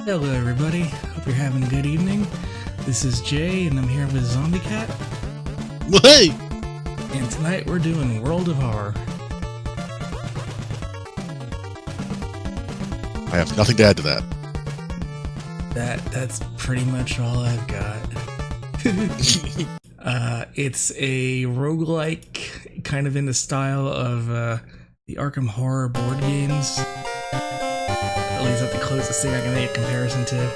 Hello everybody, hope you're having a good evening. This is Jay and I'm here with Zombie Cat. Hey! And tonight we're doing World of Horror. I have nothing to add to that. That's pretty much all I've got. It's a roguelike, kind of in the style of the Arkham Horror board games. At least that's the closest thing I can make a comparison to.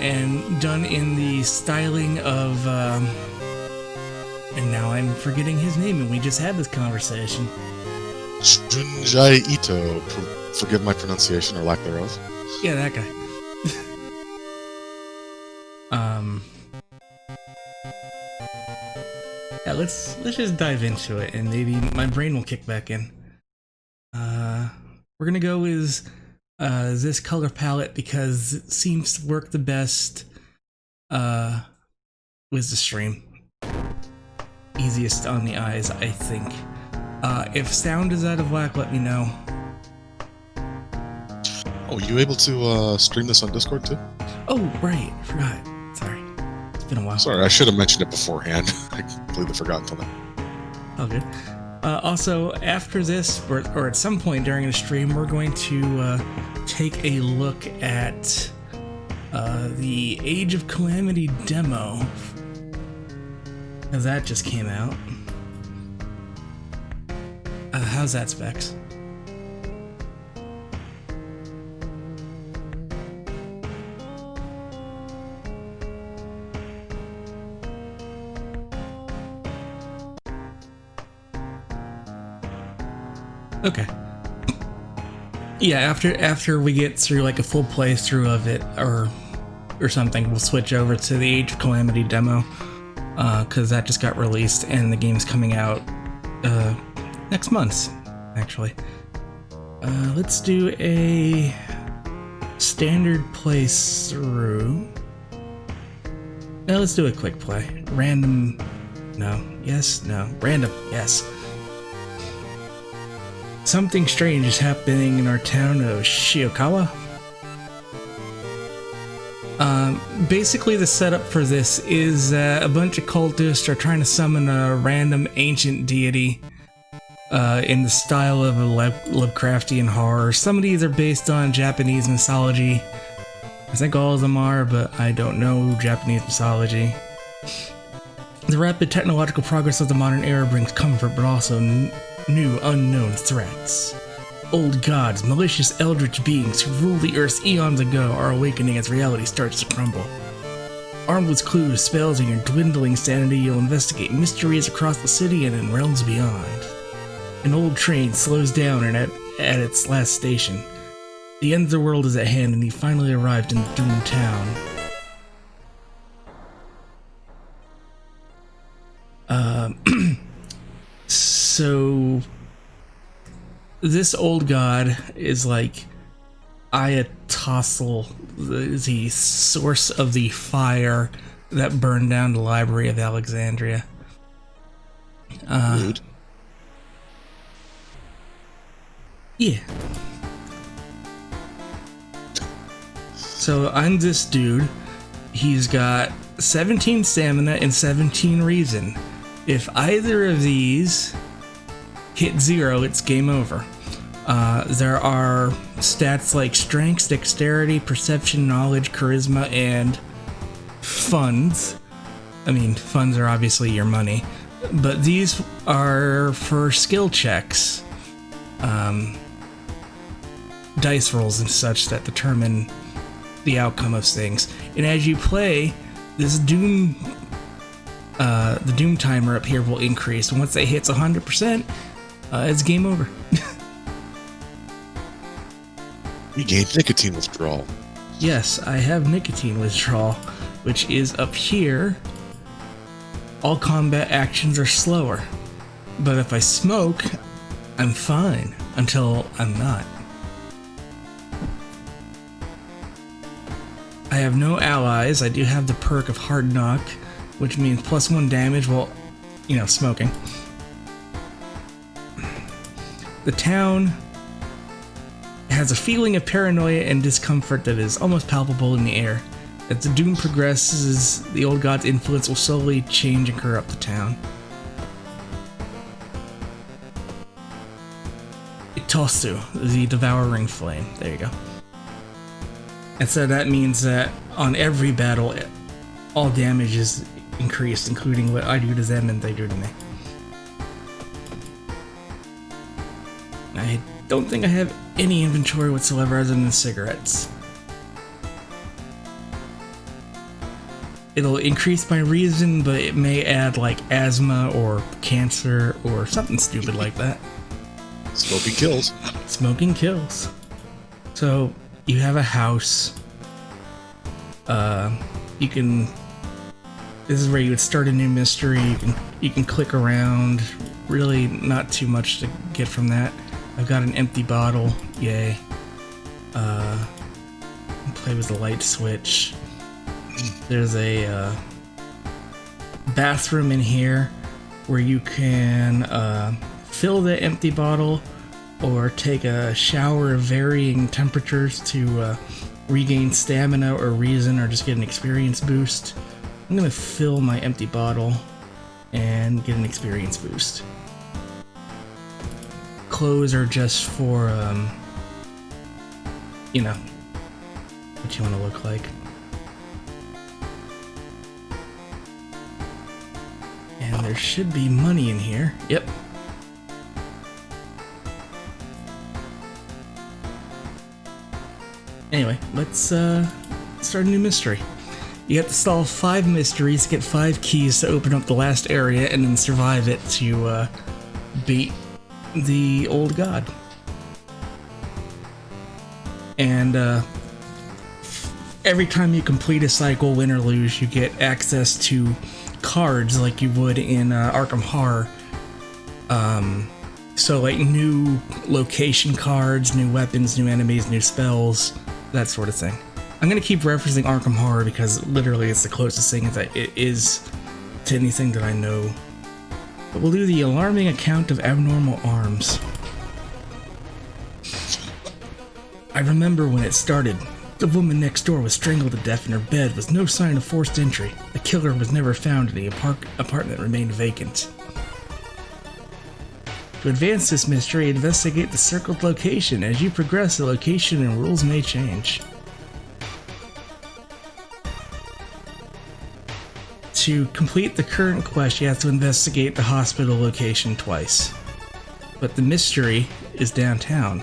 And done in the styling of, and now I'm forgetting his name, and we just had this conversation. Jaye Ito, forgive my pronunciation or lack thereof. Yeah, that guy. Yeah, let's just dive into it, and maybe my brain will kick back in. We're gonna go with this color palette because it seems to work the best with the stream. Easiest on the eyes, I think. If sound is out of whack, let me know. Oh, you able to stream this on Discord too? Oh, right. Forgot. Sorry. It's been a while. Sorry, I should have mentioned it beforehand. I completely forgot until now. All good. Also, after this, or at some point during the stream, we're going to take a look at the Age of Calamity demo. Because that just came out. How's that, Specs? Okay. Yeah, after we get through like a full playthrough of it or something, we'll switch over to the Age of Calamity demo, because that just got released and the game's coming out next month, actually. Let's do a standard playthrough. Now let's do a quick play. Random, no, yes, no, random, yes. Something strange is happening in our town of Shiokawa. Basically the setup for this is a bunch of cultists are trying to summon a random ancient deity in the style of a Lovecraftian horror. Some of these are based on Japanese mythology. I think all of them are, but I don't know Japanese mythology. The rapid technological progress of the modern era brings comfort, but also new unknown threats. Old gods, malicious eldritch beings who ruled the earth eons ago are awakening as reality starts to crumble. Armed with clues, spells, and your dwindling sanity, you'll investigate mysteries across the city and in realms beyond. An old train slows down and at its last station. The end of the world is at hand and you finally arrived in the doomed town. So this old god is like Ayatosl, the source of the fire that burned down the Library of Alexandria. Rude. Yeah. So I'm this dude. He's got 17 stamina and 17 reason. If either of these hit 0, it's game over. There are stats like strength, dexterity, perception, knowledge, charisma, and funds. I mean, funds are obviously your money, but these are for skill checks, dice rolls and such that determine the outcome of things. And as you play, this the Doom timer up here will increase. Once it hits 100%, it's game over. You gained nicotine withdrawal. Yes, I have nicotine withdrawal, which is up here. All combat actions are slower. But if I smoke, I'm fine until I'm not. I have no allies. I do have the perk of Hard Knock, which means +1 damage while, smoking. The town has a feeling of paranoia and discomfort that is almost palpable in the air. As the doom progresses, the old god's influence will slowly change and corrupt the town. Itosu, the devouring flame. There you go. And so that means that on every battle, all damage is increased, including what I do to them and they do to me. I don't think I have any inventory whatsoever other than cigarettes. It'll increase my reason, but it may add like asthma or cancer or something stupid like that. Smoking kills. Smoking kills. So you have a house. You can. This is where you would start a new mystery. You can click around. Really, not too much to get from that. I've got an empty bottle. Yay. Play with the light switch. There's a bathroom in here where you can fill the empty bottle or take a shower of varying temperatures to regain stamina or reason or just get an experience boost. I'm gonna fill my empty bottle and get an experience boost. Clothes are just for, you know, what you want to look like. And there should be money in here. Yep. Anyway, let's start a new mystery. You have to solve 5 mysteries, get 5 keys to open up the last area, and then survive it to beat the old god. And every time you complete a cycle, win or lose, you get access to cards like you would in Arkham Horror. So like new location cards, new weapons, new enemies, new spells, that sort of thing. I'm gonna keep referencing Arkham Horror because literally it's the closest thing that it is to anything that I know. But we'll do the alarming account of abnormal arms. I remember when it started. The woman next door was strangled to death in her bed with no sign of forced entry. The killer was never found and the apartment remained vacant. To advance this mystery, investigate the circled location. As you progress, the location and rules may change. To complete the current quest, you have to investigate the hospital location twice. But the mystery is downtown.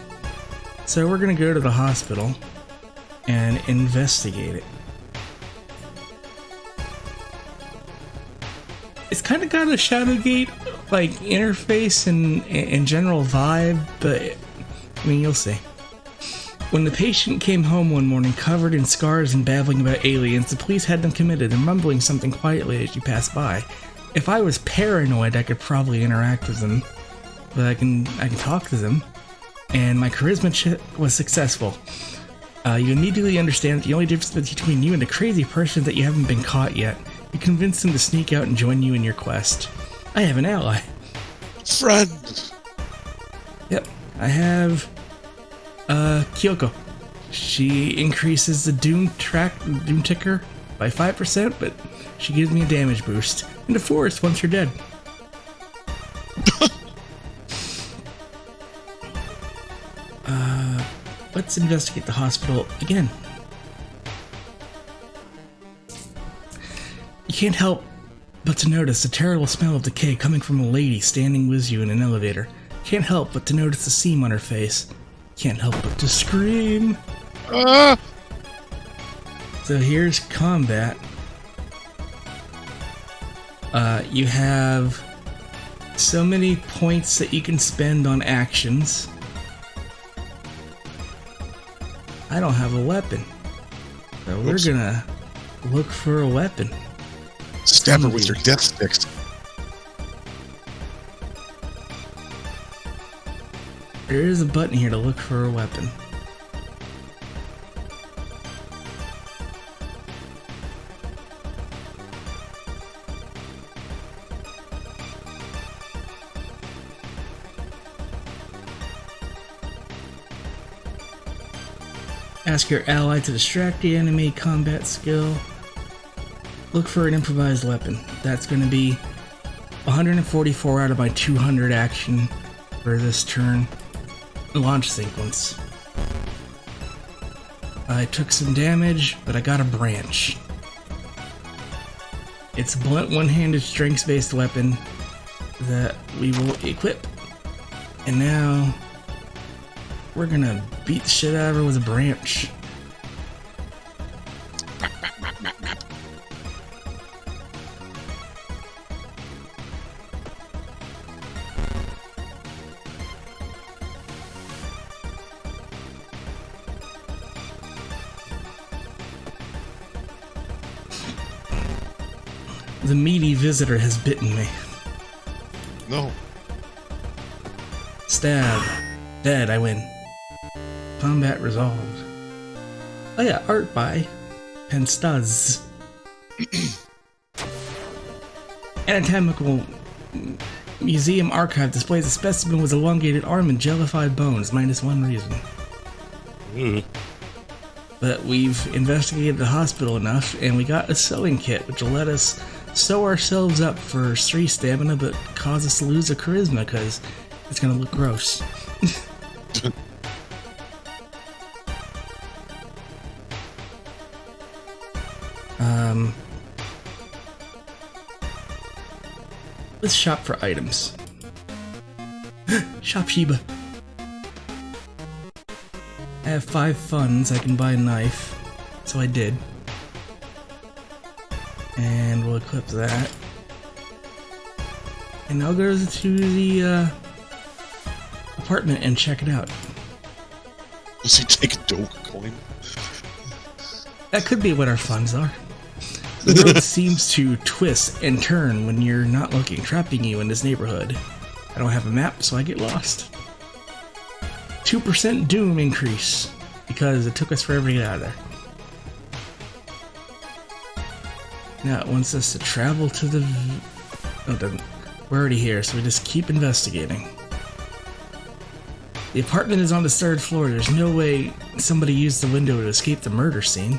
So we're gonna go to the hospital and investigate it. It's kind of got a Shadowgate like interface and general vibe, but I mean, you'll see. When the patient came home one morning covered in scars and babbling about aliens, the police had them committed and mumbling something quietly as you passed by. If I was paranoid, I could probably interact with them, but I can talk to them, and my charisma was successful. You immediately understand that the only difference between you and a crazy person is that you haven't been caught yet. You convince them to sneak out and join you in your quest. I have an ally. Friend! Yep, I have Kyoko. She increases the Doom ticker by 5%, but she gives me a damage boost. And a force once you're dead. Let's investigate the hospital again. You can't help but to notice the terrible smell of decay coming from a lady standing with you in an elevator. Can't help but to notice the seam on her face. Can't help but to scream. So here's combat. You have so many points that you can spend on actions. I don't have a weapon. So we're gonna look for a weapon. Stab her with your death sticks. There is a button here to look for a weapon. Ask your ally to distract the enemy. Combat skill. Look for an improvised weapon. That's going to be 144 out of my 200 action for this turn. Launch sequence. I took some damage, but I got a branch. It's a blunt one-handed strength-based weapon that we will equip. And now we're gonna beat the shit out of her with a branch. The meaty visitor has bitten me. No. Stab. Dead, I win. Combat resolved. Oh yeah, art by Penstaz. Anatomical Museum Archive displays a specimen with elongated arm and jellified bones, -1 reason. But we've investigated the hospital enough, and we got a sewing kit, which will let us sew ourselves up for 3 stamina, but cause us to lose a charisma, because it's gonna look gross. Let's shop for items. Shop Sheba. I have 5 funds, I can buy a knife, so I did. And we'll equip that. And I'll go to the apartment and check it out. Does he take a Dogecoin? That could be what our funds are. The road seems to twist and turn when you're not looking, trapping you in this neighborhood. I don't have a map, so I get lost. 2% doom increase, because it took us forever to get out of there. Now it wants us to travel to the... Oh, it doesn't. We're already here, so we just keep investigating. The apartment is on the 3rd floor. There's no way somebody used the window to escape the murder scene.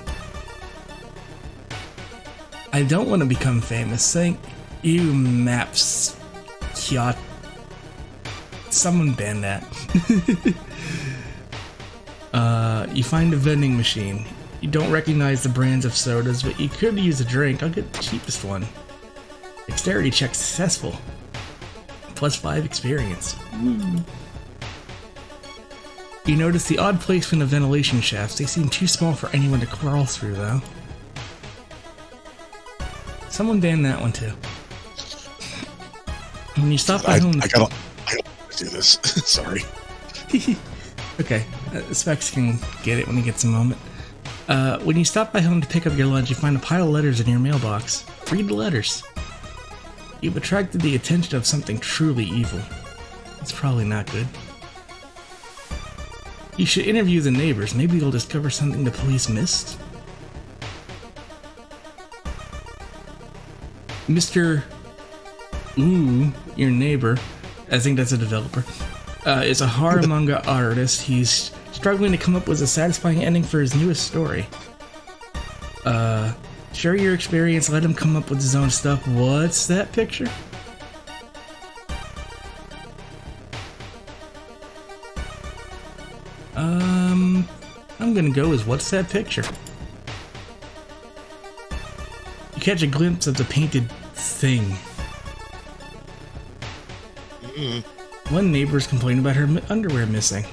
I don't want to become famous. Thank you, Maps. Kiot. Someone ban that. You find a vending machine. You don't recognize the brands of sodas, but you could use a drink. I'll get the cheapest one. Dexterity check successful. +5 experience. Woo. You notice the odd placement of ventilation shafts. They seem too small for anyone to crawl through, though. Someone ban that one too. When you stop by home, I gotta do this. Sorry. Okay, Specs can get it when he gets a moment. When you stop by home to pick up your lunch, you find a pile of letters in your mailbox. Read the letters. You've attracted the attention of something truly evil. It's probably not good. You should interview the neighbors. Maybe you'll discover something the police missed. Mr. Ooh, your neighbor, I think that's a developer, is a horror manga artist. He's struggling to come up with a satisfying ending for his newest story. Share your experience, let him come up with his own stuff. What's that picture? I'm gonna go with what's that picture? You catch a glimpse of the painted thing. One neighbor's complaining about her underwear missing.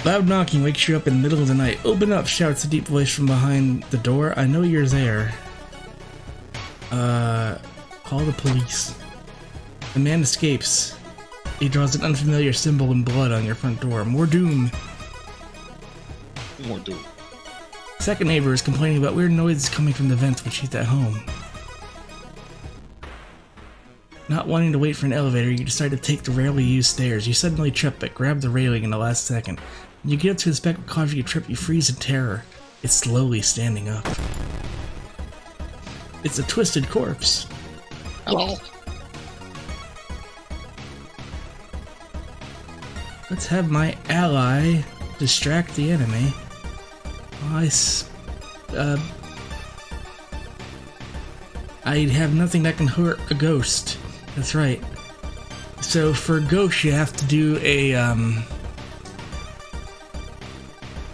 Loud knocking wakes you up in the middle of the night. Open up, shouts a deep voice from behind the door. I know you're there. Call the police. The man escapes. He draws an unfamiliar symbol in blood on your front door. More doom. More doom. Second neighbor is complaining about weird noises coming from the vents when she's at home. Not wanting to wait for an elevator, you decide to take the rarely used stairs. You suddenly trip but grab the railing in the last second. When you get up to inspect what caused you to trip, you freeze in terror. It's slowly standing up. It's a twisted corpse. Hello. Let's have my ally distract the enemy. I have nothing that can hurt a ghost. That's right. So for ghosts, you have to do a you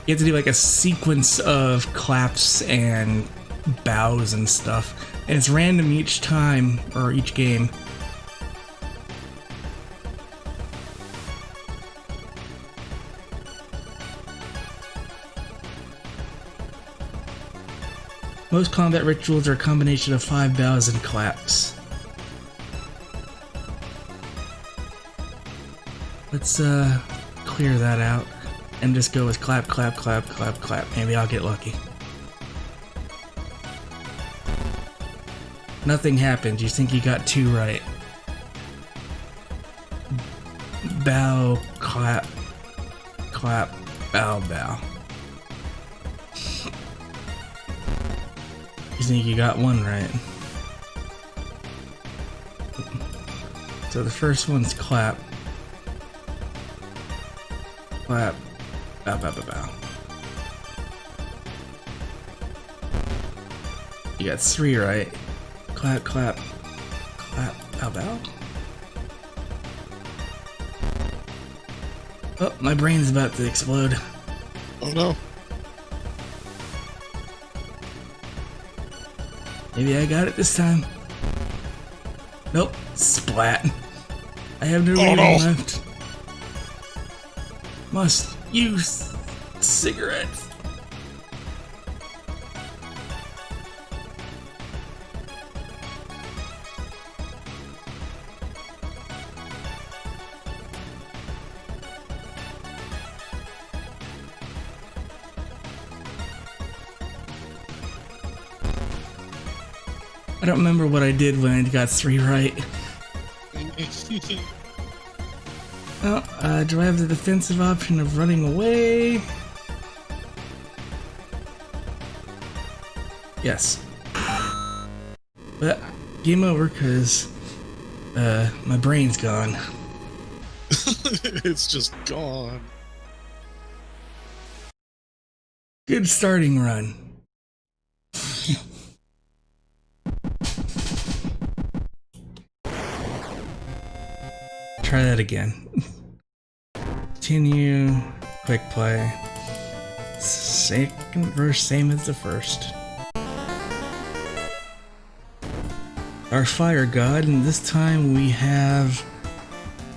have to do like a sequence of claps and bows and stuff, and it's random each time or each game. Most combat rituals are a combination of 5 bows and claps. Let's clear that out and just go with clap, clap, clap, clap, clap. Maybe I'll get lucky. Nothing happened. You think you got 2 right. Bow, clap, clap, bow, bow. You think you got 1 right. So the first one's clap. Clap. Bow, bow, bow, bow. You got 3 right. Clap, clap, clap, bow, bow. Oh, my brain's about to explode. Oh no. Maybe I got it this time. Nope. Splat. I have no reason left. Must use cigarettes. I don't remember what I did when I got 3 right. Well, do I have the defensive option of running away? Yes. But game over because my brain's gone. It's just gone. Good starting run. Try that again. Continue. Quick play. Second verse, same as the first. Our fire god, and this time we have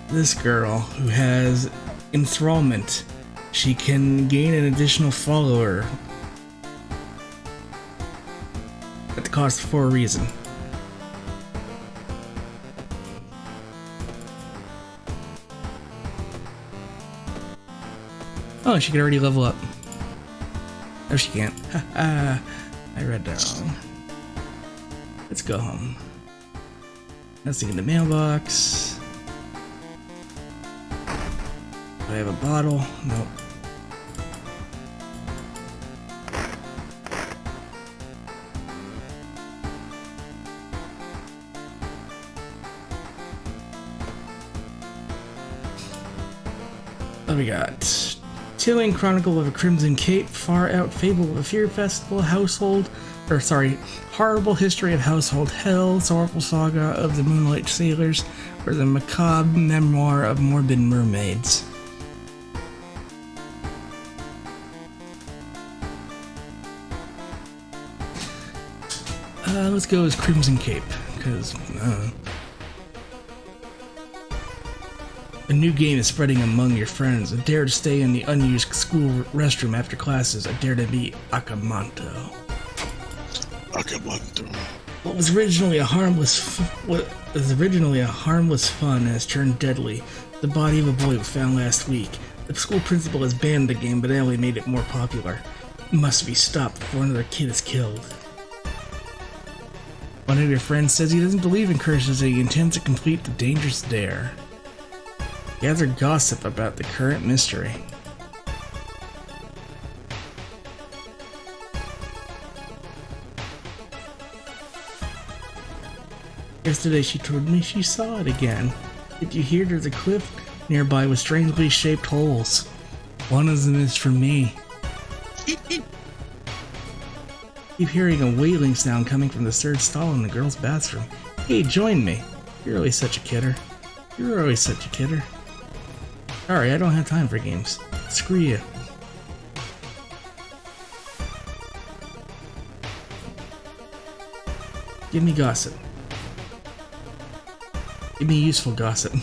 this girl who has enthrallment. She can gain an additional follower at the cost for a reason. Oh, she could already level up. No, she can't. Haha, I read that wrong. Let's go home. Nothing in the mailbox. Do I have a bottle? Nope. What do we got? Chilling Chronicle of a Crimson Cape, Far Out Fable of a Fear Festival, Horrible History of Household Hell, Sorrowful Saga of the Moonlight Sailors, or the Macabre Memoir of Morbid Mermaids. Let's go as Crimson Cape, because a new game is spreading among your friends. A dare to stay in the unused school restroom after classes. A dare to be Akamanto. Akamanto. What was originally a harmless fun has turned deadly. The body of a boy was found last week. The school principal has banned the game, but only made it more popular. It must be stopped before another kid is killed. One of your friends says he doesn't believe in curses and he intends to complete the dangerous dare. Gather gossip about the current mystery. Yesterday she told me she saw it again. Did you hear there's a cliff nearby with strangely shaped holes. One of them is for me. Keep hearing a wailing sound coming from the third stall in the girls' bathroom. Hey, join me. You're always such a kidder. You're always such a kidder. Sorry, I don't have time for games. Screw you. Give me gossip. Give me useful gossip.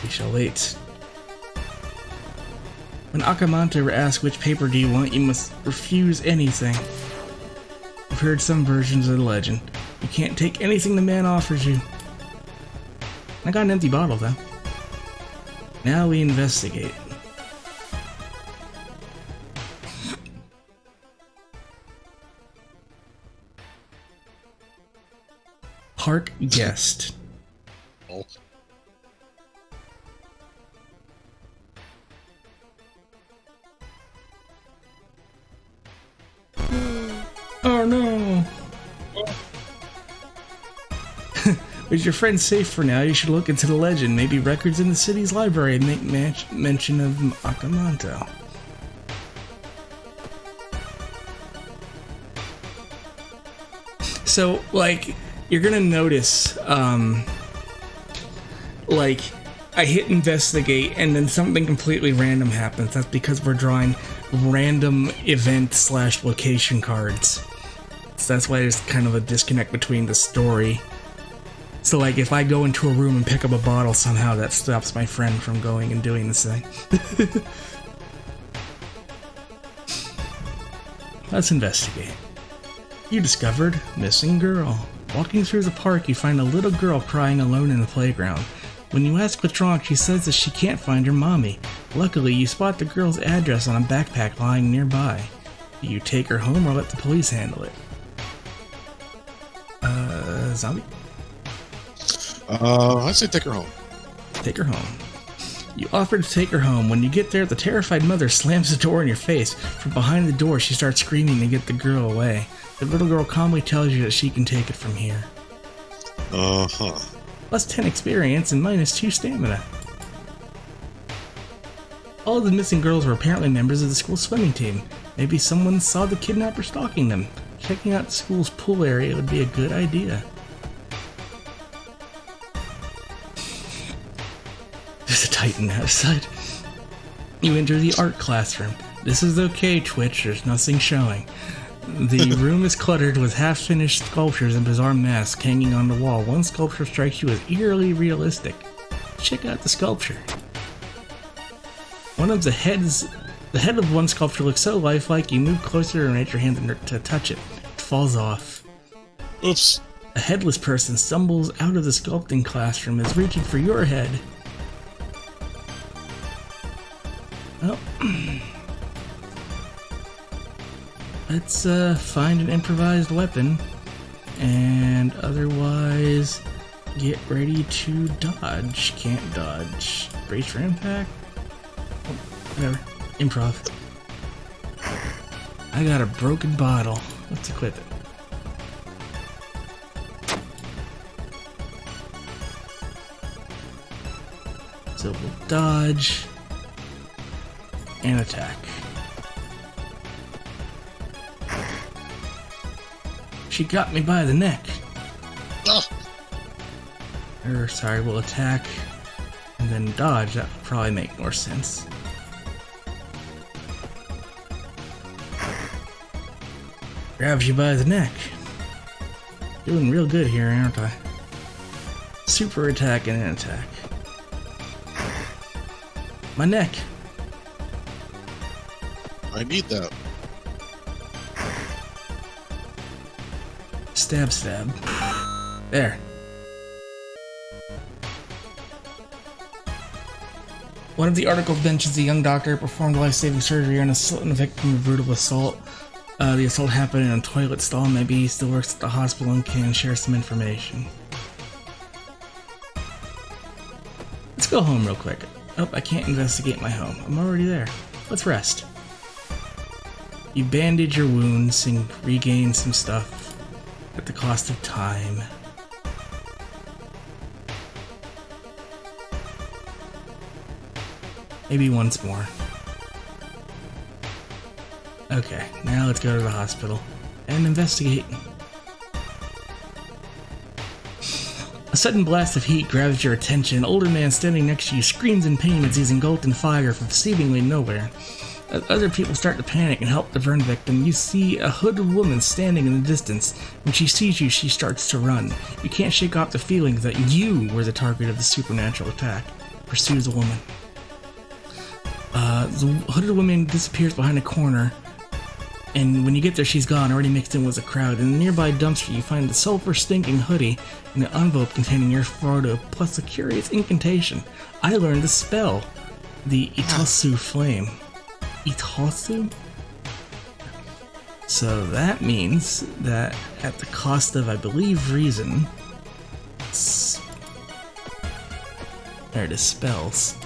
We shall wait. When Akamanta asks which paper do you want, you must refuse anything. I've heard some versions of the legend. You can't take anything the man offers you. I got an empty bottle, though. Now we investigate. Park guest. Oh. Oh no! Is your friend safe for now? You should look into the legend. Maybe records in the city's library make mention of Akamanto. So, like, you're gonna notice, like, I hit investigate and then something completely random happens. That's because we're drawing random event / location cards. So that's why there's kind of a disconnect between the story. So like if I go into a room and pick up a bottle, somehow that stops my friend from going and doing this thing. Let's investigate. You discovered missing girl. Walking through the park, you find a little girl crying alone in the playground. When you ask what's wrong, she says that she can't find her mommy. Luckily, you spot the girl's address on a backpack lying nearby. Do you take her home or let the police handle it? Zombie? I'd say take her home. Take her home. You offer to take her home. When you get there, the terrified mother slams the door in your face. From behind the door, she starts screaming to get the girl away. The little girl calmly tells you that she can take it from here. Uh-huh. Plus 10 experience and minus 2 stamina. All of the missing girls were apparently members of the school swimming team. Maybe someone saw the kidnapper stalking them. Checking out the school's pool area would be a good idea. There's a titan outside. You enter the art classroom. This is okay, Twitch, there's nothing showing. The room is cluttered with half-finished sculptures and bizarre masks hanging on the wall. One sculpture strikes you as eerily realistic. Check out the sculpture. The head of one sculpture looks so lifelike, you move closer and raise your hand to touch it. It falls off. Oops. A headless person stumbles out of the sculpting classroom, is reaching for your head. Well, let's find an improvised weapon, and otherwise get ready to dodge. Can't dodge. Brace for impact? Oh, whatever. Improv. I got a broken bottle. Let's equip it. So we'll dodge and attack. She got me by the neck. Sorry, we'll attack and then dodge. That would probably make more sense. Grabs you by the neck. Doing real good here, aren't I? Super attack and an attack. My neck. I need that. Stab, stab. There. One of the articles mentions a young doctor performed life-saving surgery on a victim of brutal assault. The assault happened in a toilet stall. Maybe he still works at the hospital and can share some information. Let's go home real quick. Oh, I can't investigate my home. I'm already there. Let's rest. You bandage your wounds and regain some stuff at the cost of time. Maybe once more. Okay, now let's go to the hospital and investigate. A sudden blast of heat grabs your attention. An older man standing next to you screams in pain as he's engulfed in fire from seemingly nowhere. As other people start to panic and help the burn victim, you see a hooded woman standing in the distance. When she sees you, she starts to run. You can't shake off the feeling that you were the target of the supernatural attack. Pursues the woman. The hooded woman disappears behind a corner, and when you get there, she's gone, already mixed in with the crowd. In the nearby dumpster, you find the sulfur-stinking hoodie and an envelope containing your photo, plus a curious incantation. I learned the spell, the Itosu Flame. Itosu? So that means that at the cost of, I believe, reason... There it is, spells.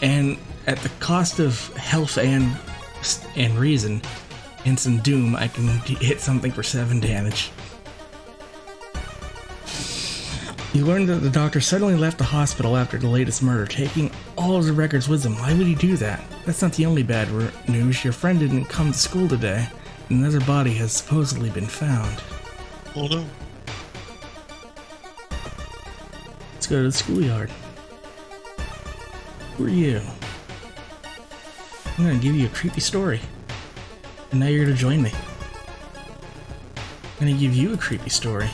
And at the cost of health and reason, and some doom, I can hit something for 7 damage. You learn that the doctor suddenly left the hospital after the latest murder, taking all of the records with him. Why would he do that? That's not the only bad news. Your friend didn't come to school today, and another body has supposedly been found. Oh no. Let's go to the schoolyard. Who are you? I'm gonna give you a creepy story. And now you're gonna join me. I'm gonna give you a creepy story.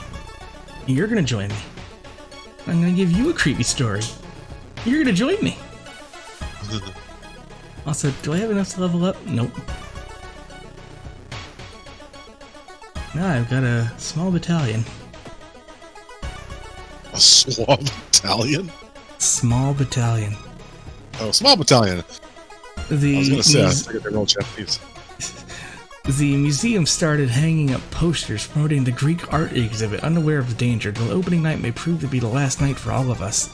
And you're gonna join me. I'm gonna give you a creepy story. You're gonna join me. Also, do I have enough to level up? Nope. Now I've got a small battalion. A small battalion? Small battalion. Oh, small battalion. I was gonna say, I figured they're all Japanese. The museum started hanging up posters promoting the Greek art exhibit, unaware of the danger. The opening night may prove to be the last night for all of us.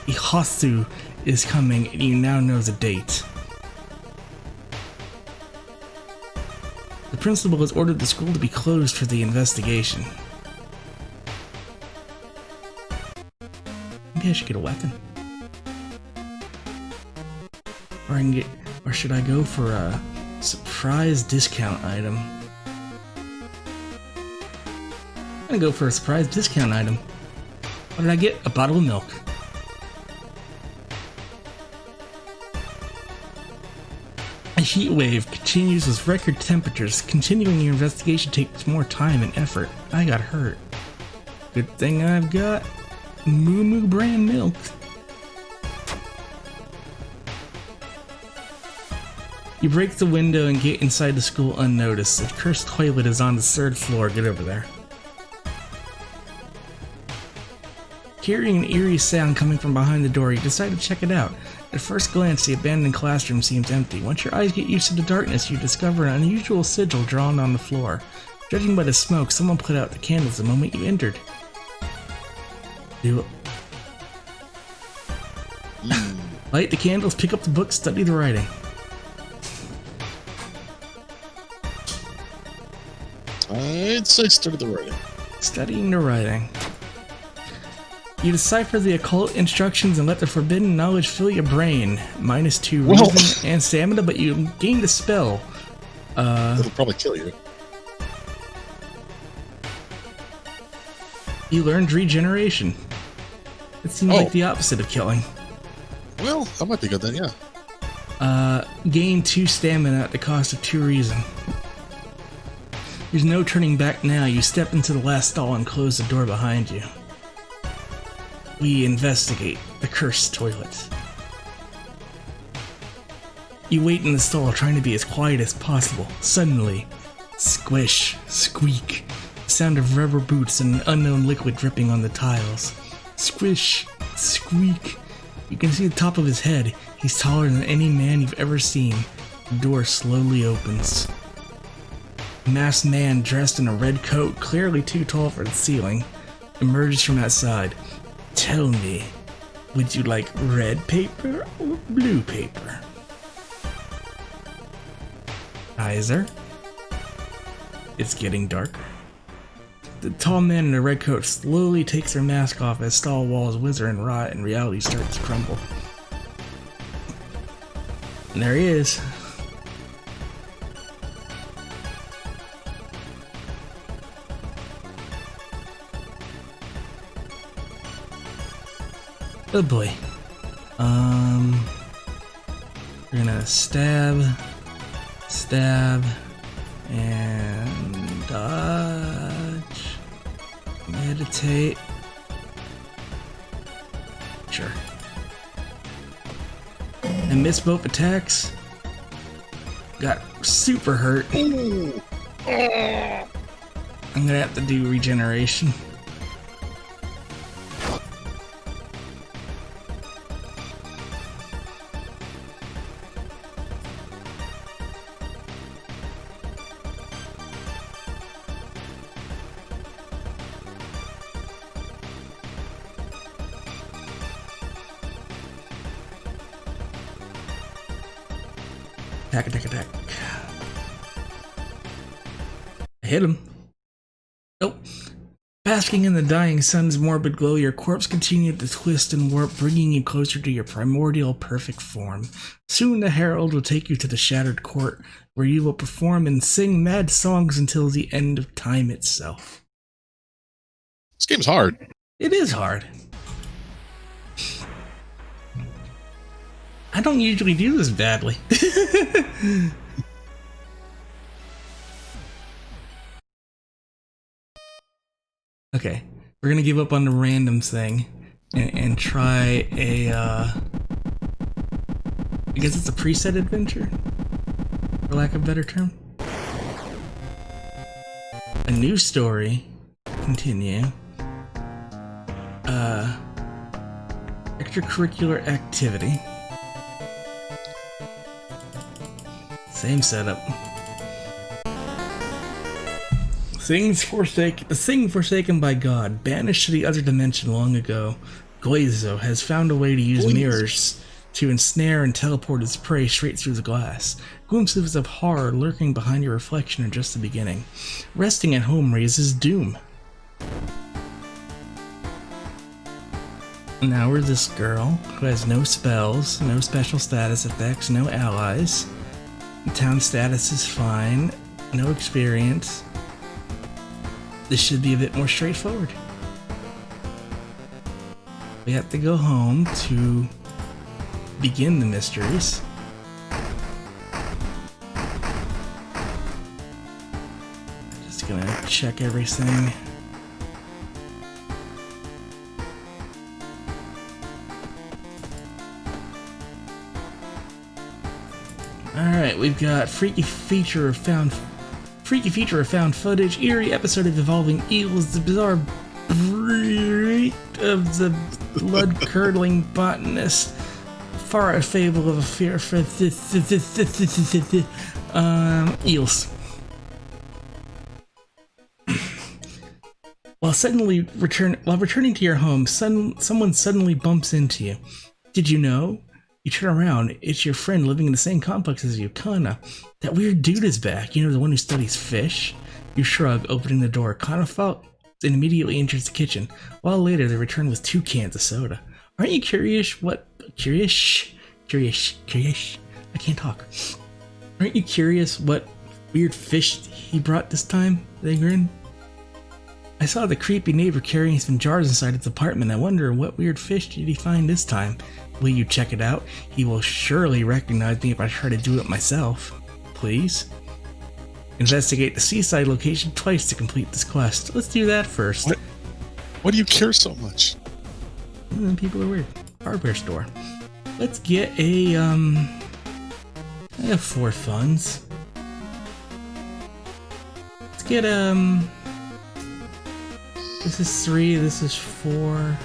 Ihosu is coming, and you now know the date. The principal has ordered the school to be closed for the investigation. Maybe I should get a weapon. Or should I go for a surprise discount item? I'm gonna go for a surprise discount item. What did I get? A bottle of milk. A heat wave continues with record temperatures. Continuing your investigation takes more time and effort. I got hurt. Good thing I've got Moo Moo brand milk. You break the window and get inside the school unnoticed. The cursed toilet is on the 3rd floor. Get over there. Hearing an eerie sound coming from behind the door, you decide to check it out. At first glance, the abandoned classroom seems empty. Once your eyes get used to the darkness, you discover an unusual sigil drawn on the floor. Judging by the smoke, someone put out the candles the moment you entered. Light the candles, pick up the book, study the writing. I'd say study the writing. Studying the writing. You decipher the occult instructions and let the forbidden knowledge fill your brain. -2 reason and stamina, but you gained a spell. It'll probably kill you. You learned regeneration. It seems like the opposite of killing. Well, that might be good then, yeah. Gain 2 stamina at the cost of 2 reason. There's no turning back now. You step into the last stall and close the door behind you. We investigate the cursed toilet. You wait in the stall, trying to be as quiet as possible. Suddenly, squish, squeak, the sound of rubber boots and an unknown liquid dripping on the tiles. Squish, Squeak. You can see the top of his head. He's taller than any man you've ever seen. The door slowly opens. A masked man dressed in a red coat, clearly too tall for the ceiling, emerges from outside. Tell me, would you like red paper or blue paper? Kaiser. It's getting darker. The tall man in the red coat slowly takes their mask off as stall walls wither and rot and reality starts to crumble. And there he is. Oh boy. We're gonna stab, and dodge, meditate. Sure. And miss both attacks. Got super hurt. I'm gonna have to do regeneration. Attack. I hit him. Nope. Basking in the dying sun's morbid glow, your corpse continued to twist and warp, bringing you closer to your primordial perfect form. Soon the herald will take you to the shattered court, where you will perform and sing mad songs until the end of time itself. This game's hard. It is hard. I don't usually do this badly. Okay, we're gonna give up on the randoms thing and try a, I guess it's a preset adventure, for lack of a better term. A new story, continue. Extracurricular activity. Same setup. The thing forsaken by God, banished to the other dimension long ago, Goizo has found a way to use mirrors to ensnare and teleport its prey straight through the glass. Glimpses of horror lurking behind your reflection are just the beginning. Resting at home raises doom. Now we're this girl who has no spells, no special status effects, no allies. Town status is fine, no experience. This should be a bit more straightforward. We have to go home to begin the mysteries. Just gonna check everything. Alright, we've got freaky feature of found footage, eerie episode of evolving eels, the bizarre breed of the blood-curdling botanist, far a fable of a fear for eels. While returning to your home, someone suddenly bumps into you. Did you know? You turn around, it's your friend living in the same complex as you, Kana. That weird dude is back, you know, the one who studies fish? You shrug, opening the door. Kana felt and immediately enters the kitchen. A while later, they return with 2 cans of soda. Aren't you curious? Curious? I can't talk. Aren't you curious what weird fish he brought this time? They grin. I saw the creepy neighbor carrying some jars inside his apartment. I wonder what weird fish did he find this time? Will you check it out? He will surely recognize me if I try to do it myself. Please? Investigate the seaside location twice to complete this quest. Let's do that first. What do you care so much? People are weird. Hardware store. Let's get a, I have 4 funds. Let's get, this is 3, this is 4.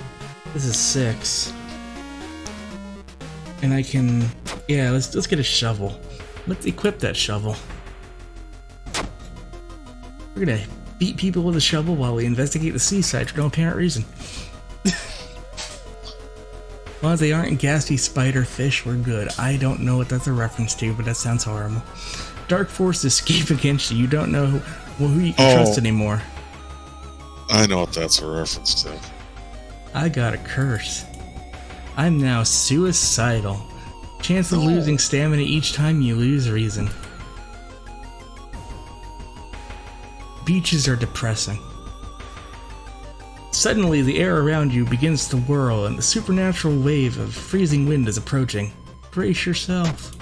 This is 6. And I can... Yeah, let's get a shovel. Let's equip that shovel. We're gonna beat people with a shovel while we investigate the seaside for no apparent reason. As long as they aren't gassy spider fish, we're good. I don't know what that's a reference to, but that sounds horrible. Dark forces escape against you. You don't know who you can trust anymore. I know what that's a reference to. I got a curse. I'm now suicidal. Chance of losing stamina each time you lose reason. Beaches are depressing. Suddenly, the air around you begins to whirl, and the supernatural wave of freezing wind is approaching. Brace yourself.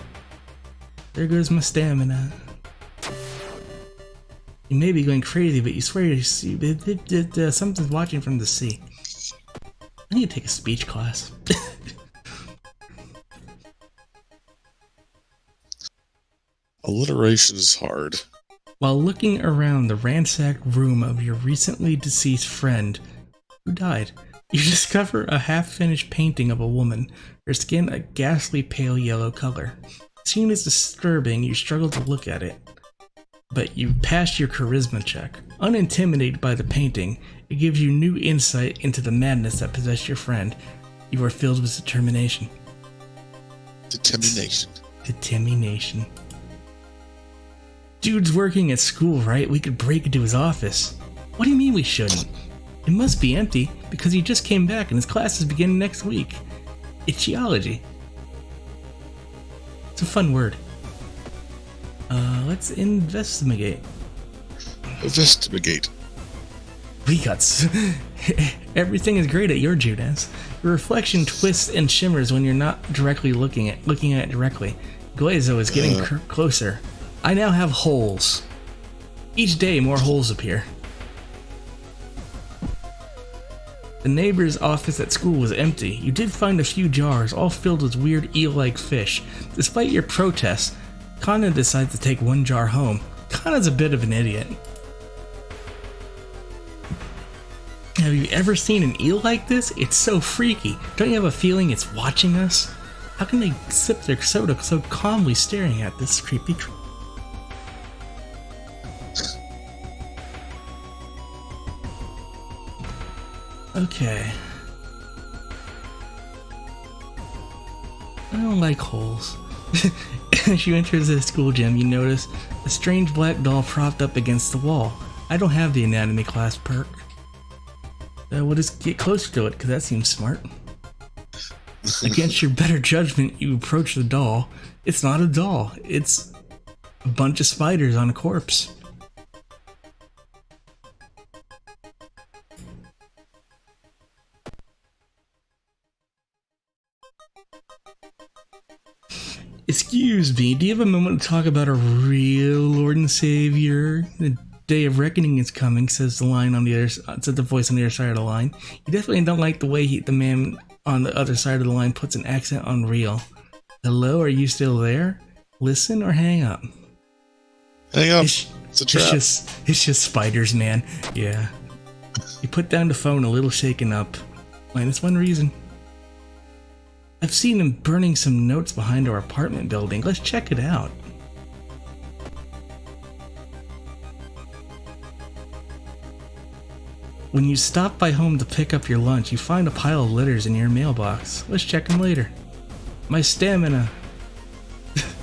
There goes my stamina. You may be going crazy, but you swear you see something's watching from the sea. I need to take a speech class. Alliteration is hard. While looking around the ransacked room of your recently deceased friend, who died, you discover a half-finished painting of a woman, her skin a ghastly pale yellow color. The scene is disturbing, you struggle to look at it, but you passed your charisma check. Unintimidated by the painting, it gives you new insight into the madness that possessed your friend. You are filled with determination. Determination. Dude's working at school, right? We could break into his office. What do you mean we shouldn't? It must be empty, because he just came back and his class is beginning next week. It's geology. It's a fun word. Let's investigate. We got everything is great at your Judas. Your reflection twists and shimmers when you're not directly looking at it directly. Glazo is getting closer. I now have holes. Each day, more holes appear. The neighbor's office at school was empty. You did find a few jars, all filled with weird eel-like fish. Despite your protests, Kana decides to take one jar home. Kana's a bit of an idiot. Have you ever seen an eel like this? It's so freaky. Don't you have a feeling it's watching us? How can they sip their soda so calmly staring at this creepy creature? Okay. I don't like holes. As you enter the school gym, you notice a strange black doll propped up against the wall. I don't have the anatomy class perk. We'll just get closer to it, because that seems smart. Against your better judgment, you approach the doll. It's not a doll. It's a bunch of spiders on a corpse. Excuse me, do you have a moment to talk about a real Lord and Savior? The day of reckoning is coming, says the line on the other. Says the voice on the other side of the line. You definitely don't like the way the man on the other side of the line puts an accent on real. Hello, are you still there? Listen or hang up? Hang up. It's a trap. It's just spiders, man. Yeah. You put down the phone a little shaken up. Minus one reason. I've seen him burning some notes behind our apartment building. Let's check it out. When you stop by home to pick up your lunch, you find a pile of letters in your mailbox. Let's check them later. My stamina.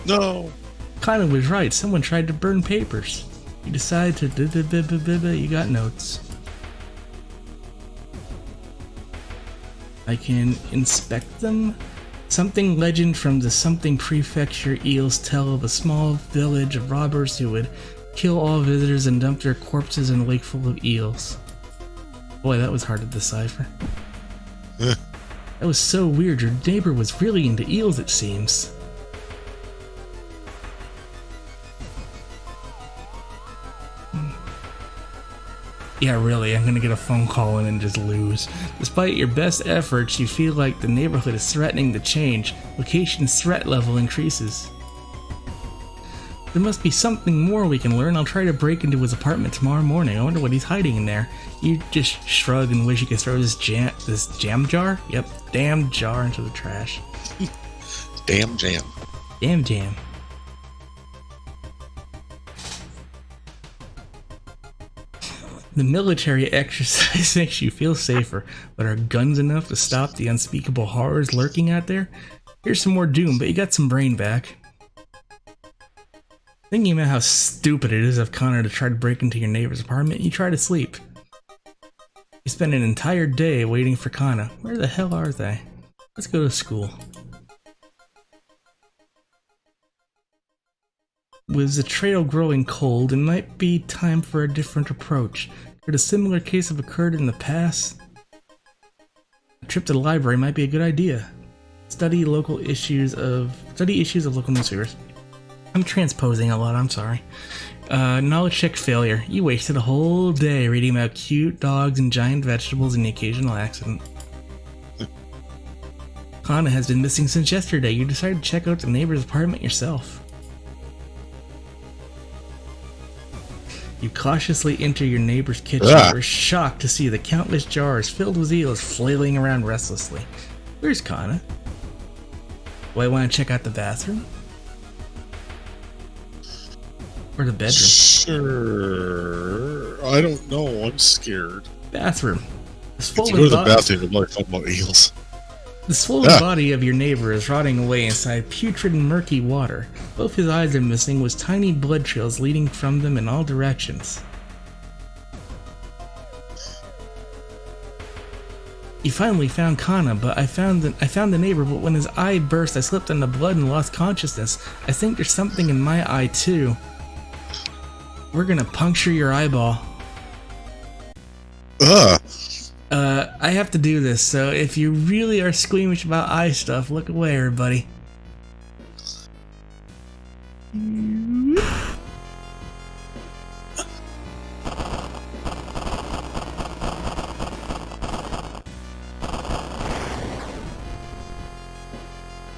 No. Kinda was right. Someone tried to burn papers. You decide to you got notes. I can inspect them. Something legend from the something prefecture eels tell of a small village of robbers who would kill all visitors and dump their corpses in a lake full of eels. Boy, that was hard to decipher. That was so weird. Your neighbor was really into eels, it seems. Yeah, really, I'm gonna get a phone call in and just lose. Despite your best efforts, you feel like the neighborhood is threatening to change. Location's threat level increases. There must be something more we can learn. I'll try to break into his apartment tomorrow morning. I wonder what he's hiding in there. You just shrug and wish you could throw this jam jar? Yep, damn jar into the trash. Damn jam. Damn jam. The military exercise makes you feel safer, but are guns enough to stop the unspeakable horrors lurking out there? Here's some more doom, but you got some brain back. Thinking about how stupid it is of Connor to try to break into your neighbor's apartment, you try to sleep. You spend an entire day waiting for Connor. Where the hell are they? Let's go to school. With the trail growing cold, it might be time for a different approach. Could a similar case have occurred in the past? A trip to the library might be a good idea. Study issues of local newspapers. I'm transposing a lot, I'm sorry. Knowledge check failure. You wasted a whole day reading about cute dogs and giant vegetables and the occasional accident. Kana has been missing since yesterday. You decided to check out the neighbor's apartment yourself. You cautiously enter your neighbor's kitchen. You're shocked to see the countless jars filled with eels flailing around restlessly. Where's Kana? Do I want to check out the bathroom? Or the bedroom? Sure. I don't know. I'm scared. Bathroom. If you go to the bathroom, you're like talking about eels. The swollen body of your neighbor is rotting away inside putrid and murky water. Both his eyes are missing, with tiny blood trails leading from them in all directions. You finally found Kana, but I found the neighbor, but when his eye burst, I slipped on the blood and lost consciousness. I think there's something in my eye too. We're gonna puncture your eyeball. I have to do this, so if you really are squeamish about eye stuff, look away, everybody.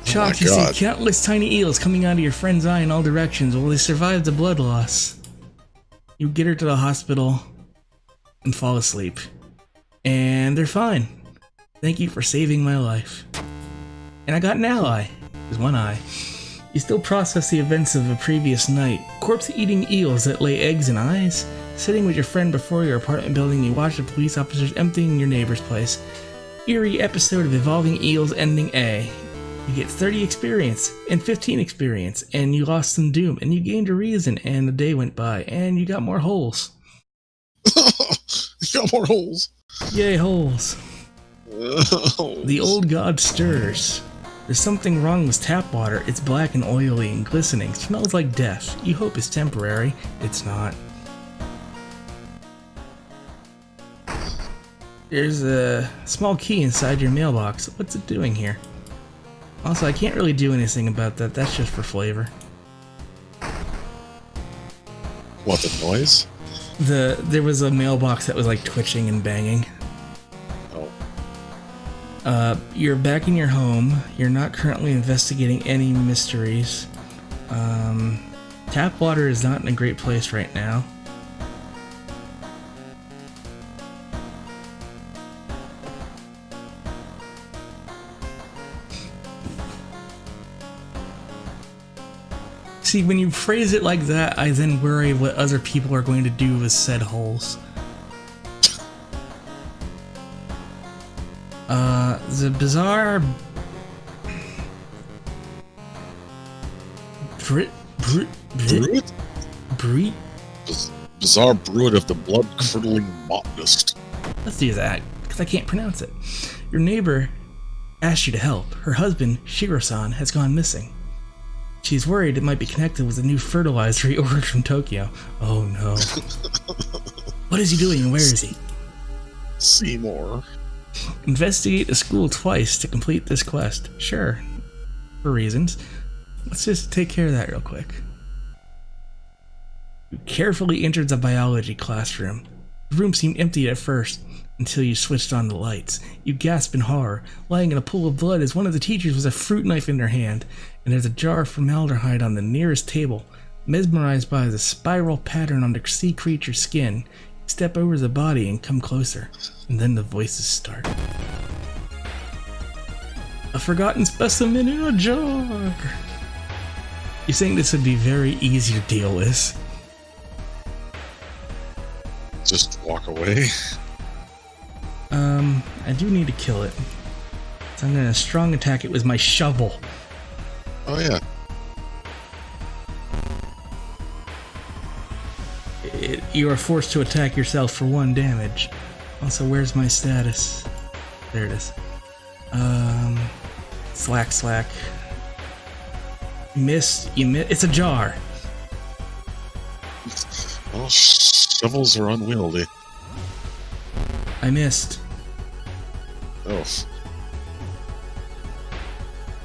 Shocked, you see countless tiny eels coming out of your friend's eye in all directions. Will they survive the blood loss? You get her to the hospital and fall asleep. And they're fine. Thank you for saving my life. And I got an ally. There's one eye. You still process the events of a previous night. Corpse-eating eels that lay eggs and eyes. Sitting with your friend before your apartment building, you watch the police officers emptying your neighbor's place. Eerie episode of Evolving Eels ending A. You get 30 experience and 15 experience, and you lost some doom, and you gained a reason, and a day went by, and you got more holes. You got more holes. Yay, holes. The old god stirs. There's something wrong with tap water. It's black and oily and glistening. Smells like death. You hope it's temporary. It's not. There's a small key inside your mailbox. What's it doing here? Also, I can't really do anything about that. That's just for flavor. What, the noise? There was a mailbox that was like twitching and banging. Oh. You're back in your home. You're not currently investigating any mysteries. Tap water is not in a great place right now. See, when you phrase it like that, I then worry what other people are going to do with said holes. The bizarre... Bizarre brood of the blood-curdling botanist. Let's do that, because I can't pronounce it. Your neighbor asked you to help. Her husband, Shiro-san, has gone missing. She's worried it might be connected with a new fertilizer he ordered from Tokyo. Oh no. What is he doing and where is he? Seymour. Investigate the school twice to complete this quest. Sure. For reasons. Let's just take care of that real quick. You carefully entered the biology classroom. The room seemed empty at first, until you switched on the lights. You gasped in horror. Lying in a pool of blood as one of the teachers with a fruit knife in her hand, and there's a jar of formaldehyde on the nearest table. Mesmerized by the spiral pattern on the sea creature's skin, you step over the body and come closer, and then the voices start. A forgotten specimen in a jar. You think this would be very easy to deal with? Just walk away. I do need to kill it. So I'm gonna strong attack it with my shovel. Oh yeah. You are forced to attack yourself for 1 damage. Also, where's my status? There it is. Slack. Miss. It's a jar. Well, shovels are unwieldy. I missed. Oh.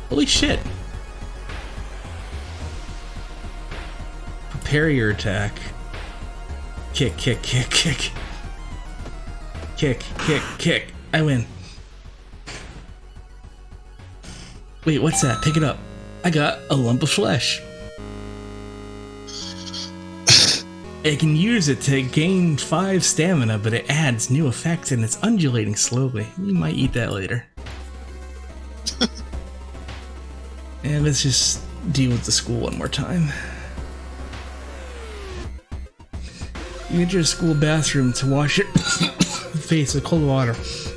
Holy shit. Prepare your attack. Kick. Kick. I win. Wait, what's that? Pick it up. I got a lump of flesh. I can use it to gain 5 stamina, but it adds new effects and it's undulating slowly. You might eat that later. And let's just deal with the school one more time. You enter the school bathroom to wash your face with cold water.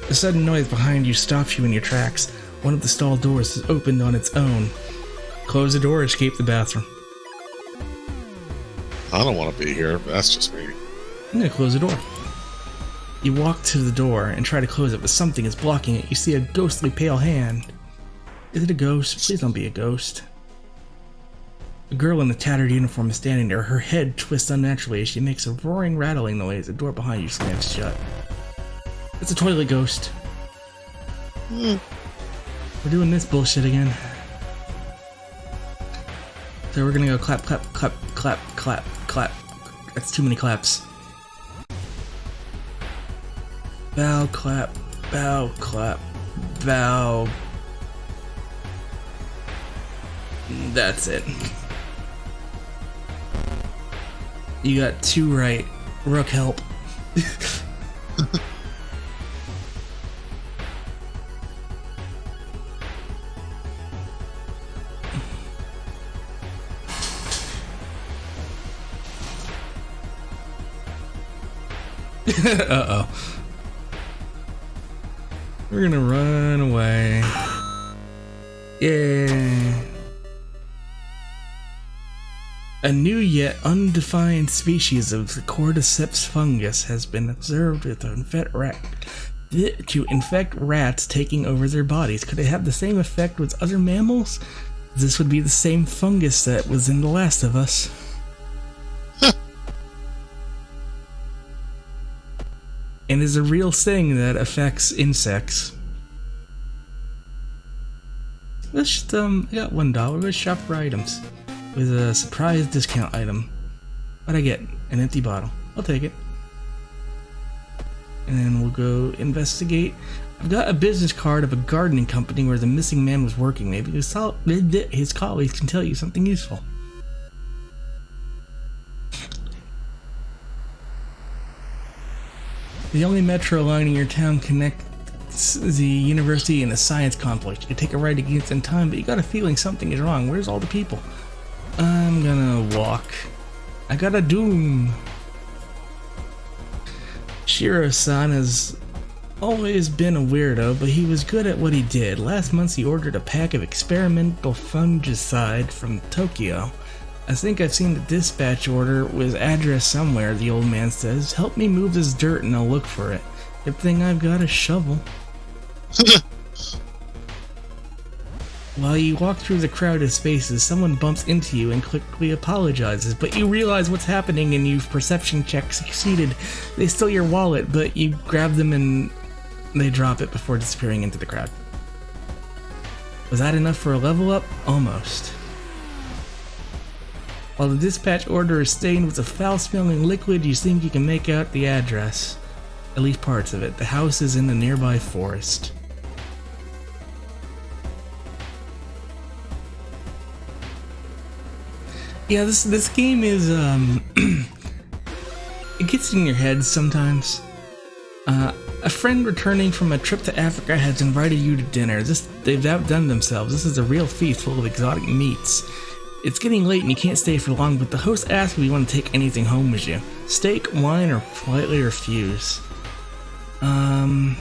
A sudden noise behind you stops you in your tracks. One of the stall doors is opened on its own. Close the door, escape the bathroom. I don't want to be here, but that's just me. I'm gonna close the door. You walk to the door and try to close it, but something is blocking it. You see a ghostly pale hand. Is it a ghost? Please don't be a ghost. A girl in a tattered uniform is standing there. Her head twists unnaturally as she makes a roaring, rattling noise. The door behind you slams shut. It's a toilet ghost. We're doing this bullshit again. So we're gonna go clap. That's too many claps. Bow, clap, bow, clap, bow. That's it. You got 2 right. Rook, help. Uh-oh. We're gonna run away. Yay. A new yet undefined species of the cordyceps fungus has been observed to infect rats, taking over their bodies. Could it have the same effect with other mammals? This would be the same fungus that was in The Last of Us. And is a real thing that affects insects. Let's just, I got $1. Let's shop for items. With a surprise discount item. What'd I get? An empty bottle. I'll take it. And then we'll go investigate. I've got a business card of a gardening company where the missing man was working. Maybe his colleagues can tell you something useful. The only metro line in your town connects the university and the science complex. You can take a ride to get in time, but you got a feeling something is wrong. Where's all the people? I'm gonna walk. I got a doom. Shiro-san has always been a weirdo, but he was good at what he did. Last month he ordered a pack of experimental fungicide from Tokyo. I think I've seen the dispatch order with address somewhere, the old man says. Help me move this dirt and I'll look for it. Good thing I've got a shovel. While you walk through the crowded spaces, someone bumps into you and quickly apologizes, but you realize what's happening and your perception check succeeded. They steal your wallet, but you grab them and they drop it before disappearing into the crowd. Was that enough for a level up? Almost. While the dispatch order is stained with a foul-smelling liquid, you think you can make out the address. At least parts of it. The house is in the nearby forest. Yeah, this game is it gets in your head sometimes. A friend returning from a trip to Africa has invited you to dinner. They've outdone themselves. This is a real feast full of exotic meats. It's getting late and you can't stay for long, but the host asks if you want to take anything home with you. Steak, wine, or politely refuse. I'm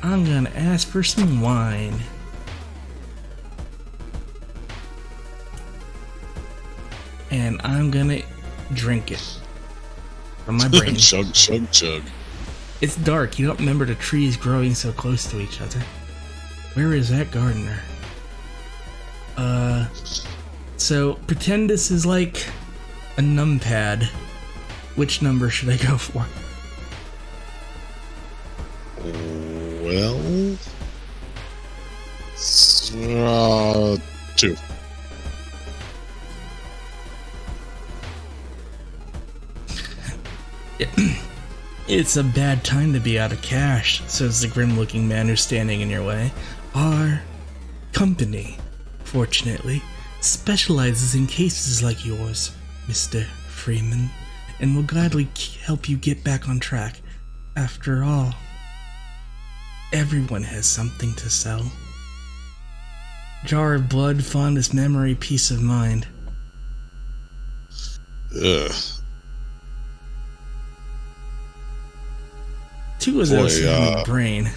gonna ask for some wine. And I'm gonna drink it from my brain. Chug, chug, chug. It's dark. You don't remember the trees growing so close to each other. Where is that gardener? So pretend this is like a numpad. Which number should I go for? Well, 2. It's a bad time to be out of cash, says the grim-looking man who's standing in your way. Our company, fortunately, specializes in cases like yours, Mr. Freeman, and will gladly help you get back on track. After all, everyone has something to sell. Jar of blood, fondest memory, peace of mind. Ugh. 2 of those in the brain.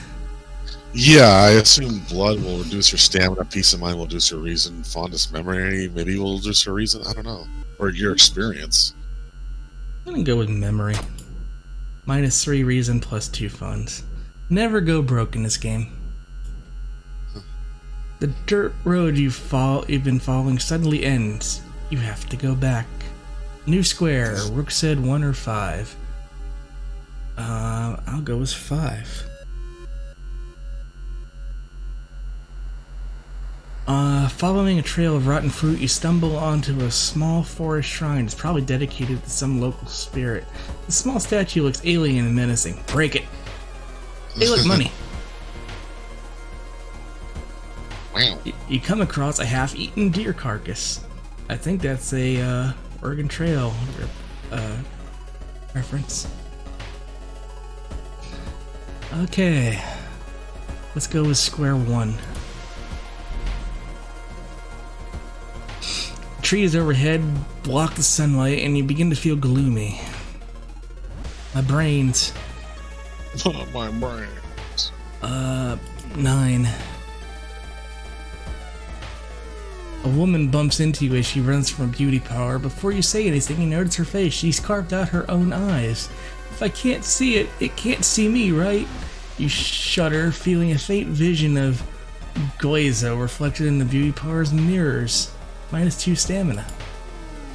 Yeah, I assume blood will reduce your stamina, peace of mind will reduce your reason, fondest memory maybe will reduce your reason, I don't know. Or your experience. I'm gonna go with memory. -3 reason plus 2 funds. Never go broke in this game. The dirt road you've been following suddenly ends. You have to go back. New square, Rook said 1 or 5. I'll go with 5. Following a trail of rotten fruit, you stumble onto a small forest shrine. It's probably dedicated to some local spirit. The small statue looks alien and menacing. Break it. Hey, look, money. Wow. You come across a half-eaten deer carcass. I think that's a Oregon Trail reference. Okay, let's go with square 1. Trees overhead block the sunlight and you begin to feel gloomy. My brains. My brains. 9. A woman bumps into you as she runs from a beauty parlor. Before you say anything, you notice her face. She's carved out her own eyes. If I can't see it, it can't see me, right? You shudder, feeling a faint vision of Goizo reflected in the beauty parlor's mirrors. -2 stamina.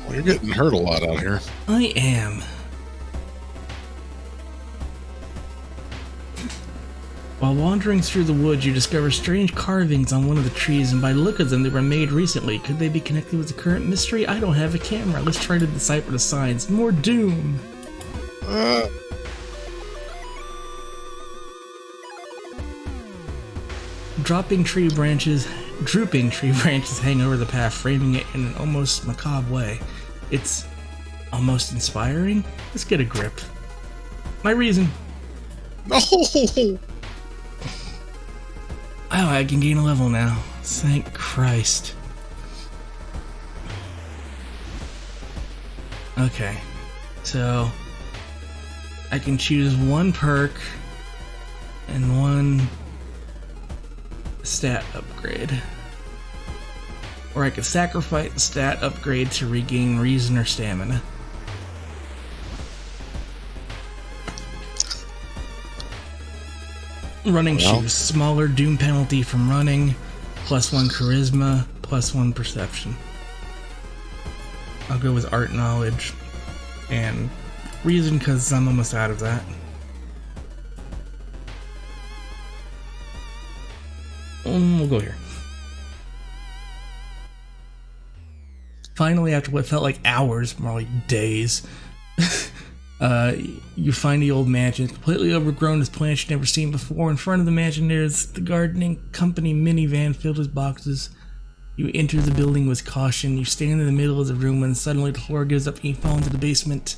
Well, you're getting hurt a lot out here. I am. While wandering through the woods, you discover strange carvings on one of the trees, and by the look of them, they were made recently. Could they be connected with the current mystery? I don't have a camera. Let's try to decipher the signs. More doom! Drooping tree branches hang over the path, framing it in an almost macabre way. It's almost inspiring. Let's get a grip. My reason. No! Oh, I can gain a level now. Thank Christ. Okay, so I can choose 1 perk and 1 stat upgrade. Or I could sacrifice the stat upgrade to regain reason or stamina. Running shoes. Smaller doom penalty from running, +1 charisma, +1 perception. I'll go with art knowledge and reason because I'm almost out of that. We'll go here. Finally, after what felt like hours, more like days, you find the old mansion. It's completely overgrown as plants you've never seen before. In front of the mansion, there's the gardening company minivan filled with boxes. You enter the building with caution. You stand in the middle of the room when suddenly the floor gives up and you fall into the basement.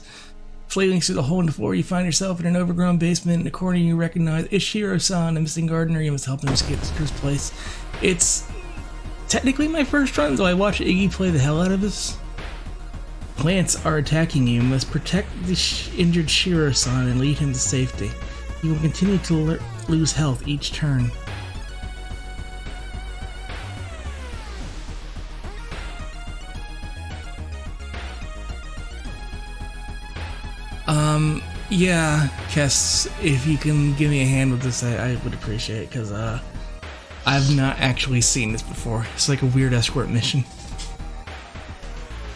Flailing through the hole in the floor, you find yourself in an overgrown basement. In the corner, you recognize Ishiro-san, a missing gardener. You must help him escape this cursed place. It's technically my first run, so I watched Iggy play the hell out of this. Plants are attacking you. You must protect the injured Shiro-san and lead him to safety. You will continue to lose health each turn. Yeah, Kess, if you can give me a hand with this, I would appreciate it, because I've not actually seen this before. It's like a weird escort mission.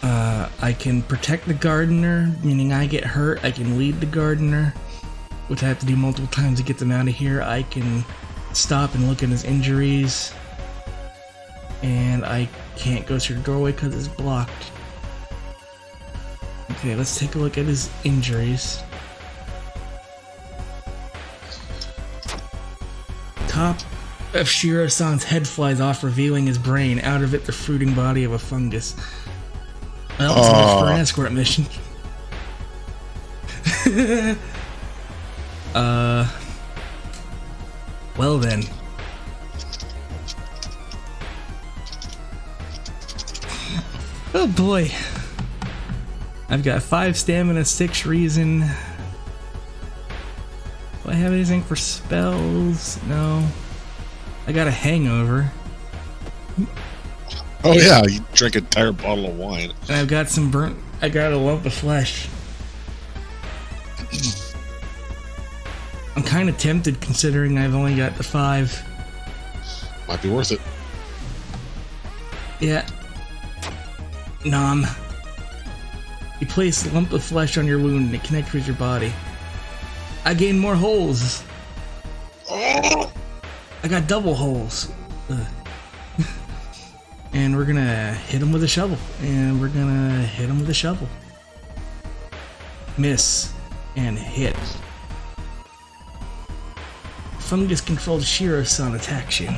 I can protect the gardener, meaning I get hurt. I can lead the gardener, which I have to do multiple times to get them out of here. I can stop and look at his injuries, and I can't go through the doorway because it's blocked. Okay, let's take a look at his injuries. Top of Shiro-san's head flies off, revealing his brain. Out of it, the fruiting body of a fungus. Well, it's much for an escort mission. Well then. Oh boy. I've got 5 stamina, 6 reason. Do I have anything for spells? No. I got a hangover. Oh yeah, you drink an entire bottle of wine. And I've got some burnt... I got a lump of flesh. I'm kind of tempted considering I've only got the 5. Might be worth it. Yeah. Nom. You place a lump of flesh on your wound and it connects with your body. I gain more holes. Oh! I got double holes. And we're gonna hit him with a shovel. And we're gonna hit him with a shovel. Miss. And hit. Fungus controlled Shiro-san attacks you.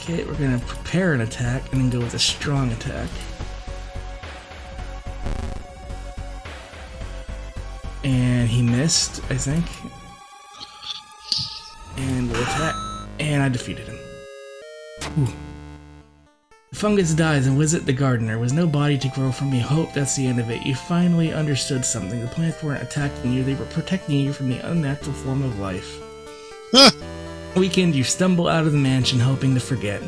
Okay, we're gonna prepare an attack and then go with a strong attack. And he missed, I think. And we'll attack. And I defeated him. Ooh. The fungus dies and visit the gardener. With no body to grow from, you hope that's the end of it. You finally understood something. The plants weren't attacking you, they were protecting you from the unnatural form of life. Weekend, you stumble out of the mansion hoping to forget.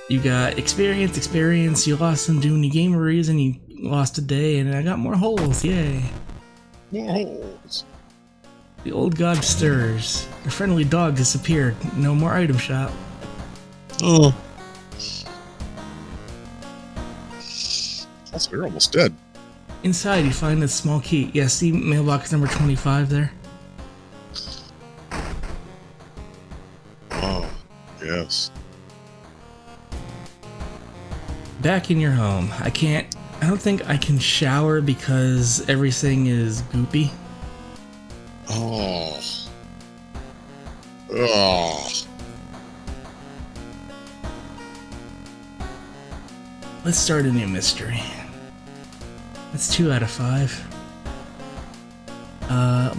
You got experience, you lost some doing the game a reason, you lost a day, and I got more holes, yay. More holes. The old god stirs. Your friendly dog disappeared. No more item shop. Oh. Also, you're almost dead. Inside, you find a small key. Yeah, see mailbox number 25 there? Oh, yes. Back in your home. I don't think I can shower because everything is goopy. Oh. Oh. Let's start a new mystery. That's 2 out of 5.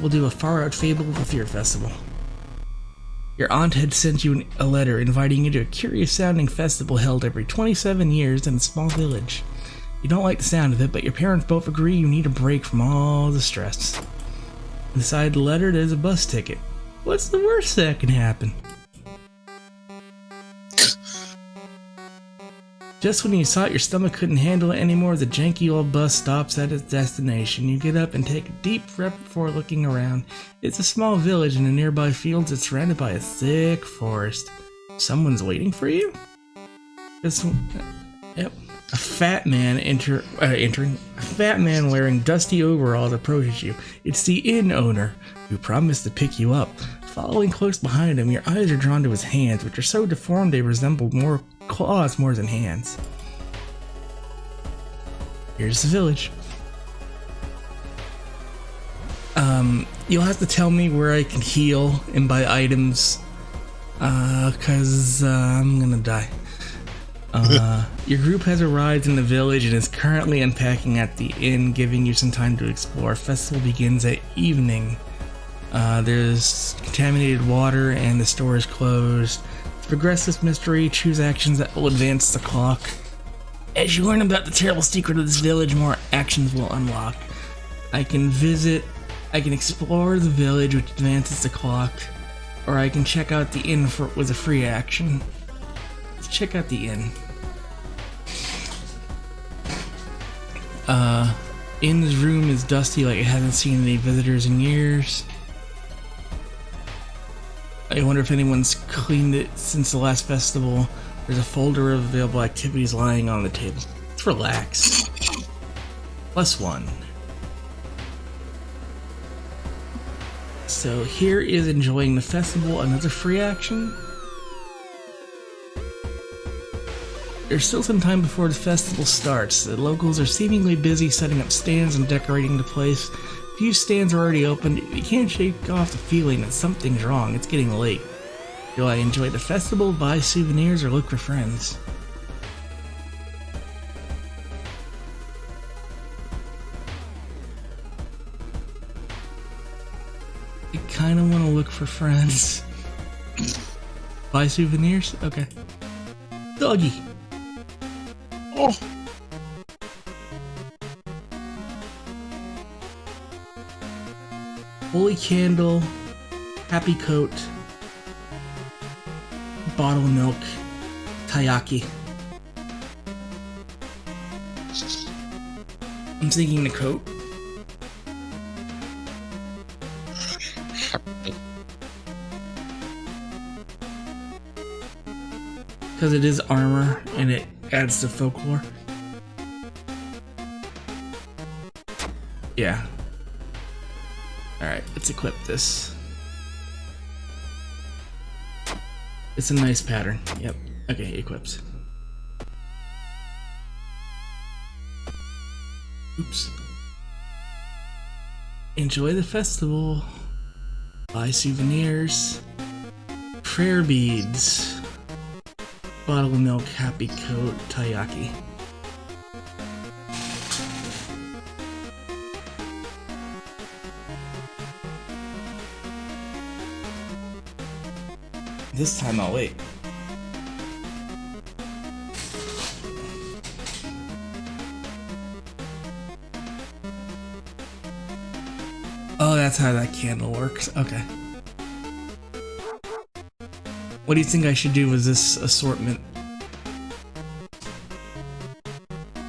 We'll do a Far Out Fable of the Fear Festival. Your aunt had sent you a letter inviting you to a curious-sounding festival held every 27 years in a small village. You don't like the sound of it, but your parents both agree you need a break from all the stress. Inside the letter, there's a bus ticket. What's the worst that can happen? Just when you thought your stomach couldn't handle it anymore, the janky old bus stops at its destination. You get up and take a deep breath before looking around. It's a small village in the nearby fields. It's surrounded by a thick forest. Someone's waiting for you? Yep. A fat man entering. A fat man wearing dusty overalls approaches you. It's the inn owner, who promised to pick you up. Following close behind him, your eyes are drawn to his hands, which are so deformed they resemble more claws more than hands. Here's the village. You'll have to tell me where I can heal and buy items Cause I'm gonna die. Your group has arrived in the village and is currently unpacking at the inn, giving you some time to explore. Festival begins at evening. There's contaminated water and the store is closed. To progress this mystery, choose actions that will advance the clock. As you learn about the terrible secret of this village, more actions will unlock. I can explore the village, which advances the clock, or I can check out the inn with a free action. Let's check out the inn. Inn's room is dusty, like it hasn't seen any visitors in years. I wonder if anyone's cleaned it since the last festival. There's a folder of available activities lying on the table. Let's relax. +1. So here is enjoying the festival, another free action. There's still some time before the festival starts. The locals are seemingly busy setting up stands and decorating the place. A few stands are already open. You can't shake off the feeling that something's wrong. It's getting late. Do I enjoy the festival, buy souvenirs, or look for friends? I kinda wanna look for friends. Buy souvenirs? Okay. Doggy. Oh. Holy candle, happy coat, bottle of milk, taiyaki. I'm thinking the coat. Because it is armor and it adds to folklore. Yeah. Alright, let's equip this. It's a nice pattern. Yep. Okay, equipped. Oops. Enjoy the festival. Buy souvenirs. Prayer beads. Bottle of milk, happy coat, taiyaki. This time I'll wait. Oh, that's how that candle works. Okay. What do you think I should do with this assortment?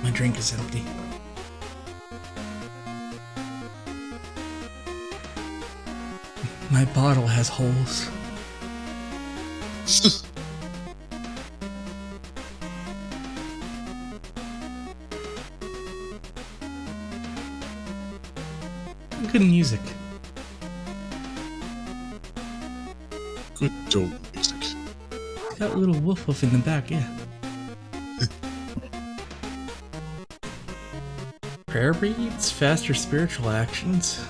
My drink is empty. My bottle has holes. Good music. Good dope music. It's got a little woof woof in the back, yeah. Prayer beads, faster spiritual actions.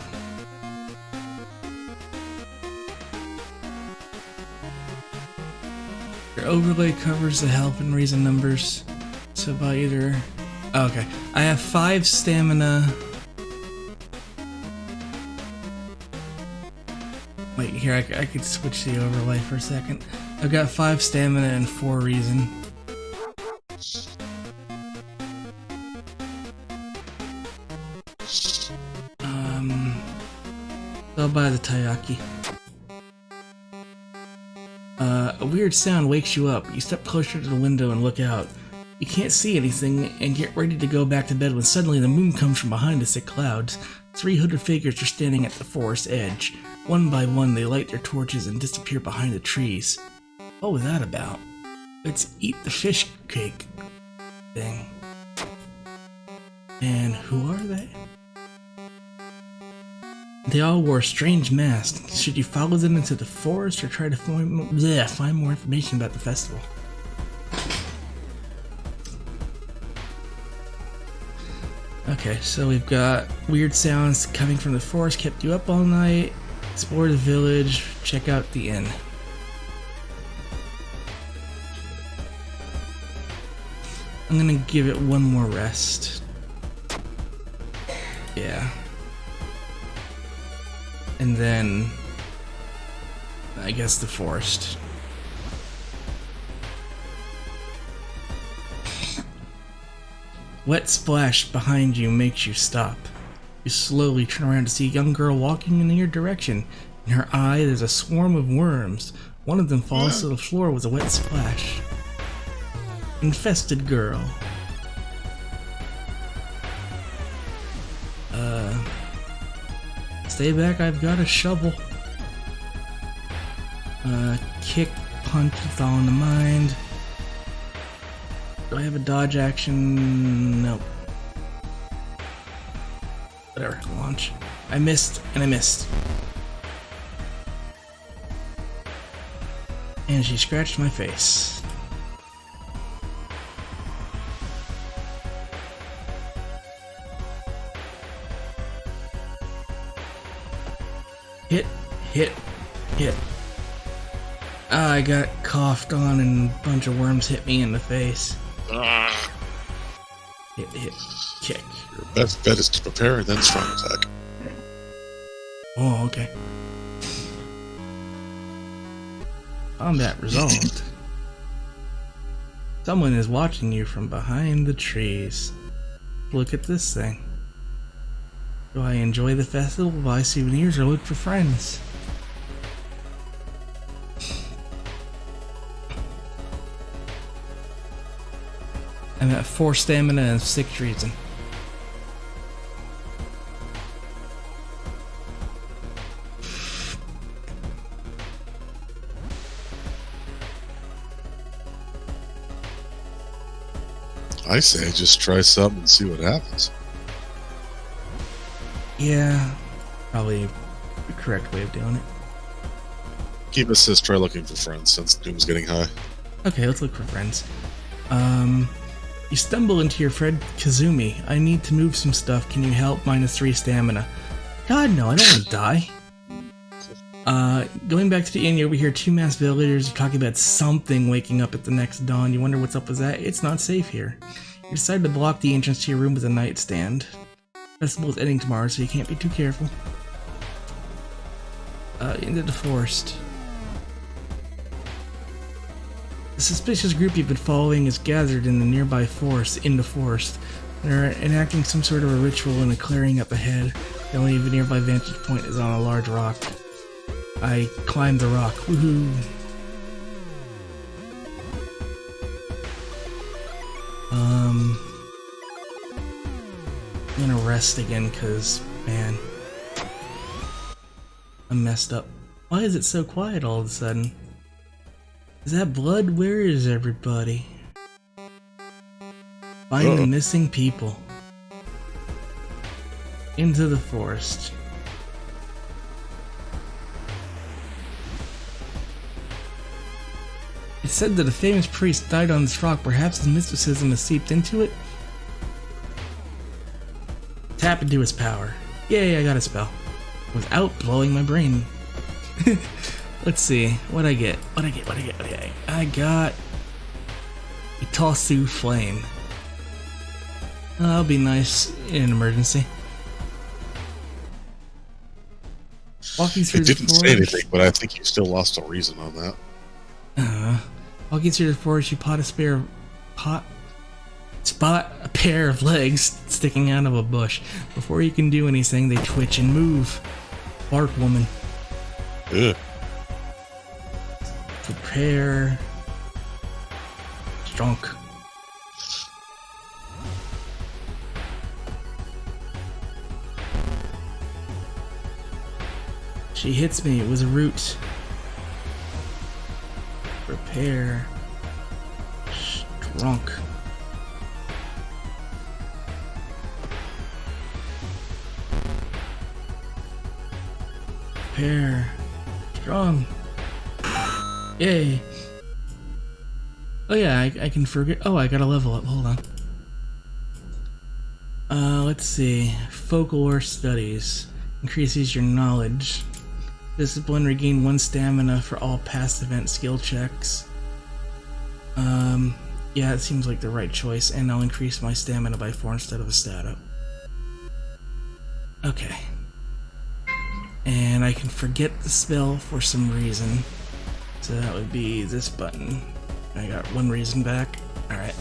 Your overlay covers the health and reason numbers. So by either... Oh, okay. I have 5 stamina. Wait, here, I could switch the overlay for a second. I've got 5 stamina and 4 reason. I'll buy the taiyaki. A weird sound wakes you up. You step closer to the window and look out. You can't see anything and get ready to go back to bed when suddenly the moon comes from behind the thick clouds. 3 hooded figures are standing at the forest edge. One by one, they light their torches and disappear behind the trees. What was that about? It's eat the fish cake thing. And who are they? They all wore strange masks. Should you follow them into the forest or try to find more information about the festival? Okay, so we've got weird sounds coming from the forest, kept you up all night, explore the village, check out the inn. I'm gonna give it one more rest. Yeah. And then I guess the forest. Wet splash behind you makes you stop. You slowly turn around to see a young girl walking in your direction. In her eye, there's a swarm of worms. One of them falls to the floor with a wet splash. Infested girl. Stay back, I've got a shovel. Kick, punch, it's all in the mind. Do I have a dodge action? Nope. Whatever, launch. I missed, and I missed. And she scratched my face. Hit, hit, hit. I got coughed on and a bunch of worms hit me in the face. Hit, hit, kick. Your best bet is to prepare and then strong attack. Oh, okay. Combat resolved. Someone is watching you from behind the trees. Look at this thing. Do I enjoy the festival, buy souvenirs, or look for friends? I'm at 4 stamina and 6 reason. I say just try something and see what happens. Yeah, probably the correct way of doing it. Keep assist, try looking for friends since Doom's getting high. Okay, let's look for friends. You stumble into your friend Kazumi. I need to move some stuff. Can you help? -3 stamina. God, no, I don't want to die. Going back to the inn, you overhear 2 masked villagers talking about something waking up at the next dawn. You wonder what's up with that. It's not safe here. You decide to block the entrance to your room with a nightstand. Festival is ending tomorrow, so you can't be too careful. Into the forest. The suspicious group you've been following is gathered in the nearby forest, They're enacting some sort of a ritual in a clearing up ahead. The only nearby vantage point is on a large rock. I climb the rock. Woohoo! I'm gonna rest again, cause, man, I'm messed up. Why is it so quiet all of a sudden? Is that blood? Where is everybody? Find the missing people. Into the forest. It's said that a famous priest died on this rock. Perhaps his mysticism has seeped into it? Tap into his power. Yay, I got a spell. Without blowing my brain. Let's see. What'd I get? I got a Tossu Flame. That'll be nice in an emergency. Walking through the forest. It didn't say anything, but I think you still lost a reason on that. Walking through the forest, you spot a pair of legs sticking out of a bush. Before you can do anything, they twitch and move. Bark woman. Ugh. Prepare. Drunk. She hits me. It was a root. Prepare. Drunk. Prepare. Strong. Yay. Oh yeah, I can forget. Oh, I gotta level up. Hold on. Let's see. Folklore studies. Increases your knowledge. Discipline, regain 1 stamina for all past event skill checks. Yeah, it seems like the right choice, and I'll increase my stamina by 4 instead of a stat up. Okay. And I can forget the spell for some reason. So that would be this button. I got 1 reason back. Alright.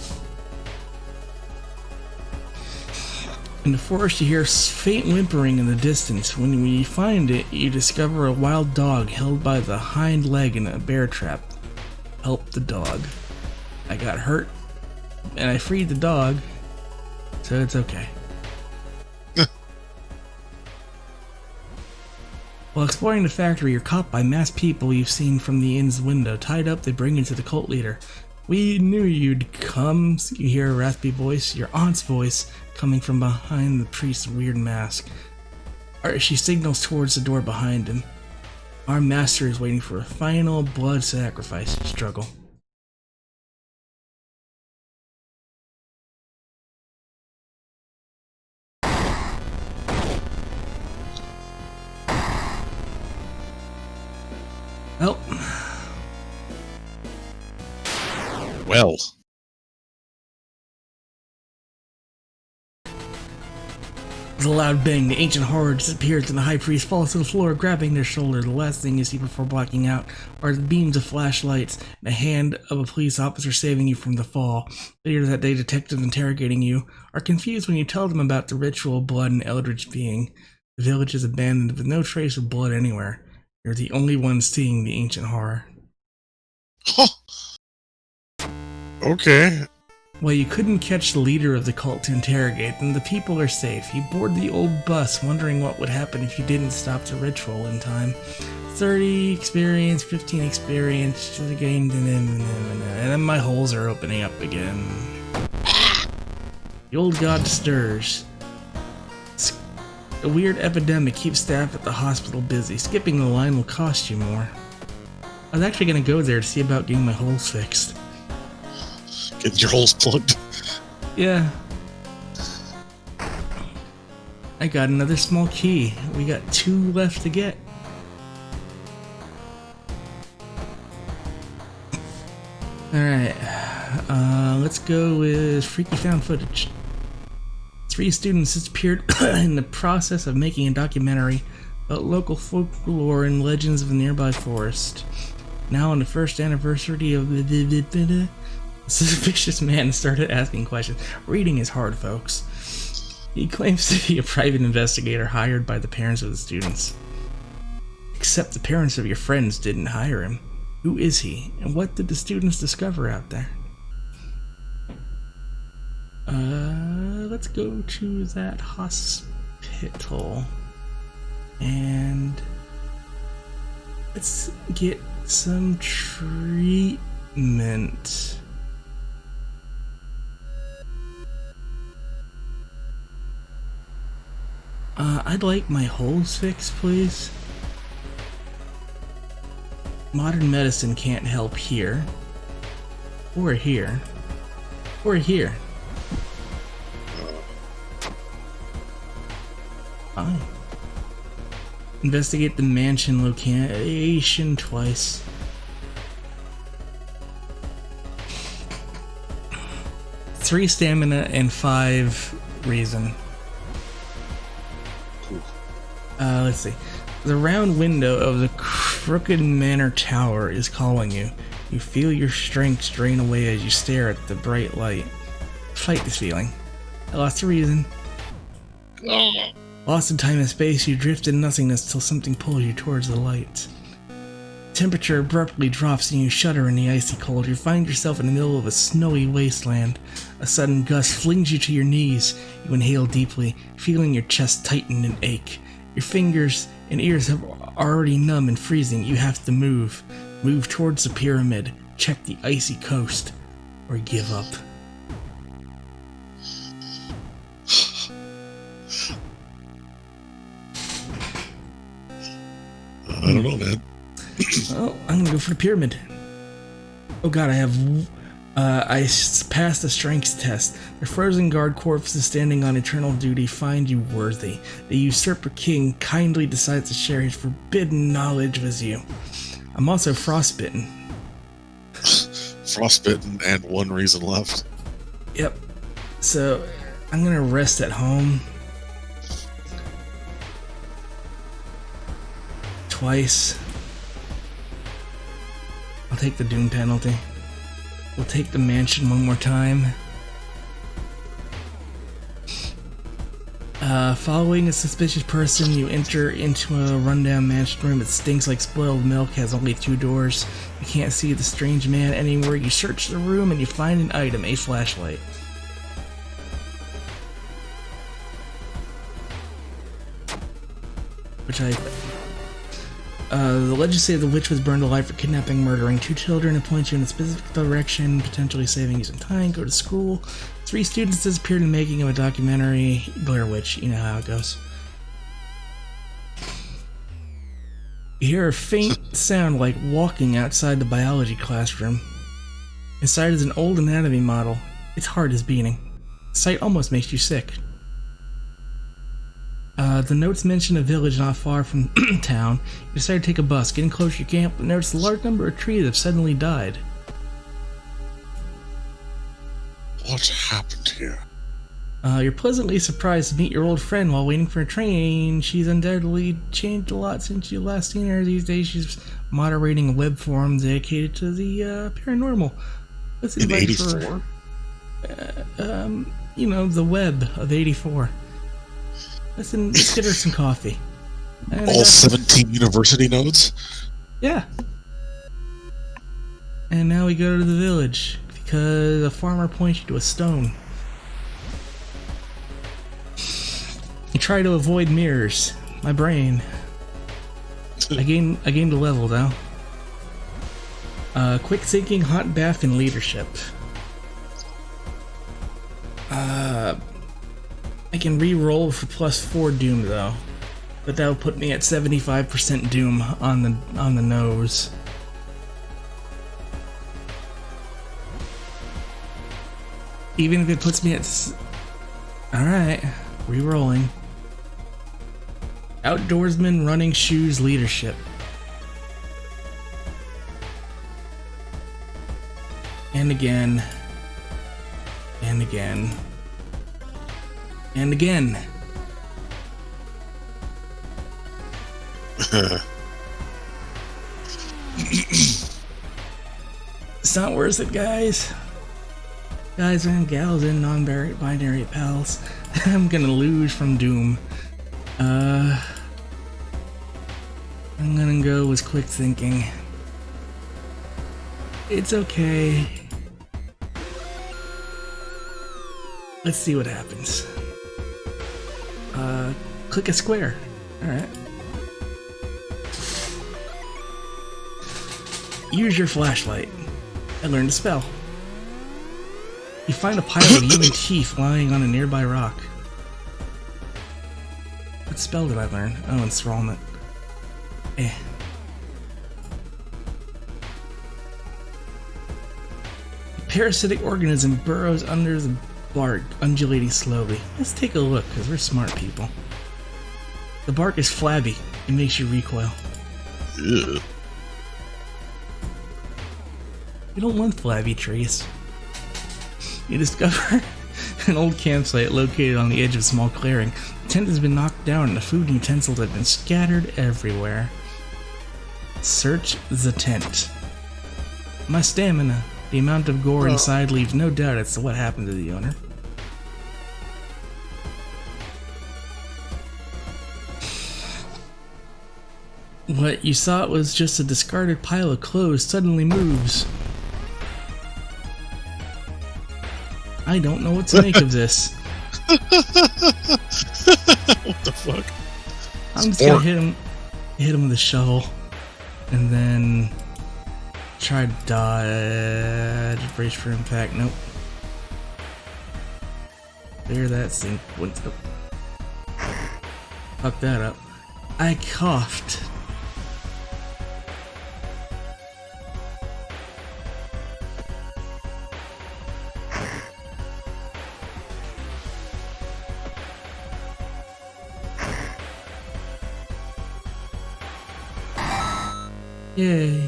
In the forest, you hear faint whimpering in the distance. When you find it, you discover a wild dog held by the hind leg in a bear trap. Help the dog. I got hurt, and I freed the dog, so it's okay. While exploring the factory, you're caught by masked people you've seen from the inn's window. Tied up, they bring you to the cult leader. We knew you'd come. You hear a raspy voice, your aunt's voice, coming from behind the priest's weird mask. She signals towards the door behind him. Our master is waiting for a final blood sacrifice struggle. Oh. Well. With a loud bang, the ancient horror disappears and the high priest falls to the floor, grabbing their shoulder. The last thing you see before blacking out are the beams of flashlights and the hand of a police officer saving you from the fall. Later that day, detectives interrogating you are confused when you tell them about the ritual blood and eldritch being. The village is abandoned with no trace of blood anywhere. You're the only one seeing the ancient horror. Huh. Okay. Well, you couldn't catch the leader of the cult to interrogate them. The people are safe. You board the old bus, wondering what would happen if you didn't stop the ritual in time. 30 experience, 15 experience to the game, and then my holes are opening up again. The old god stirs. A weird epidemic keeps staff at the hospital busy. Skipping the line will cost you more. I was actually going to go there to see about getting my holes fixed. Get your holes plugged. Yeah. I got another small key. We got 2 left to get. Alright. Let's go with freaky found footage. 3 students disappeared in the process of making a documentary about local folklore and legends of the nearby forest. Now on the first anniversary of the suspicious man started asking questions. Reading is hard, folks. He claims to be a private investigator hired by the parents of the students. Except the parents of your friends didn't hire him. Who is he, and what did the students discover out there? Let's go to that hospital. And let's get some treatment. I'd like my holes fixed, please. Modern medicine can't help here. Or here. Or here. Fine. Investigate the mansion location twice. Three stamina and 5 reason. Let's see. The round window of the Crooked Manor Tower is calling you. You feel your strength drain away as you stare at the bright light. Fight this feeling. I lost a reason. Lost in time and space, you drift in nothingness till something pulls you towards the light. Temperature abruptly drops and you shudder in the icy cold. You find yourself in the middle of a snowy wasteland. A sudden gust flings you to your knees. You inhale deeply, feeling your chest tighten and ache. Your fingers and ears have already numb and freezing. You have to move. Move towards the pyramid. Check the icy coast. Or give up. I don't know, man. Oh, I'm gonna go for the pyramid. Oh god, I passed the strength test. The frozen guard corpses standing on eternal duty find you worthy. The usurper king kindly decides to share his forbidden knowledge with you. I'm also frostbitten. frostbitten and one reason left. Yep. So I'm gonna rest at home twice. I'll take the doom penalty. We'll take the mansion one more time. Following a suspicious person, you enter into a rundown mansion room. It stinks like spoiled milk, has only 2 doors. You can't see the strange man anywhere. You search the room and you find an item, a flashlight. Which the legend say the witch was burned alive for kidnapping, murdering 2 children, and points you in a specific direction, potentially saving you some time. Go to school. 3 students disappeared in the making of a documentary. Blair Witch, you know how it goes. You hear a faint sound like walking outside the biology classroom. Inside is an old anatomy model. Its heart is beating. The sight almost makes you sick. The notes mention a village not far from town. You decide to take a bus. Getting close to your camp, but notice a large number of trees have suddenly died. What happened here? You're pleasantly surprised to meet your old friend while waiting for a train. She's undoubtedly changed a lot since you last seen her. These days she's moderating a web forum dedicated to the paranormal. Let's In invite 84? you know, the web of 84. Let's get her some coffee. And All 17 university nodes? Yeah. And now we go to the village, because a farmer points you to a stone. You try to avoid mirrors. My brain. I gained a level though. Quick thinking, hot bath, and leadership. I can re-roll for +4 doom though, but that will put me at 75% doom on the nose. Even if it puts me at alright, re-rolling. Outdoorsman, running shoes, leadership. And again. And again. And again. It's not worth it, guys. Guys and gals and non-binary pals. I'm gonna lose from Doom. I'm gonna go with quick thinking. It's okay. Let's see what happens. Click a square. Alright. Use your flashlight. I learned a spell. You find a pile of human teeth lying on a nearby rock. What spell did I learn? Oh, enthrallment. A parasitic organism burrows under the bark, undulating slowly. Let's take a look, because we're smart people. The bark is flabby. It makes you recoil. Ew. You don't want flabby trees. You discover an old campsite located on the edge of a small clearing. The tent has been knocked down and the food and utensils have been scattered everywhere. Search the tent. My stamina. The amount of gore inside leaves no doubt as to what happened to the owner. What you thought was just a discarded pile of clothes suddenly moves. I don't know what to make of this. What the fuck? I'm just gonna hit him with a shovel, and then try to dodge, brace for impact. Nope. Clear that sink. What's up? Fuck that up. I coughed. Yay.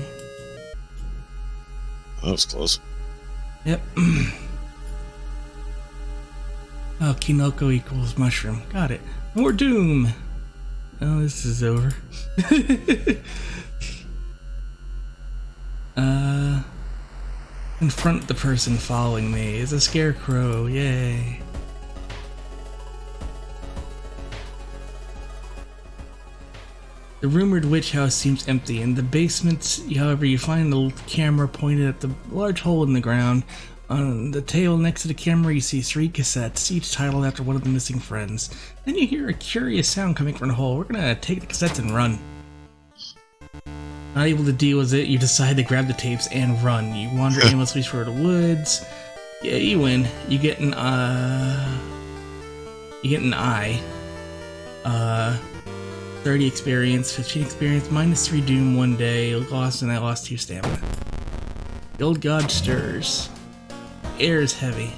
That was close. Yep. Oh, Kinoko equals mushroom. Got it. More doom. Oh, this is over. Confront the person following me. It's a scarecrow. Yay. The rumored witch house seems empty. In the basement, however, you find the camera pointed at the large hole in the ground. On the table next to the camera, you see 3 cassettes, each titled after one of the missing friends. Then you hear a curious sound coming from the hole. We're gonna take the cassettes and run. Not able to deal with it, you decide to grab the tapes and run. You wander aimlessly through the woods. Yeah, you win. You get an eye. 30 experience, 15 experience, -3 doom 1 day, lost, and I lost 2 stamina. The old god stirs. Air is heavy.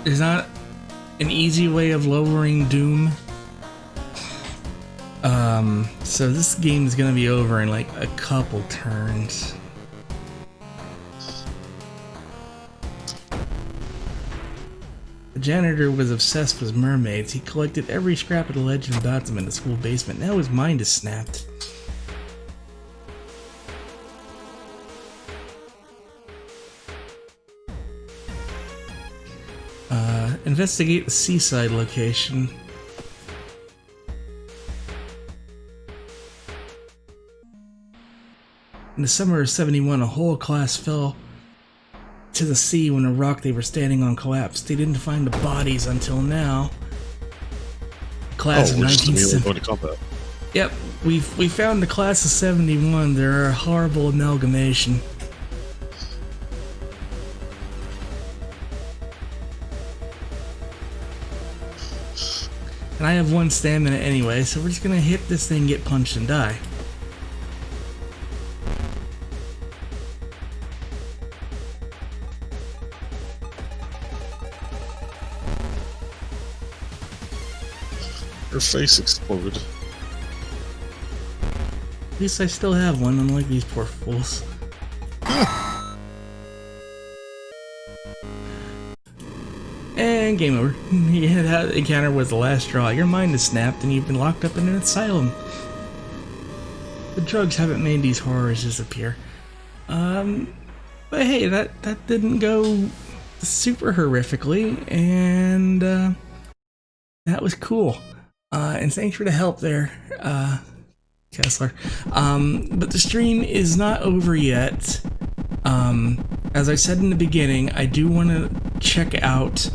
There's not an easy way of lowering doom. So this game is gonna be over in like a couple turns. The janitor was obsessed with mermaids. He collected every scrap of the legend about them in the school basement. Now his mind is snapped. Investigate the seaside location. In the summer of 71, a whole class fell to the sea when a rock they were standing on collapsed. They didn't find the bodies until now. Class of 1970. Yep, we found the class of 71. They're a horrible amalgamation. And I have 1 stamina anyway, so we're just gonna hit this thing, get punched, and die. Her face exploded. At least I still have 1, unlike these poor fools. And game over. Yeah, that encounter was the last straw. Your mind is snapped and you've been locked up in an asylum. The drugs haven't made these horrors disappear. But hey, that didn't go super horrifically, and that was cool. And thanks for the help there, Kessler. But the stream is not over yet. As I said in the beginning, I do want to check out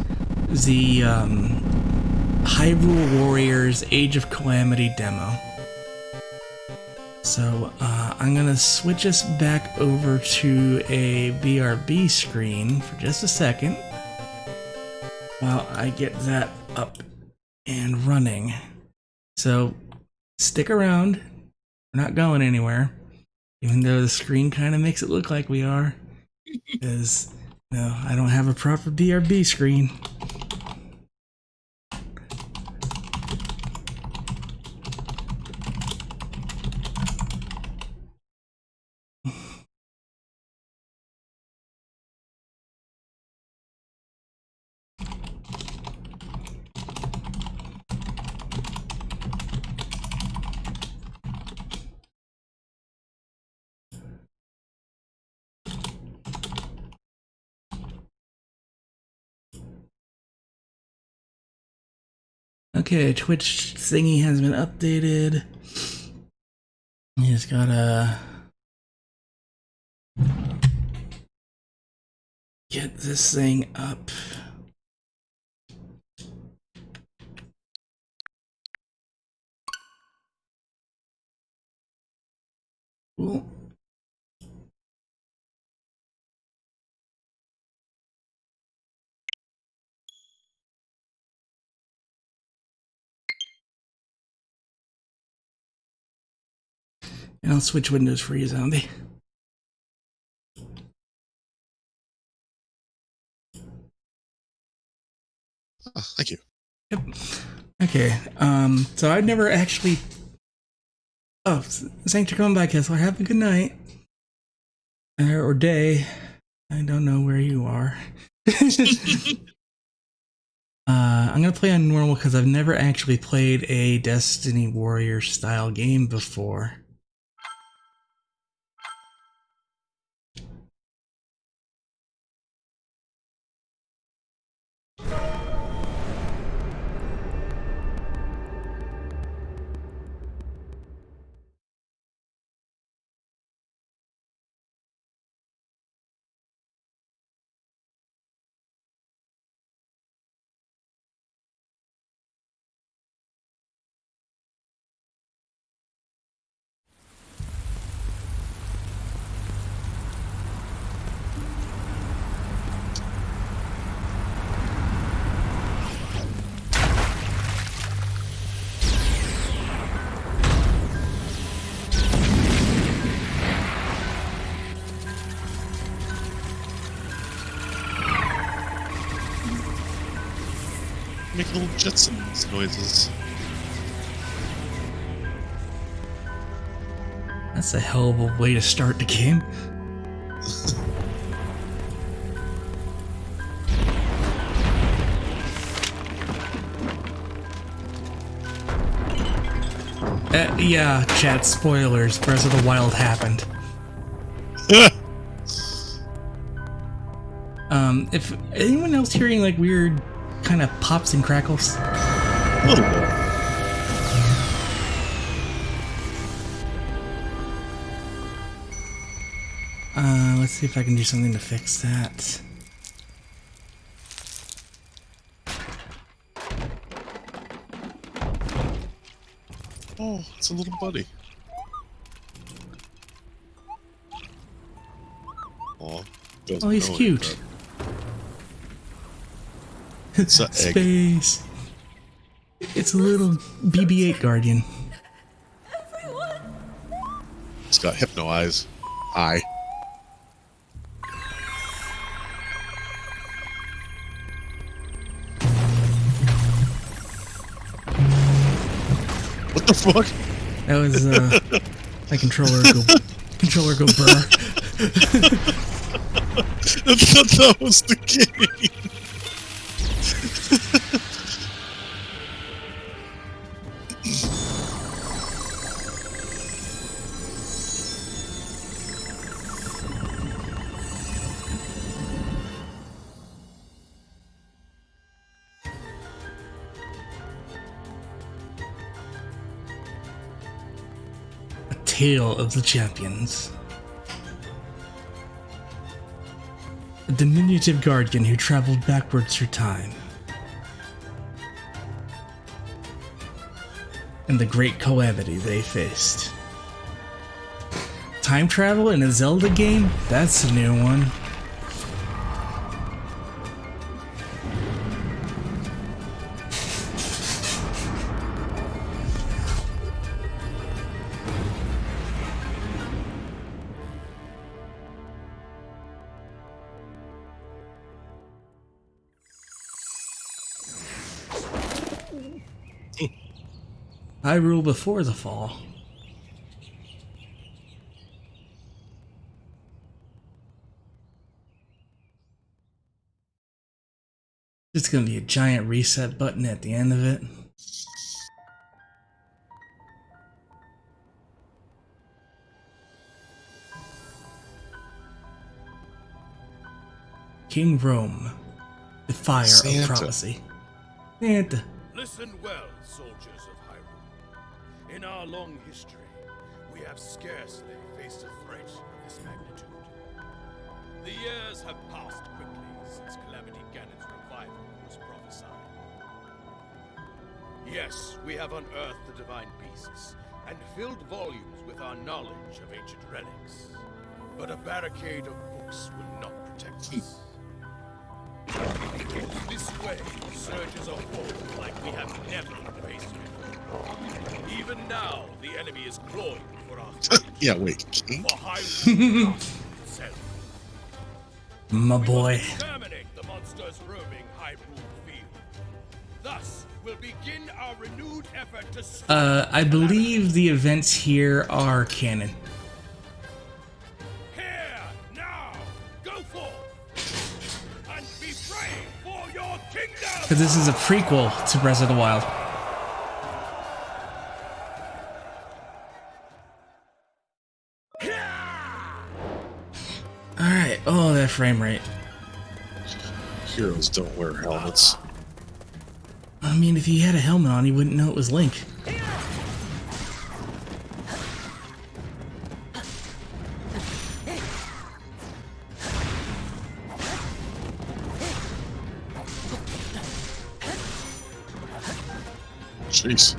the Hyrule Warriors Age of Calamity demo. So I'm gonna switch us back over to a BRB screen for just a second while I get that up and running. So stick around, we're not going anywhere, even though the screen kind of makes it look like we are, because no, I don't have a proper BRB screen. Okay, Twitch thingy has been updated. You just gotta get this thing up. Cool. And I'll switch windows for you, zombie. Thank you. Yep. Okay, so I've never actually Oh, thanks for coming by, Kessler. Have a good night. Or day. I don't know where you are. I'm gonna play on normal because I've never actually played a Destiny Warrior style game before. Make little Jetsons noises. That's a hell of a way to start the game. Yeah, chat, spoilers. Breath of the Wild happened. If anyone else hearing like weird kind of pops and crackles? A little bit. Let's see if I can do something to fix that. Oh, it's a little buddy. Oh, Oh, he's cute. It's an egg. Space. It's a little BB-8 guardian. It's got hypno eyes. Eye. What the fuck? That was my controller go burr. I thought that was the game. Tale of the Champions. A diminutive guardian who traveled backwards through time. And the great calamity they faced. Time travel in a Zelda game? That's a new one. Hyrule before the fall. It's gonna be a giant reset button at the end of it. King Rome, the fire Santa. of prophecy. Santa. Listen well, soldiers of Hyrule. In our long history, we have scarcely faced a threat of this magnitude. The years have passed quickly since Calamity Ganon's revival was prophesied. Yes, we have unearthed the divine beasts and filled volumes with our knowledge of ancient relics. But a barricade of books will not protect us. This way surges a horde like we have never faced before. Even now, the enemy is clawing for our fate. Yeah, wait. King? For Hyrule itself. My boy. Exterminate the monsters roaming Hyrule Field. Thus will begin our renewed effort to stop I believe the events here are canon. Here, now, go forth and be brave for your kingdom! Because this is a prequel to Breath of the Wild. Alright, oh, that frame rate. Heroes don't wear helmets. I mean, if he had a helmet on, he wouldn't know it was Link. Jeez.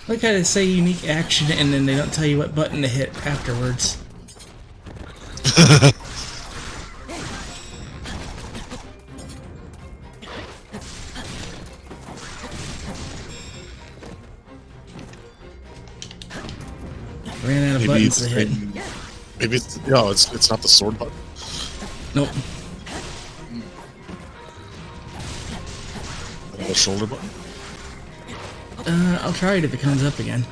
I like how they say unique action and then they don't tell you what button to hit afterwards. Ran out of buttons to hit. Maybe it's no, it's not the sword button. Nope. The shoulder button. I'll try it if it comes up again.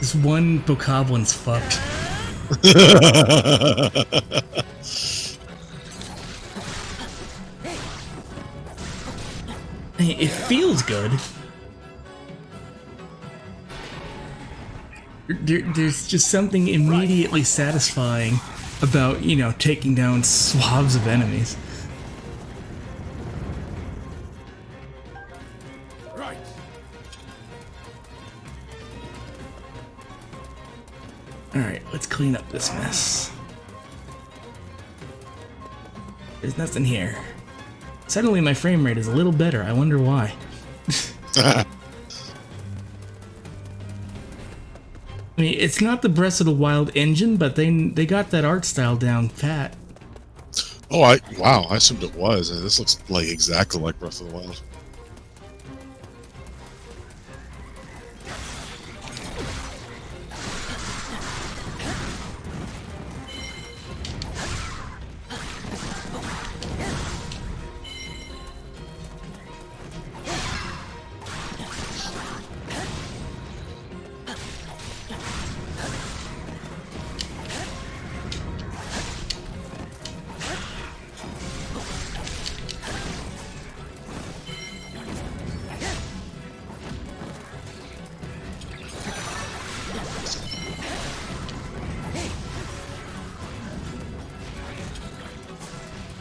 This one Bokoblin's fucked. Hey, it feels good. There's just something immediately satisfying about, you know, taking down swabs of enemies. Right. Alright, let's clean up this mess. There's nothing here. Suddenly my frame rate is a little better. I wonder why. I mean, it's not the Breath of the Wild engine, but they got that art style down pat. Oh, wow! I assumed it was. And this looks like exactly like Breath of the Wild.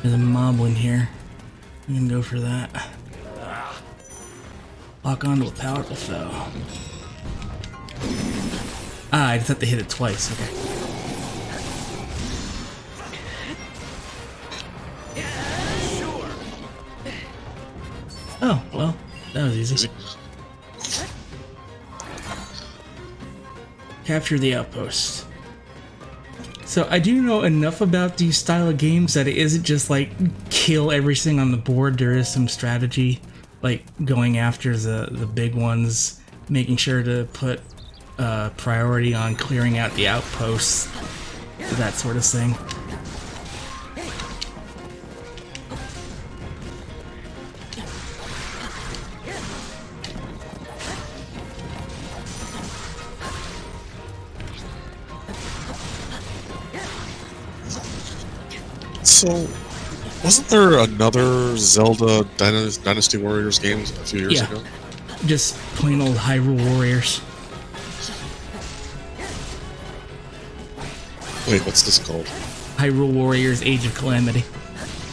There's a moblin here. We can go for that. Lock onto a powerful foe. Ah, I just have to hit it twice. Okay. Oh, well, that was easy. Capture the outpost. So I do know enough about these style of games that it isn't just like kill everything on the board. There is some strategy, like going after the big ones, making sure to put priority on clearing out the outposts, that sort of thing. So, wasn't there another Zelda Dynasty Warriors game a few years ago? Just plain old Hyrule Warriors. Wait, what's this called? Hyrule Warriors Age of Calamity.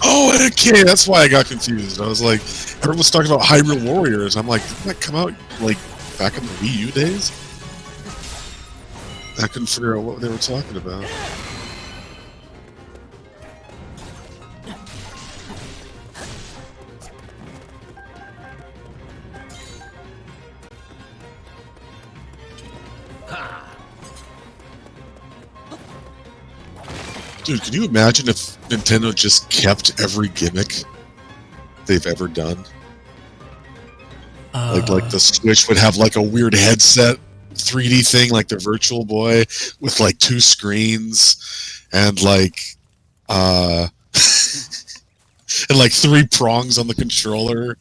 Oh, okay, that's why I got confused. I was like, everyone's talking about Hyrule Warriors. I'm like, didn't that come out like back in the Wii U days? I couldn't figure out what they were talking about. Dude, can you imagine if Nintendo just kept every gimmick they've ever done? Like the Switch would have like a weird headset 3D thing, like the Virtual Boy, with like 2 screens and like and like 3 prongs on the controller.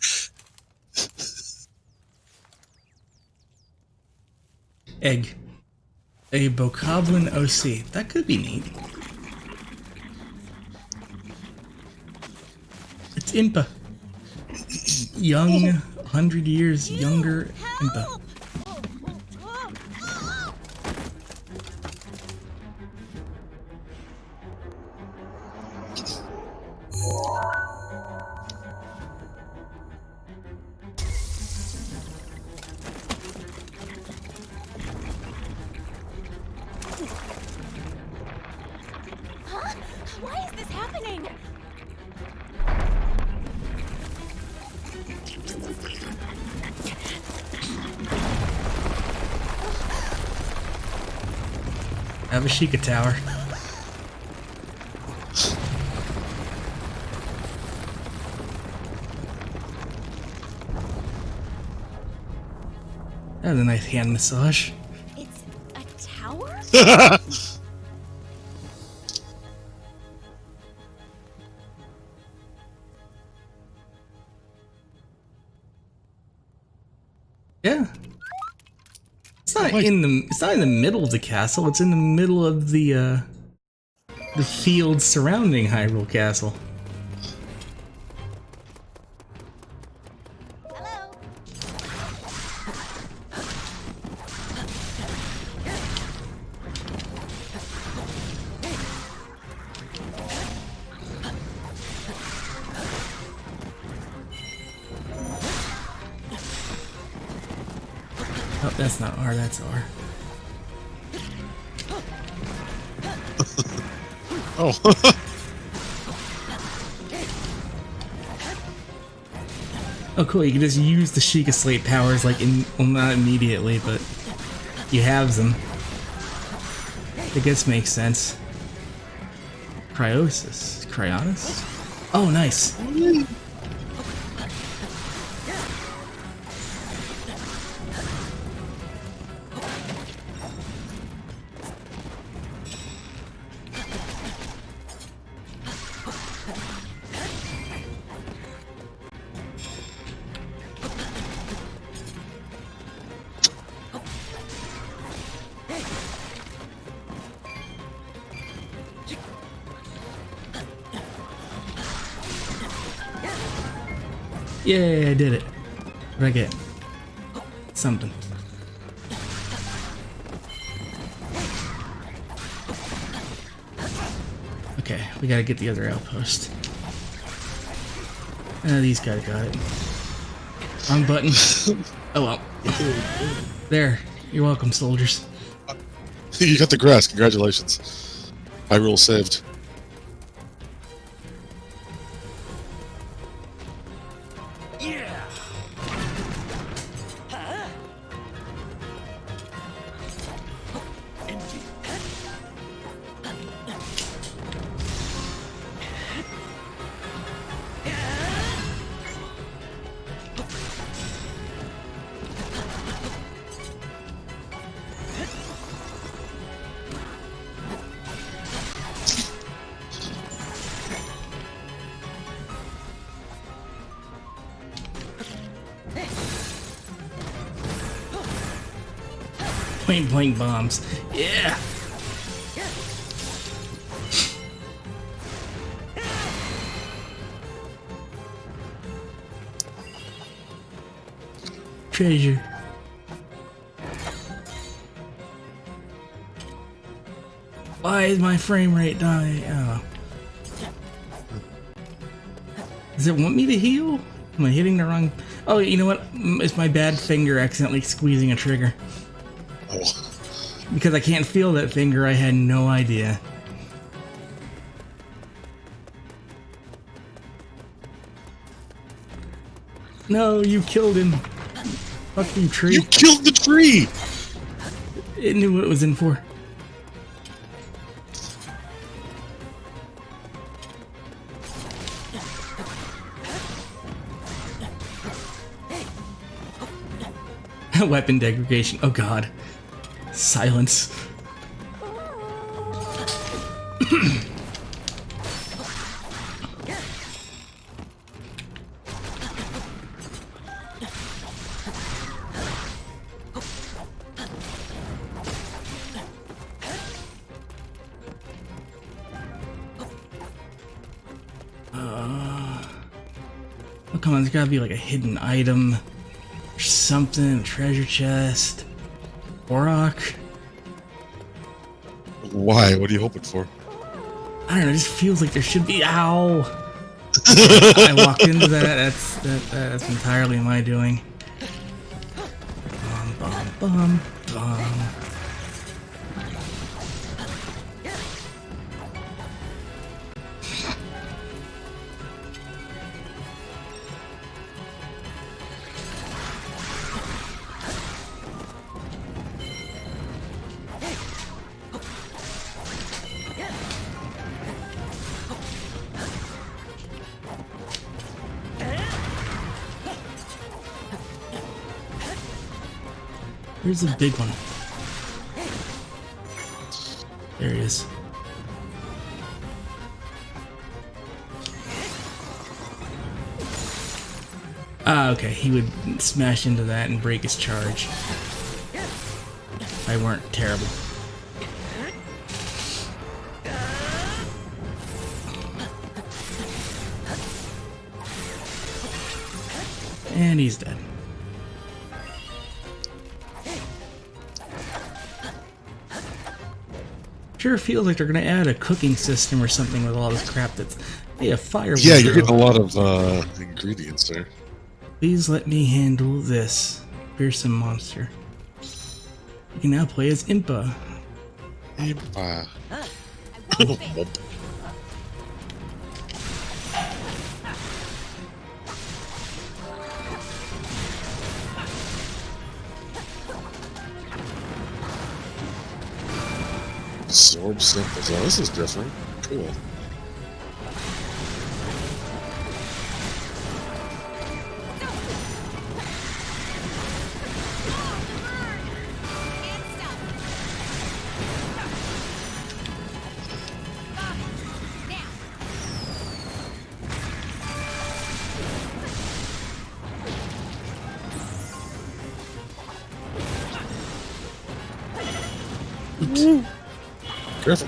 Egg. A Bokoblin OC. That could be neat. It's Impa. Young, 100 years younger Impa. Why is this happening? Abashika Tower. That was a nice hand massage. It's a tower? Yeah. It's not in the middle of the castle, it's in the middle of the fields surrounding Hyrule Castle. Hello? Oh, that's not R, that's R. Oh. Oh cool, you can just use the Sheikah Slate powers like well not immediately, but you have them. I guess makes sense. Cryosis. Cryonis? Oh nice. Yay, I did it. What did I get? Something. Okay, we gotta get the other outpost. These guys got it. Wrong button. Oh well. There. You're welcome, soldiers. You got the grass, congratulations. Hyrule saved. Point blank bombs. Yeah. Treasure. Why is my frame rate dying? Oh. Does it want me to heal? Am I hitting the wrong? Oh, you know what? It's my bad finger accidentally squeezing a trigger. Oh. Because I can't feel that finger, I had no idea. No, you killed him. Fuck you, tree. You killed the tree! It knew what it was in for. Weapon degradation. Oh god. Silence. Oh, come on, there's gotta be like a hidden item or something, a treasure chest, rock. Why? What are you hoping for? I don't know, it just feels like there should be. Ow! I walked into that. That's entirely my doing. Bum, bum, bum, bum. Where's the big one? There he is. Ah, okay. He would smash into that and break his charge. If I weren't terrible. And he's dead. Sure feels like they're gonna add a cooking system or something with all this crap that's... Hey, a fire. Yeah, you're getting a lot of ingredients there. Please let me handle this fearsome monster. You can now play as Impa. Impa. Absorb symbols. Oh, this is different. Cool. Oops. Careful.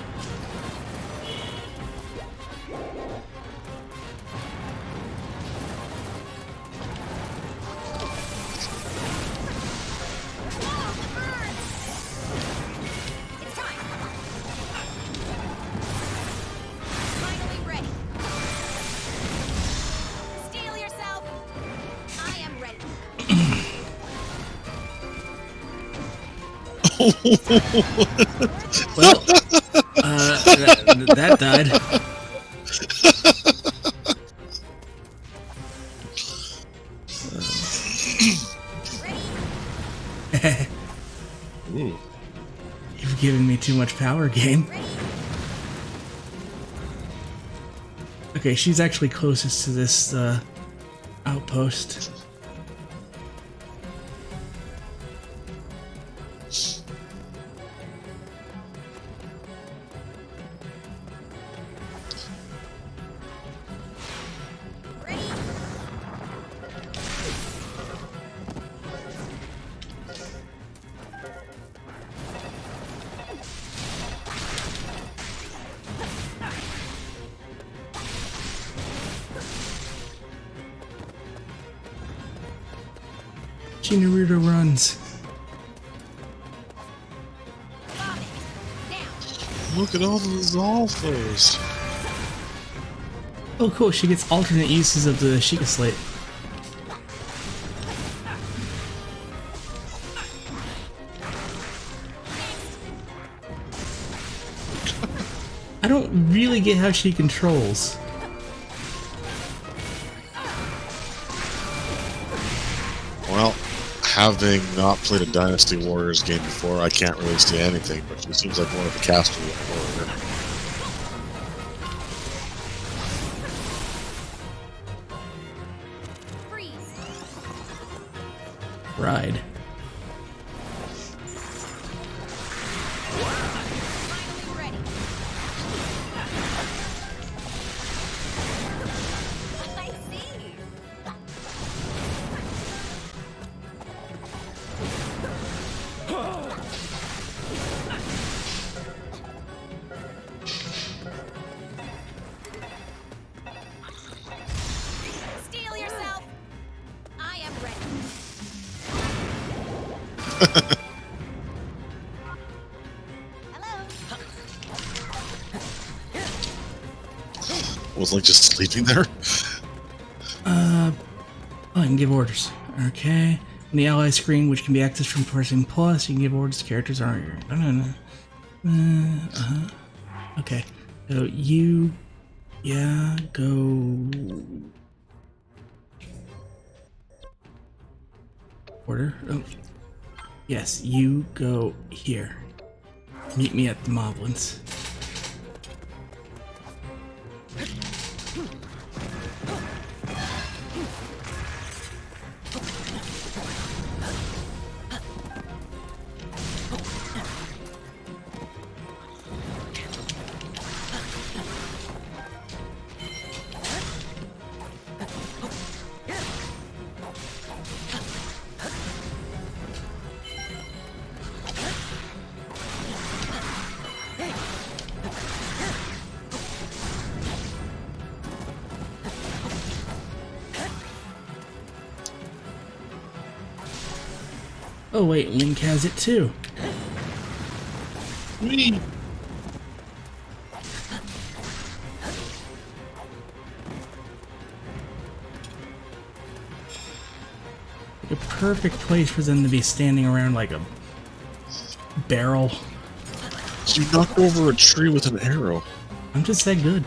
Finally ready. Steel yourself. I am ready. Well, that died. Ooh. You've given me too much power, game. Okay, she's actually closest to this outpost. Naruto runs. Look at all the Zolfos. Oh, cool. She gets alternate uses of the Sheikah Slate. I don't really get how she controls. Well, having not played a Dynasty Warriors game before, I can't really say anything, but she seems like one of the caster warrior. Freeze. Ride. Hello. Was like just sleeping there. Oh, I can give orders. Okay. On the ally screen, which can be accessed from pressing plus, you can give orders to characters are here. Okay. So you, yeah, go. Order. Oh, yes, you go here. Meet me at the Moblins. Oh wait, Link has it too. Whee! Like a perfect place for them to be standing around like a barrel. You knocked over a tree with an arrow. I'm just that good.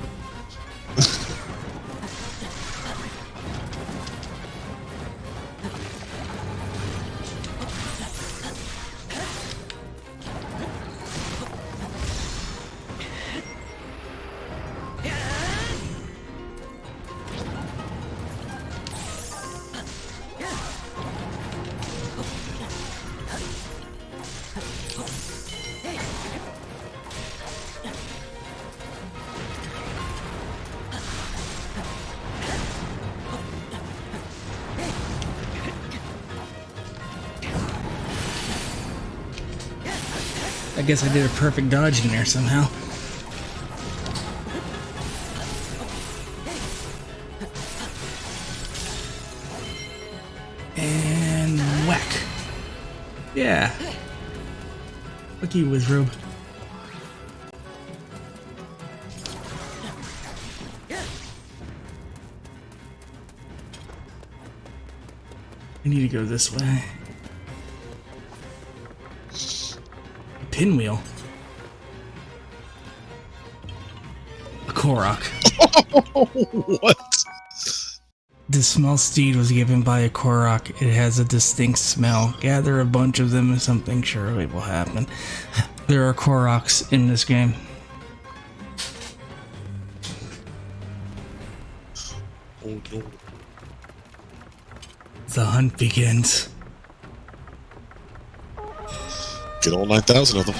I guess I did a perfect dodge in there somehow. And whack. Yeah. Look you, Wizrobe. I need to go this way. Pinwheel. A Korok. What? The small steed was given by a Korok. It has a distinct smell. Gather a bunch of them and something surely will happen. There are Koroks in this game. Oh no. The hunt begins. Get all 9,000 of them.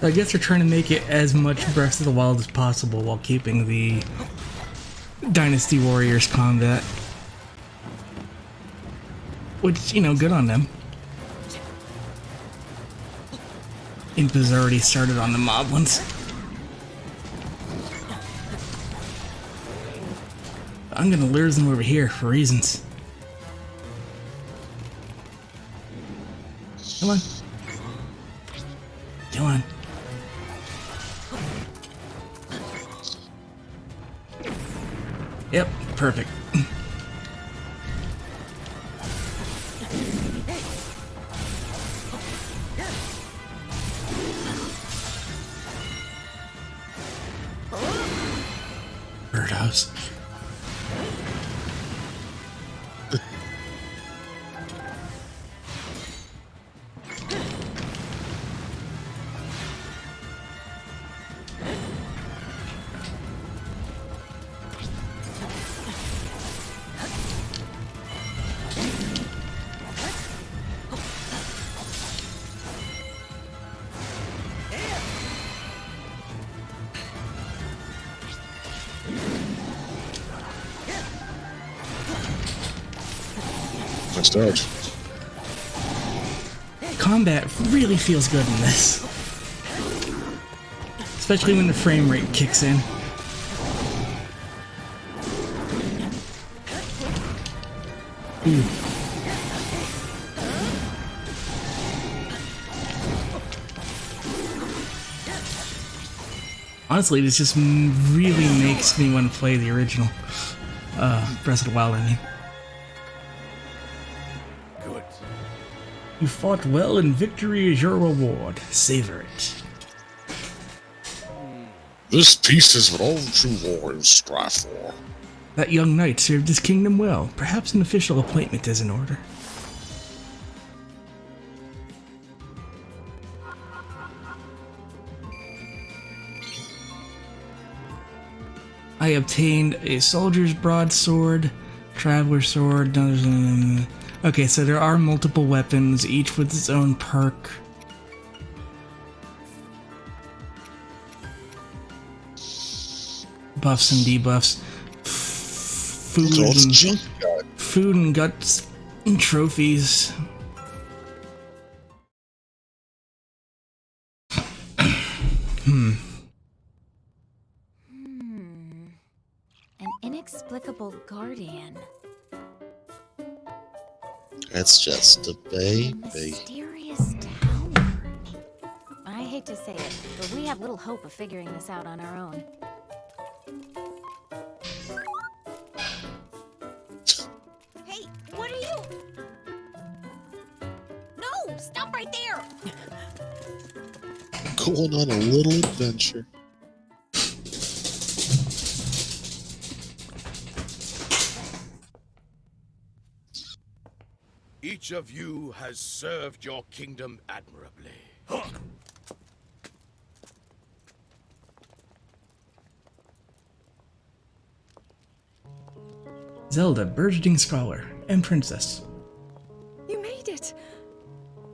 I guess they're trying to make it as much Breath of the Wild as possible while keeping the Dynasty Warriors combat. Which, you know, good on them. Imp has already started on the Moblins. I'm gonna lure them over here for reasons. Come on. Come on. Yep, perfect. Birdhouse. Nice dodge. Combat really feels good in this. Especially when the frame rate kicks in. Ooh. Honestly, this just really makes me want to play the original Breath of the Wild, I mean. Good. You fought well and victory is your reward. Savor it. This peace is what all true warriors strive for. That young knight served his kingdom well. Perhaps an official appointment is in order. I obtained a soldier's broadsword, traveler's sword, another. Okay, so there are multiple weapons, each with its own perk. Buffs and debuffs. Food and guts and trophies. An inexplicable guardian. It's just a A baby. mysterious tower. I hate to say it, but we have little hope of figuring this out on our own. Hey, what are you? No, stop right there! Going on a little adventure. Each of you has served your kingdom admirably. Huh. Zelda, burgeoning scholar and princess. You made it!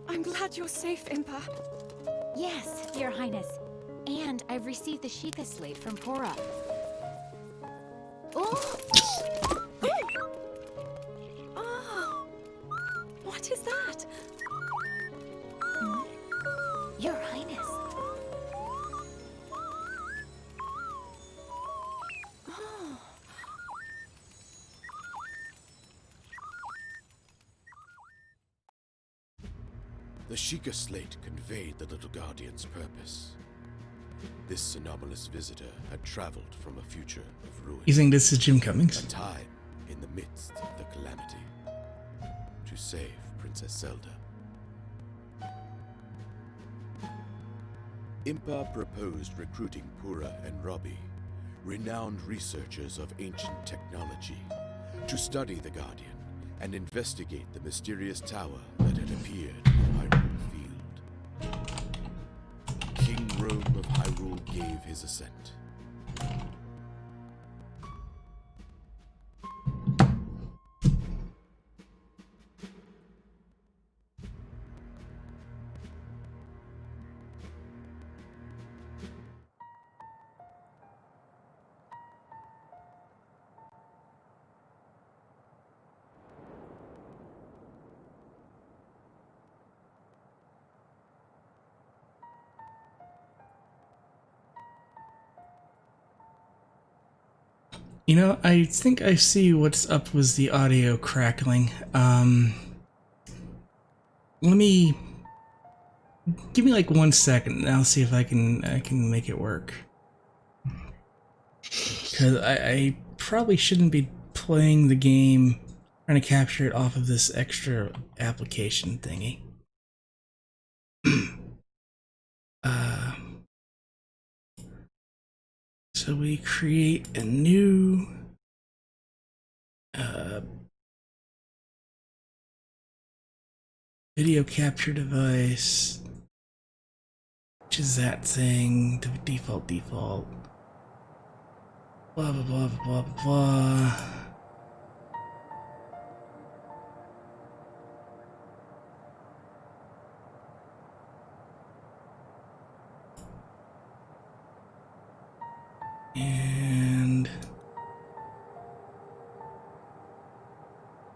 I'm glad you're safe, Impa. Yes, Your Highness. And I've received the Sheikah slate from Pora. Oh! Oh! What is that? Your Highness. The Sheikah slate conveyed the little guardian's purpose. This anomalous visitor had traveled from a future of ruin, You think this is Jim Cummings? a time in the midst of the Calamity, to save Princess Zelda. Impa proposed recruiting Pura and Robbie, renowned researchers of ancient technology, to study the Guardian and investigate the mysterious tower that had appeared in Hyrule Field. King Rome of Hyrule gave his assent. You know, I think I see what's up with the audio crackling. Let me give me like 1 second and I'll see if I can make it work. Cause I probably shouldn't be playing the game trying to capture it off of this extra application thingy. So we create a new video capture device, which is that thing, the default, blah, blah, blah, blah, blah, blah. And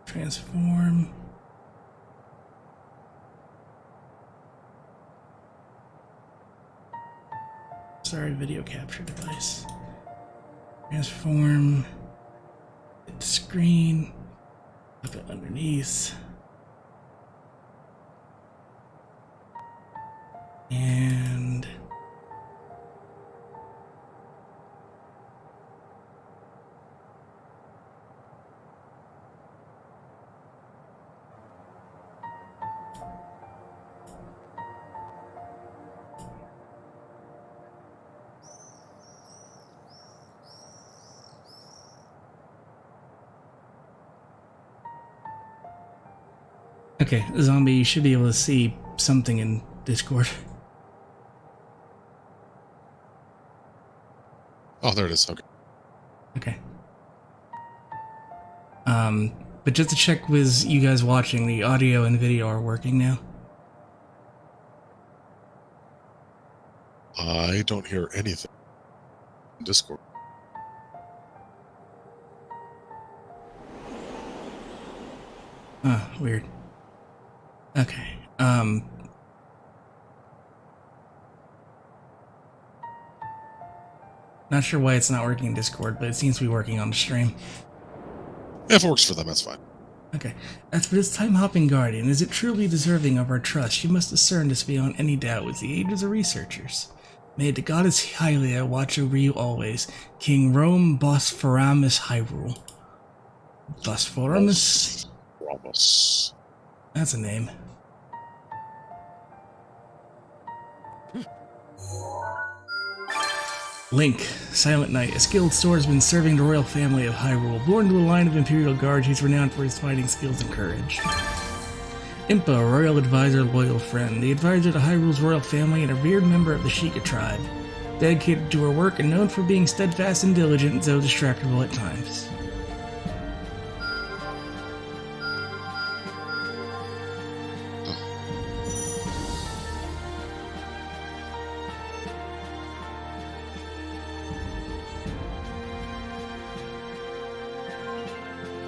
transform. Sorry, video capture device. Transform. Hit the screen. Up it underneath. And okay, zombie, you should be able to see something in Discord. Oh, there it is. Okay. Okay. But just to check with you guys watching, the audio and video are working now? I don't hear anything in Discord. Oh, weird. Okay. Not sure why it's not working in Discord, but it seems to be working on the stream. If it works for them, that's fine. Okay. As for this time-hopping guardian, is it truly deserving of our trust? You must discern this beyond any doubt with the aid of the researchers. May the goddess Hylia watch over you always. King Rome Bosphoramus Hyrule. Bosphoramus? Ramos. That's a name. Link, Silent Knight, a skilled swordsman serving the royal family of Hyrule, born to a line of Imperial Guards who's renowned for his fighting skills and courage. Impa, a royal advisor, loyal friend, the advisor to Hyrule's royal family and a revered member of the Sheikah tribe. Dedicated to her work and known for being steadfast and diligent, though distractible at times.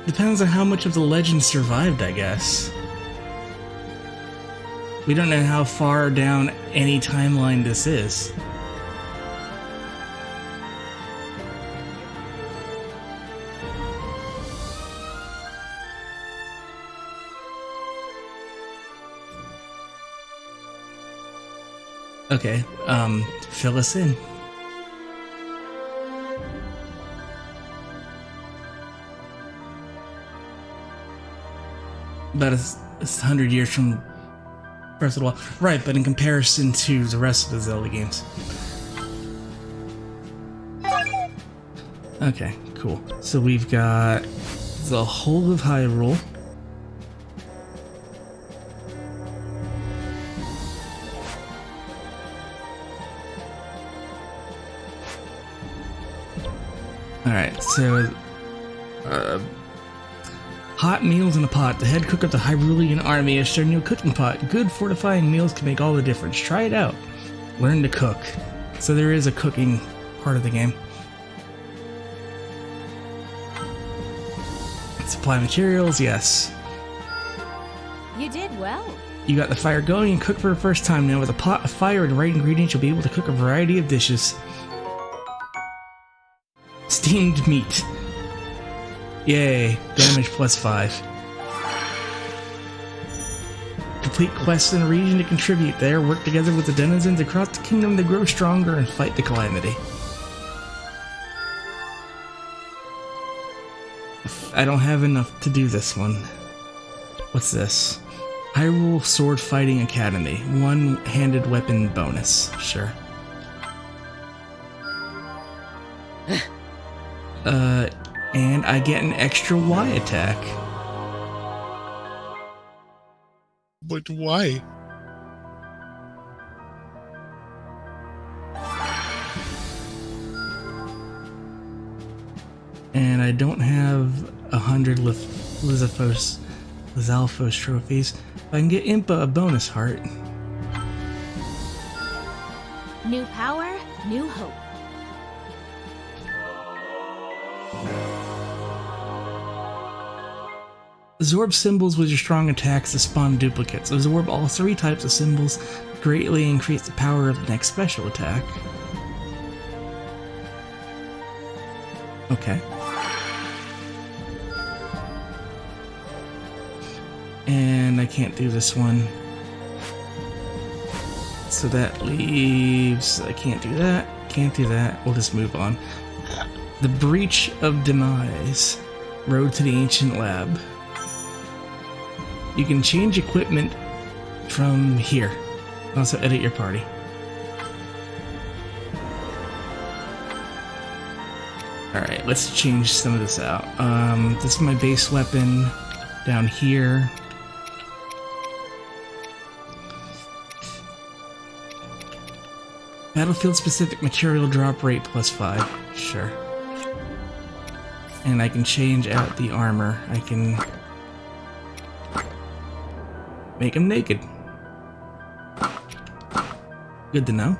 Depends on how much of the legend survived, I guess. We don't know how far down any timeline this is. Okay, fill us in. About 100 years from Breath of the Wild. Right, but in comparison to the rest of the Zelda games. Okay, cool. So we've got the whole of Hyrule. Alright, so hot meals in a pot. The head cook of the Hyrulean army has shown you a cooking pot. Good fortifying meals can make all the difference. Try it out. Learn to cook. So there is a cooking part of the game. Supply materials, yes. You did well. You got the fire going and cook for the first time now. With a pot of fire and the right ingredients, you'll be able to cook a variety of dishes. Steamed meat. Yay, damage plus 5. Complete quests in a region to contribute there. Work together with the denizens across the kingdom to grow stronger and fight the Calamity. I don't have enough to do this one. What's this? Hyrule Sword Fighting Academy. One-handed weapon bonus. Sure. And I get an extra Y attack. But why? And I don't have 100 Lizalfos trophies. I can get Impa a bonus heart. New power, new hope. Absorb symbols with your strong attacks to spawn duplicates. Absorb all 3 types of symbols, greatly increase the power of the next special attack. Okay. And I can't do this one. So that leaves... I can't do that. Can't do that. We'll just move on. The Breach of Demise. Road to the Ancient Lab. You can change equipment from here. Also edit your party. Alright, let's change some of this out. This is my base weapon down here. Battlefield specific material drop rate +5. Sure. And I can change out the armor. I can make him naked. Good to know.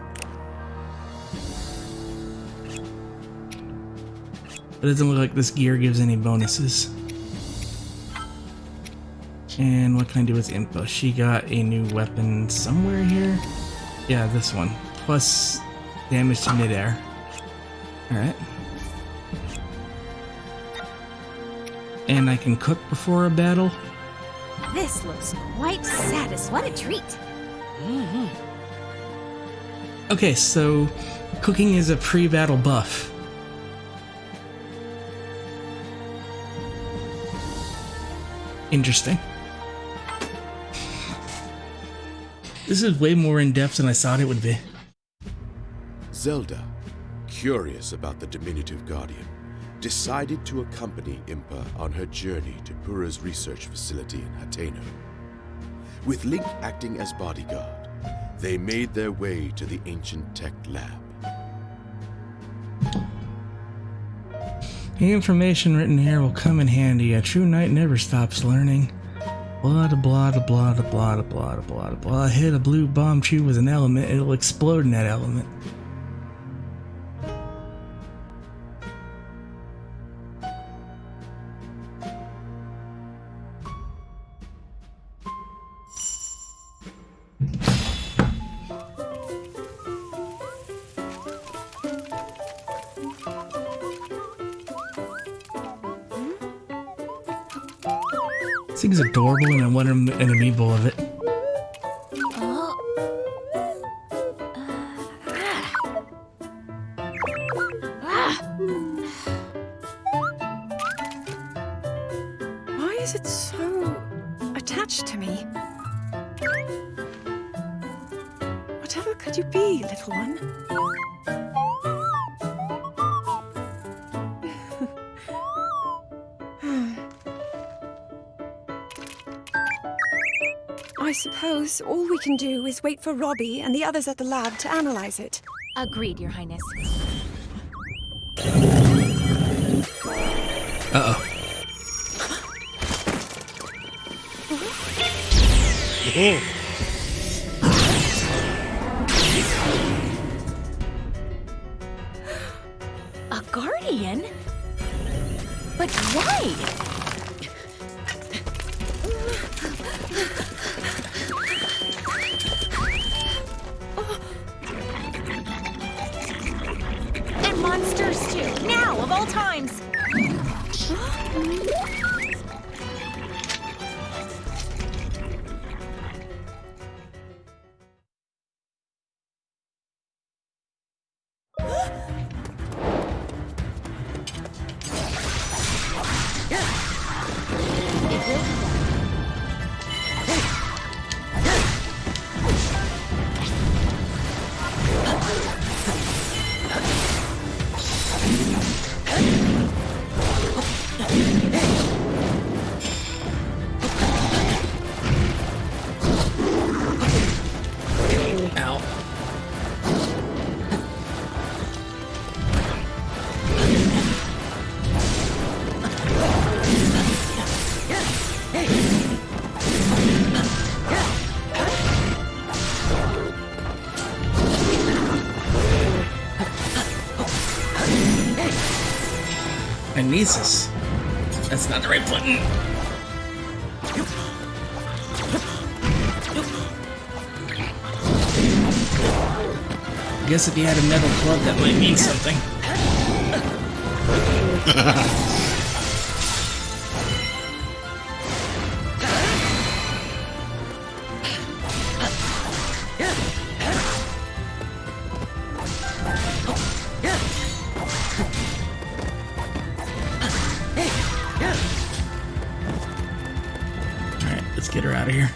It doesn't look like this gear gives any bonuses. And what can I do with info? She got a new weapon somewhere here. Yeah, this one. Plus damage to midair. Alright. And I can cook before a battle. This looks quite satisfying. What a treat. Okay, so cooking is a pre-battle buff. Interesting. This is way more in-depth than I thought it would be. Zelda, curious about the diminutive guardian, decided to accompany Impa on her journey to Pura's research facility in Hateno. With Link acting as bodyguard, they made their way to the ancient tech lab. The information written here will come in handy. A true knight never stops learning. Blah blah blah blah blah blah blah blah blah. Hit a blue bomb tree with an element, it'll explode in that element. This thing's adorable and I want an amiibo of it. Why is it so attached to me? Whatever could you be, little one? I suppose all we can do is wait for Robbie and the others at the lab to analyze it. Agreed, Your Highness. Uh-oh. A guardian? But why? And monsters too. Now, of all times. Kinesis. That's not the right button. I guess if you had a metal club, that might mean something. Alright, let's get her out of here.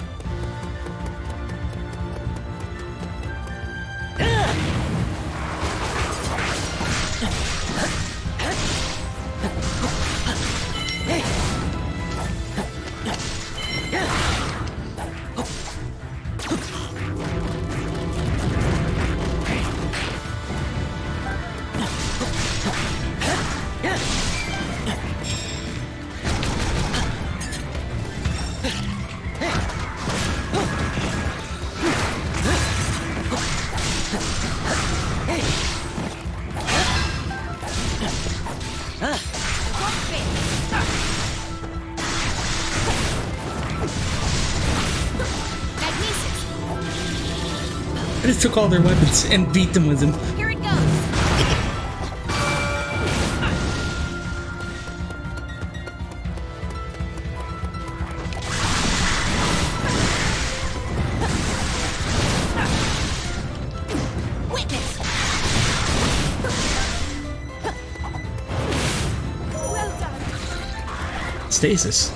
I just took all their weapons and beat them with them. Here it goes. Witness. Well done. Stasis.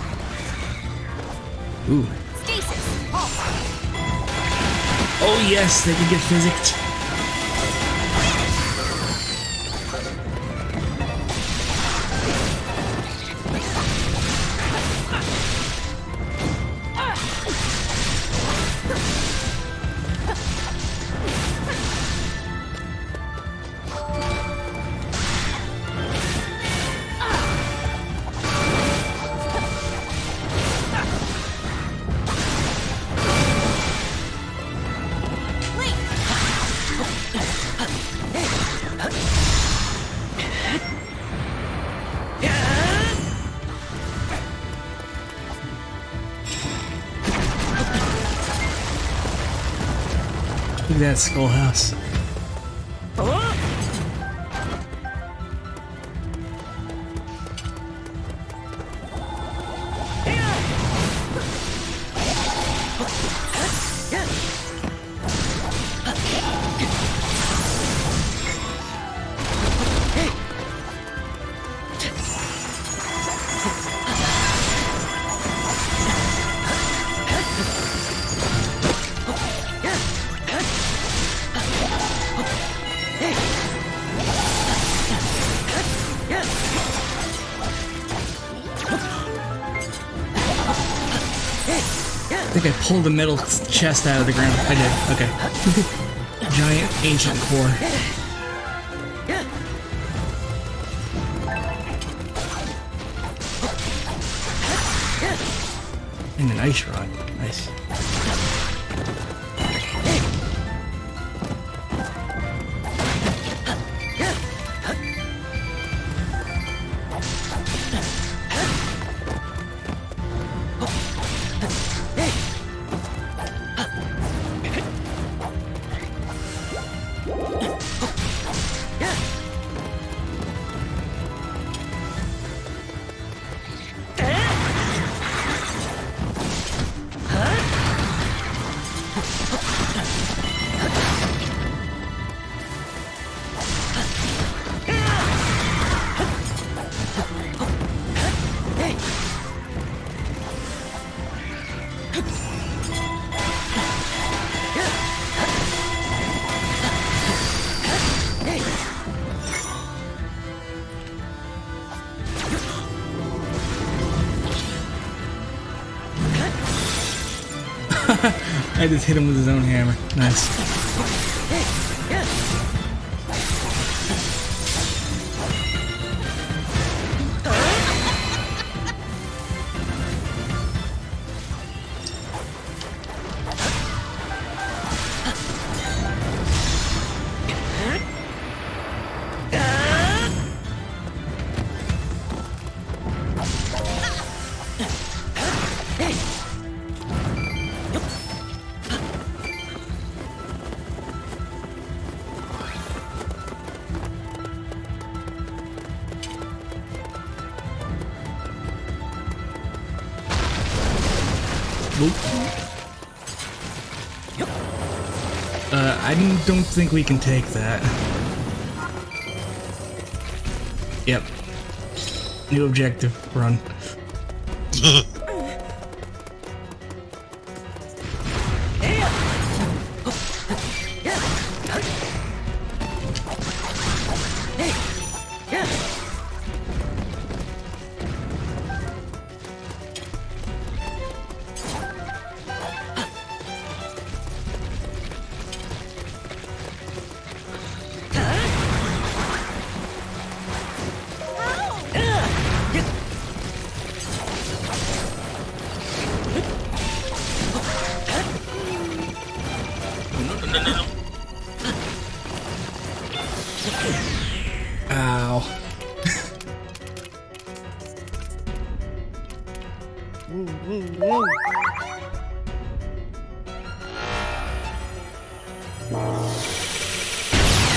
Ooh. Stasis. Halt. Oh yes, they can get physicked. Look at that skull house. I think I pulled the metal chest out of the ground. I did. Okay. Giant ancient core. And an ice rod. Nice. I just hit him with his own hammer. Nice. I don't think we can take that. Yep. New objective. Run. Ow.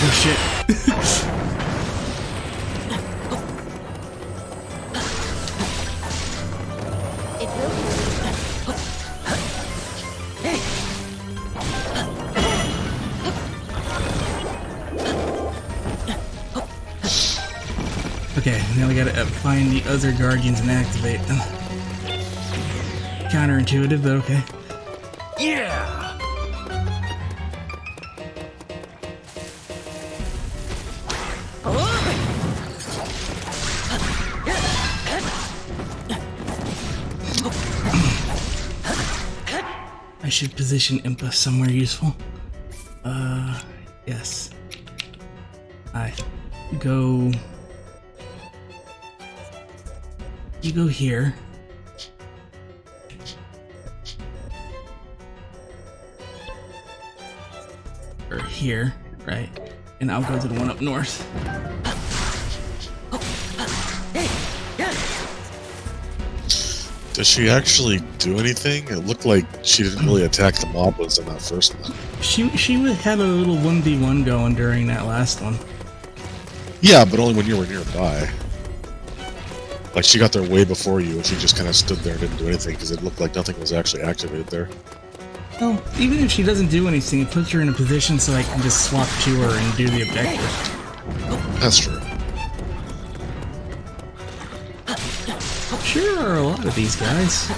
Oh shit. It will be. Okay, now we gotta find the other guardians and activate them. Counterintuitive, but okay. Yeah! I should position Impa somewhere useful. Yes. I go. You go here. Or here, right? And I'll go to the one up north. Does she actually do anything? It looked like she didn't really attack the moblins in that first one. She had a little 1v1 going during that last one. Yeah, but only when you were nearby. Like, she got there way before you, and she just kind of stood there and didn't do anything, because it looked like nothing was actually activated there. Well, even if she doesn't do anything, it puts her in a position so I can just swap to her and do the objective. That's true. Sure are a lot of these guys.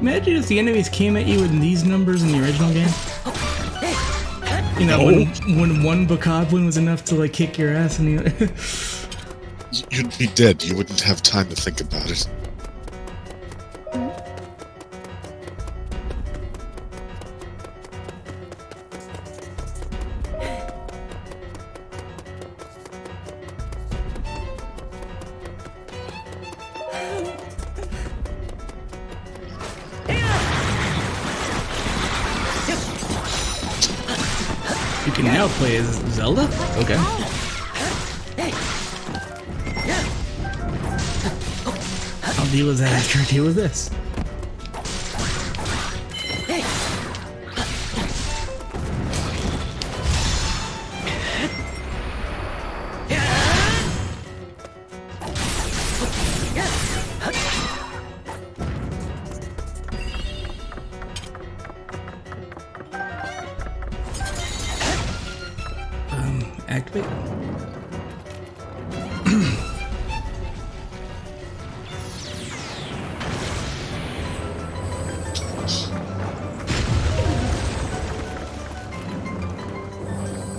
Imagine if the enemies came at you in these numbers in the original game. You know, when one bokoblin was enough to like kick your ass and the other. You'd be dead. You wouldn't have time to think about it. You can now play as Zelda? Okay. I'll deal with that after I deal with this. Activate.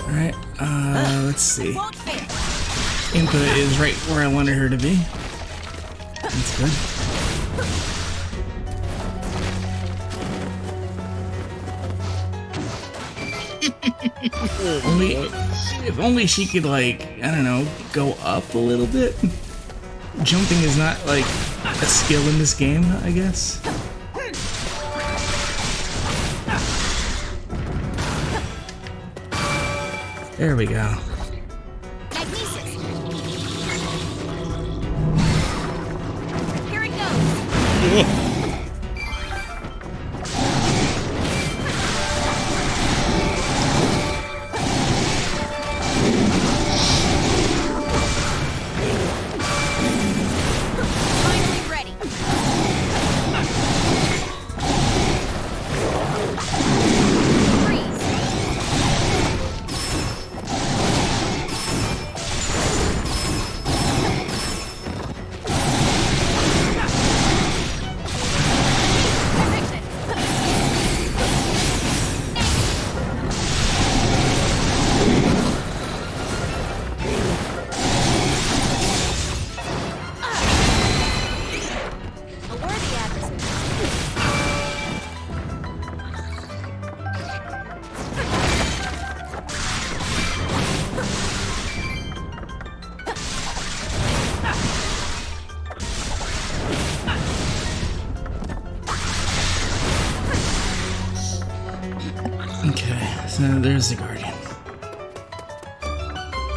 Alright, let's see. Impa is right where I wanted her to be. That's good. If only she could, like, I don't know, go up a little bit. Jumping is not, like, a skill in this game, I guess. There we go. Here it goes. Okay, so there's the Guardian.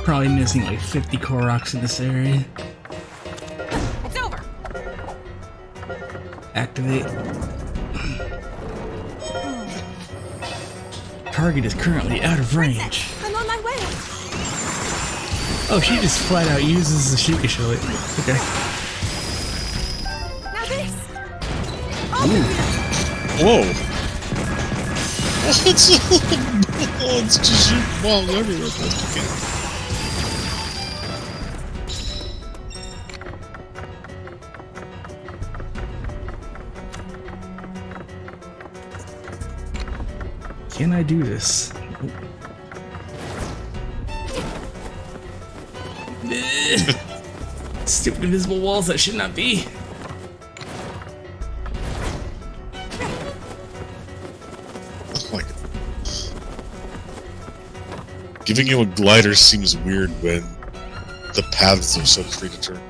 Probably missing like 50 Koroks in this area. It's over. Activate. Target is currently out of range. I'm on my way. Oh, she just flat out uses the Shikasho. Okay. Now this. Whoa! It's just shooting balls everywhere. Best you can. Can I do this? Stupid invisible walls that should not be. Oh my God. Giving you a glider seems weird when the paths are so predetermined.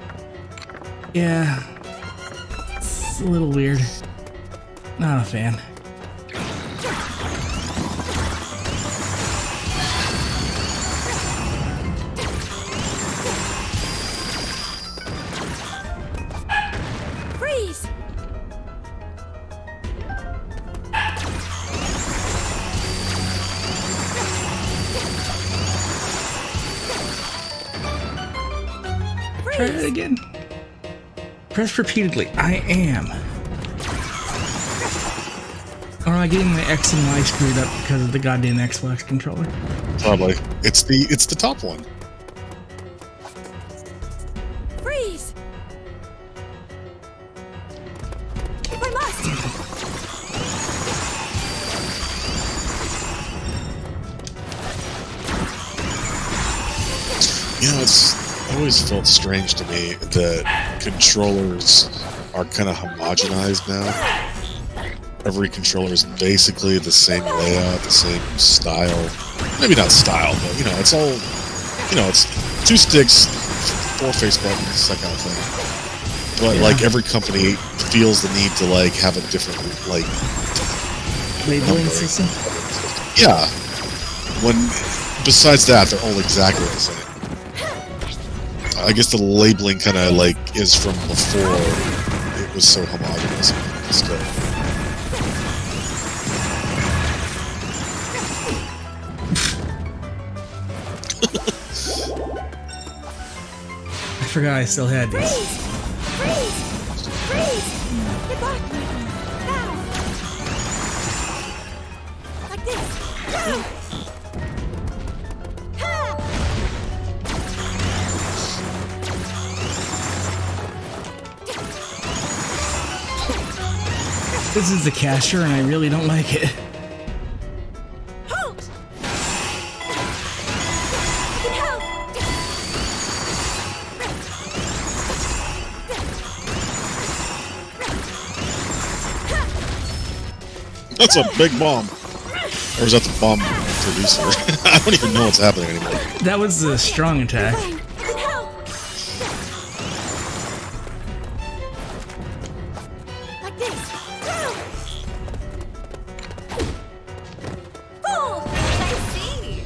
Yeah. It's a little weird. Not a fan. Freeze. Try it again. Press repeatedly. I am. Or am I getting my X and Y screwed up because of the goddamn Xbox controller? Probably. It's the top one. Freeze. If I must. You know, it's always felt strange to me that controllers are kind of homogenized now. Every controller is basically the same layout, the same style. Maybe not style, but you know, it's all, you know, it's 2 sticks, 4 face buttons, that kind of thing. But like every company feels the need to like have a different like Labeling numbering. system? Yeah. When besides that, they're all exactly the same. I guess the labeling kind of like is from before it was so homogeneous. Still. I forgot I still had these. Freeze. Freeze. Get back. Now. Like this. Now. Ha! This is the caster and I really don't like it. Halt! I can help. That's a big bomb. Or is that the bomb producer? I don't even know what's happening anymore. That was the strong attack. Fine. I can help. Like this. Now. Fall. I see.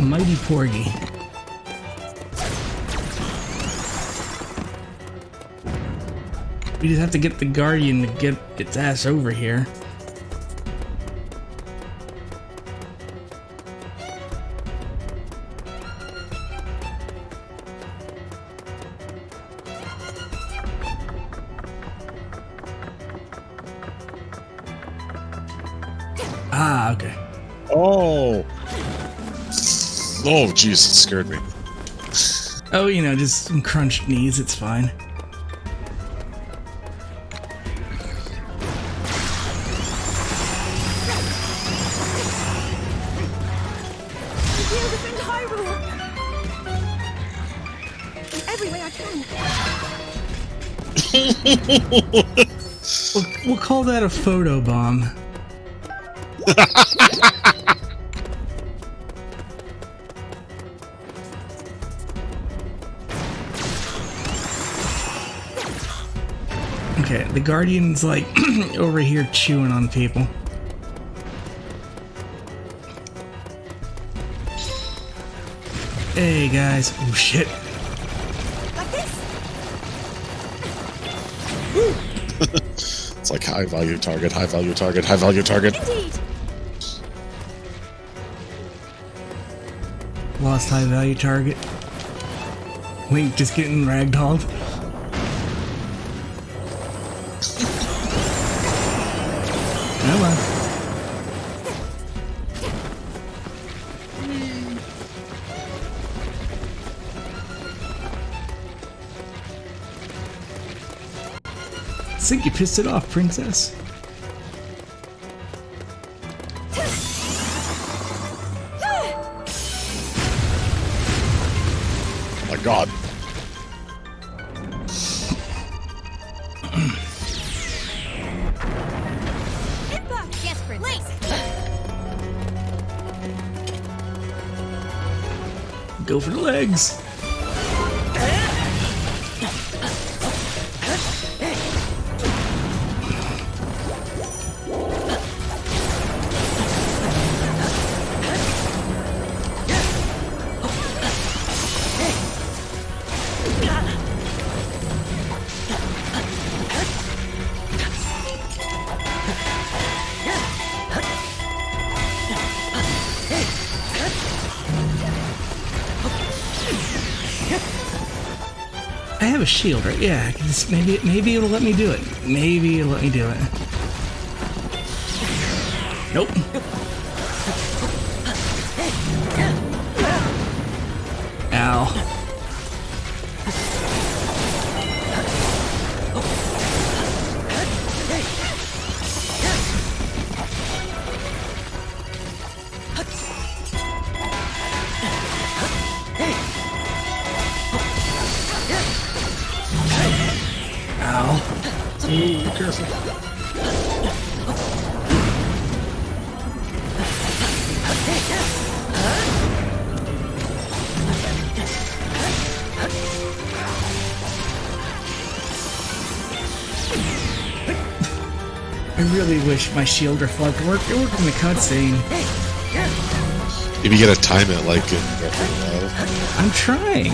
Mighty Porgy. We just have to get the Guardian to get its ass over here. Ah, okay. Oh! Oh, jeez, it scared me. Oh, you know, just some crunched knees, it's fine. I'm here to defend Hyrule. In every way I can. We'll call that a photo bomb. Okay, the Guardian's like over here chewing on people. Hey guys. Oh shit. Like this? It's like high value target, high value target, high value target. Indeed. Lost high value target. Link just getting ragdolled. Come on. I think you pissed it off, princess. Oh my god. Yes, Princess. Go for the legs. I have a shield, right? Yeah, I can just, maybe it'll let me do it. Maybe it'll let me do it. Nope. Ow. Ow. Ooh, be careful. I really wish my shield reflect worked. It worked in the cutscene. Maybe you gotta time it like in Breath of the Wild. I'm trying.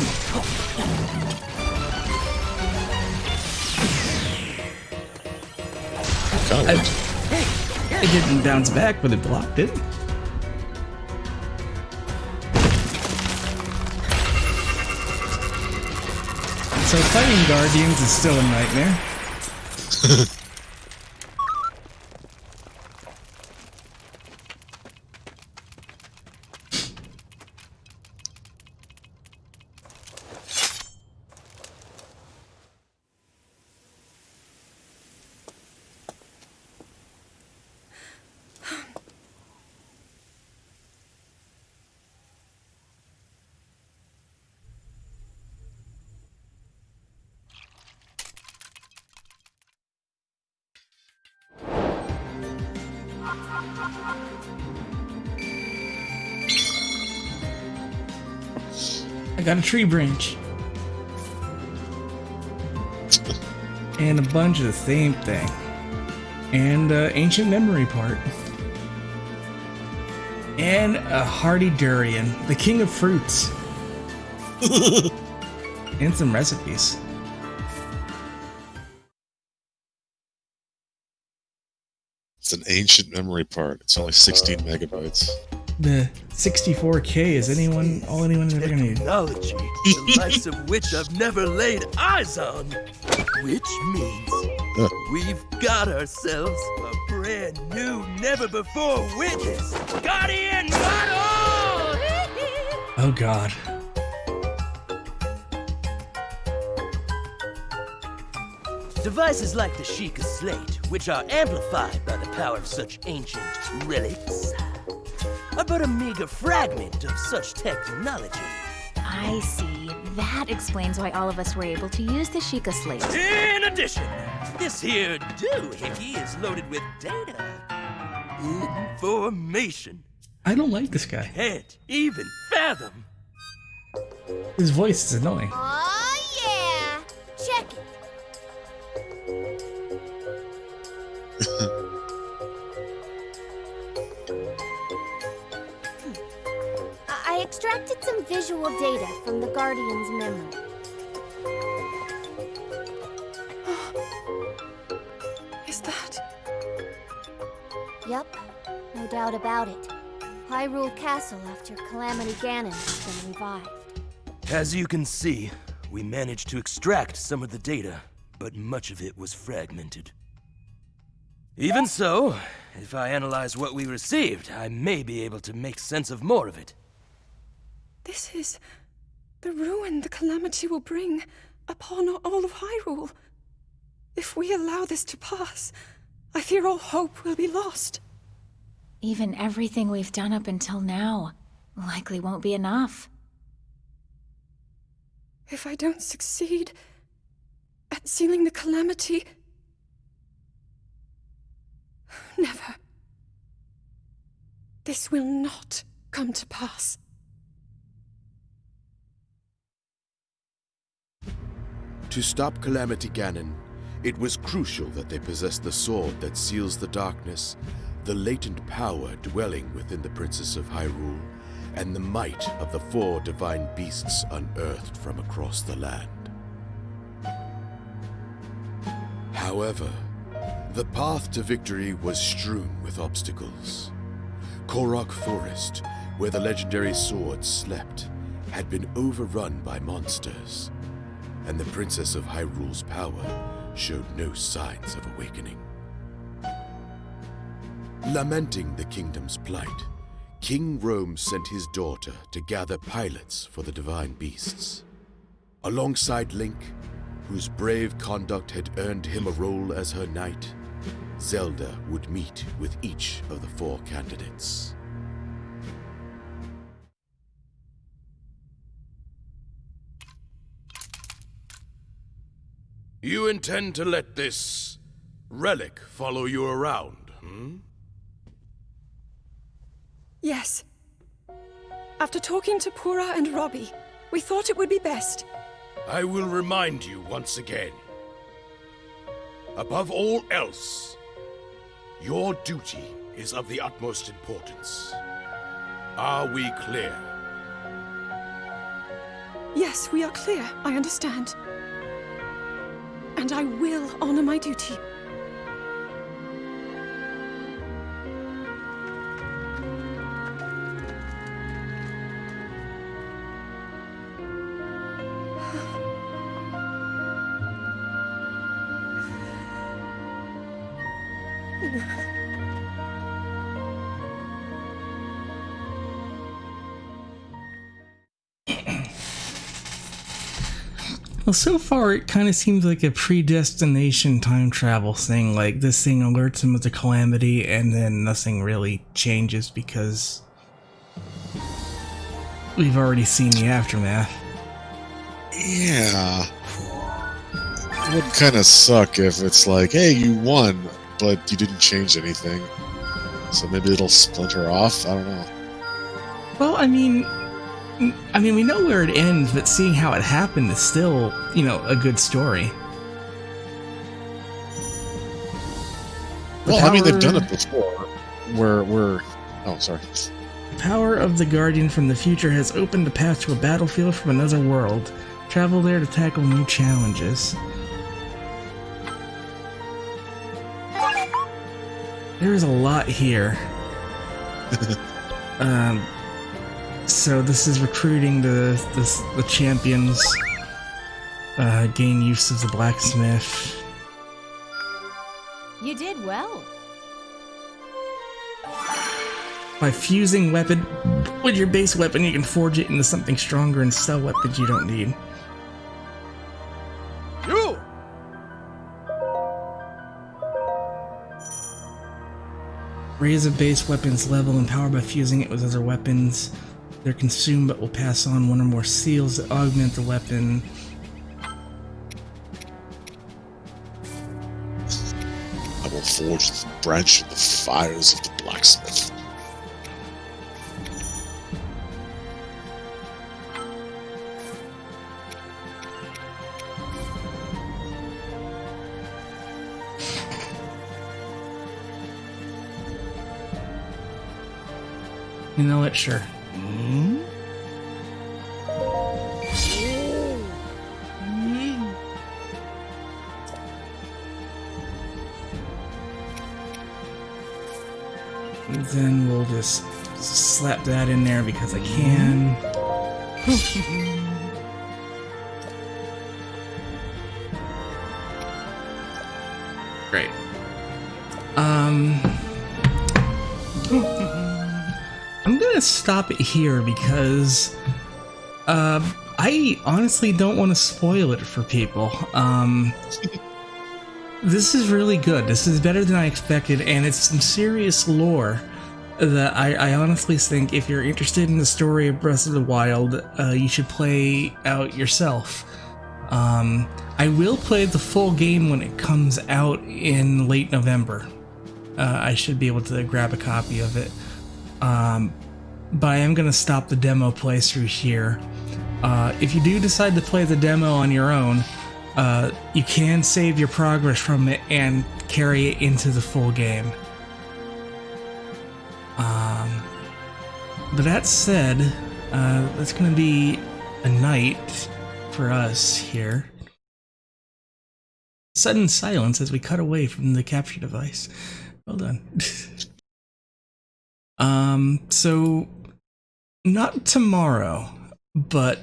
Kinda worked. It didn't bounce back, but it blocked it. So fighting Guardians is still a nightmare. I got a tree branch. And a bunch of the same thing. And ancient memory part. And a hardy durian, the king of fruits. And some recipes. It's an ancient memory part. It's only 16 megabytes. The 64K is all anyone's ever gonna need. Technology, the likes of which I've never laid eyes on. Which means we've got ourselves a brand new, never before witnessed Guardian model! Oh god. Devices like the Sheikah Slate, which are amplified by the power of such ancient relics, are but a meager fragment of such technology. I see. That explains why all of us were able to use the Sheikah Slate. In addition, this here doohickey is loaded with data. Information. I don't like this guy. Can't even fathom. His voice is annoying. Aw, yeah. Check it. I extracted some visual data from the Guardian's memory. Is that... Yup, no doubt about it. Hyrule Castle after Calamity Ganon has been revived. As you can see, we managed to extract some of the data, but much of it was fragmented. Even so, if I analyze what we received, I may be able to make sense of more of it. This is the ruin the Calamity will bring upon all of Hyrule. If we allow this to pass, I fear all hope will be lost. Even everything we've done up until now likely won't be enough. If I don't succeed at sealing the Calamity... Never. This will not come to pass. To stop Calamity Ganon, it was crucial that they possess the sword that seals the darkness, the latent power dwelling within the Princess of Hyrule, and the might of the 4 divine beasts unearthed from across the land. However, the path to victory was strewn with obstacles. Korok Forest, where the legendary sword slept, had been overrun by monsters, and the Princess of Hyrule's power showed no signs of awakening. Lamenting the kingdom's plight, King Rome sent his daughter to gather pilots for the divine beasts. Alongside Link, whose brave conduct had earned him a role as her knight, Zelda would meet with each of the 4 candidates. You intend to let this relic follow you around, hmm? Yes. After talking to Pura and Robbie, we thought it would be best. I will remind you once again. Above all else, your duty is of the utmost importance. Are we clear? Yes, we are clear. I understand. And I will honor my duty. Well, so far it kind of seems like a predestination time travel thing. Like, this thing alerts him of the Calamity, and then nothing really changes because we've already seen the aftermath. Yeah. It would kind of suck if it's like, hey, you won, but you didn't change anything. So maybe it'll splinter off? I don't know. Well, I mean, we know where it ends, but seeing how it happened is still, a good story. Well, I mean, they've done it before. Oh, sorry. The power of the Guardian from the future has opened a path to a battlefield from another world. Travel there to tackle new challenges. There's a lot here. So this is recruiting the champions. Gain use of the blacksmith. You did well. By fusing weapon with your base weapon, you can forge it into something stronger and sell weapons you don't need. You! Raise a base weapon's level and power by fusing it with other weapons. They're consumed but will pass on one or more seals that augment the weapon. I will forge the branch of the fires of the blacksmith. You know what? Sure. And then we'll just slap that in there because I can. Great. I'm gonna stop it here because I honestly don't want to spoil it for people. This is really good. This is better than I expected, and it's some serious lore that I honestly think if you're interested in the story of Breath of the Wild, you should play out yourself. I will play the full game when it comes out in late November. I should be able to grab a copy of it. But I am going to stop the demo playthrough here. If you do decide to play the demo on your own, you can save your progress from it and carry it into the full game. But that said, that's going to be a night for us here. Sudden silence as we cut away from the capture device. Well done. So not tomorrow, but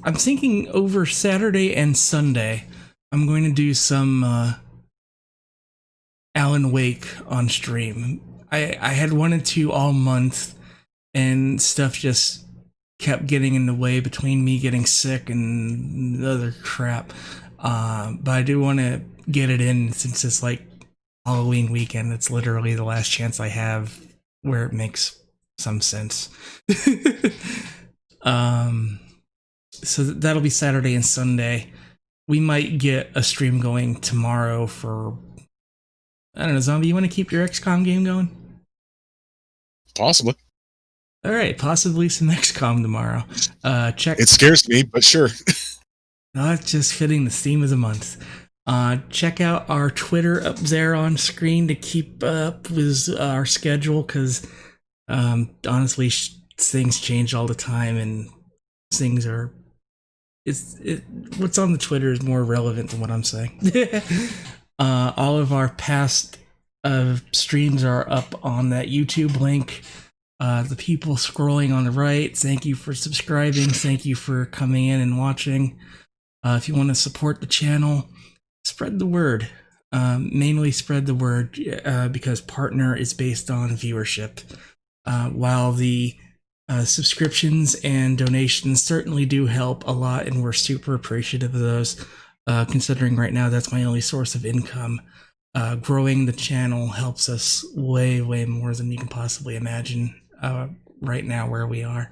I'm thinking over Saturday and Sunday, I'm going to do some Alan Wake on stream. I had wanted to all month, and stuff just kept getting in the way between me getting sick and other crap. But I do want to get it in since it's like Halloween weekend. It's literally the last chance I have where it makes some sense. So that'll be Saturday and Sunday. We might get a stream going tomorrow for, I don't know, Zombie, you want to keep your XCOM game going? Possibly. All right, possibly some XCOM tomorrow. Check. It scares me, but sure. Not just fitting the theme of the month. Check out our Twitter up there on screen to keep up with our schedule, because honestly, things change all the time, and things are. What's on the Twitter is more relevant than what I'm saying. All of our past streams are up on that YouTube link. The people scrolling on the right, thank you for subscribing. Thank you for coming in and watching. If you want to support the channel, spread the word. Mainly spread the word because Partner is based on viewership. While the subscriptions and donations certainly do help a lot, and we're super appreciative of those, considering right now that's my only source of income. Growing the channel helps us way, way more than you can possibly imagine right now where we are.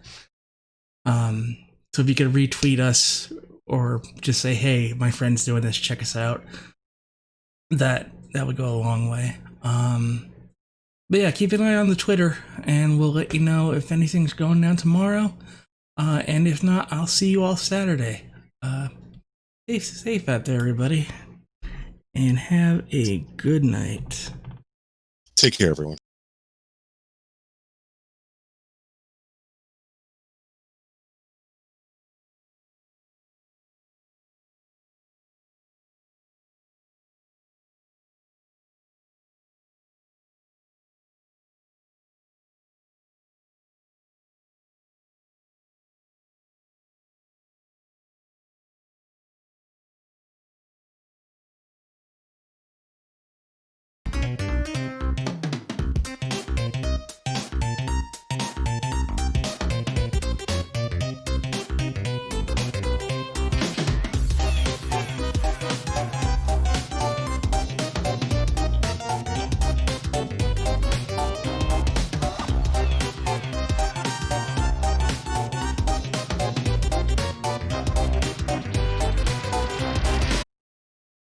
So if you could retweet us or just say, hey, my friend's doing this, check us out, that would go a long way. But yeah, keep an eye on the Twitter, and we'll let you know if anything's going down tomorrow. And if not, I'll see you all Saturday. Stay safe out there, everybody, and have a good night. Take care, everyone.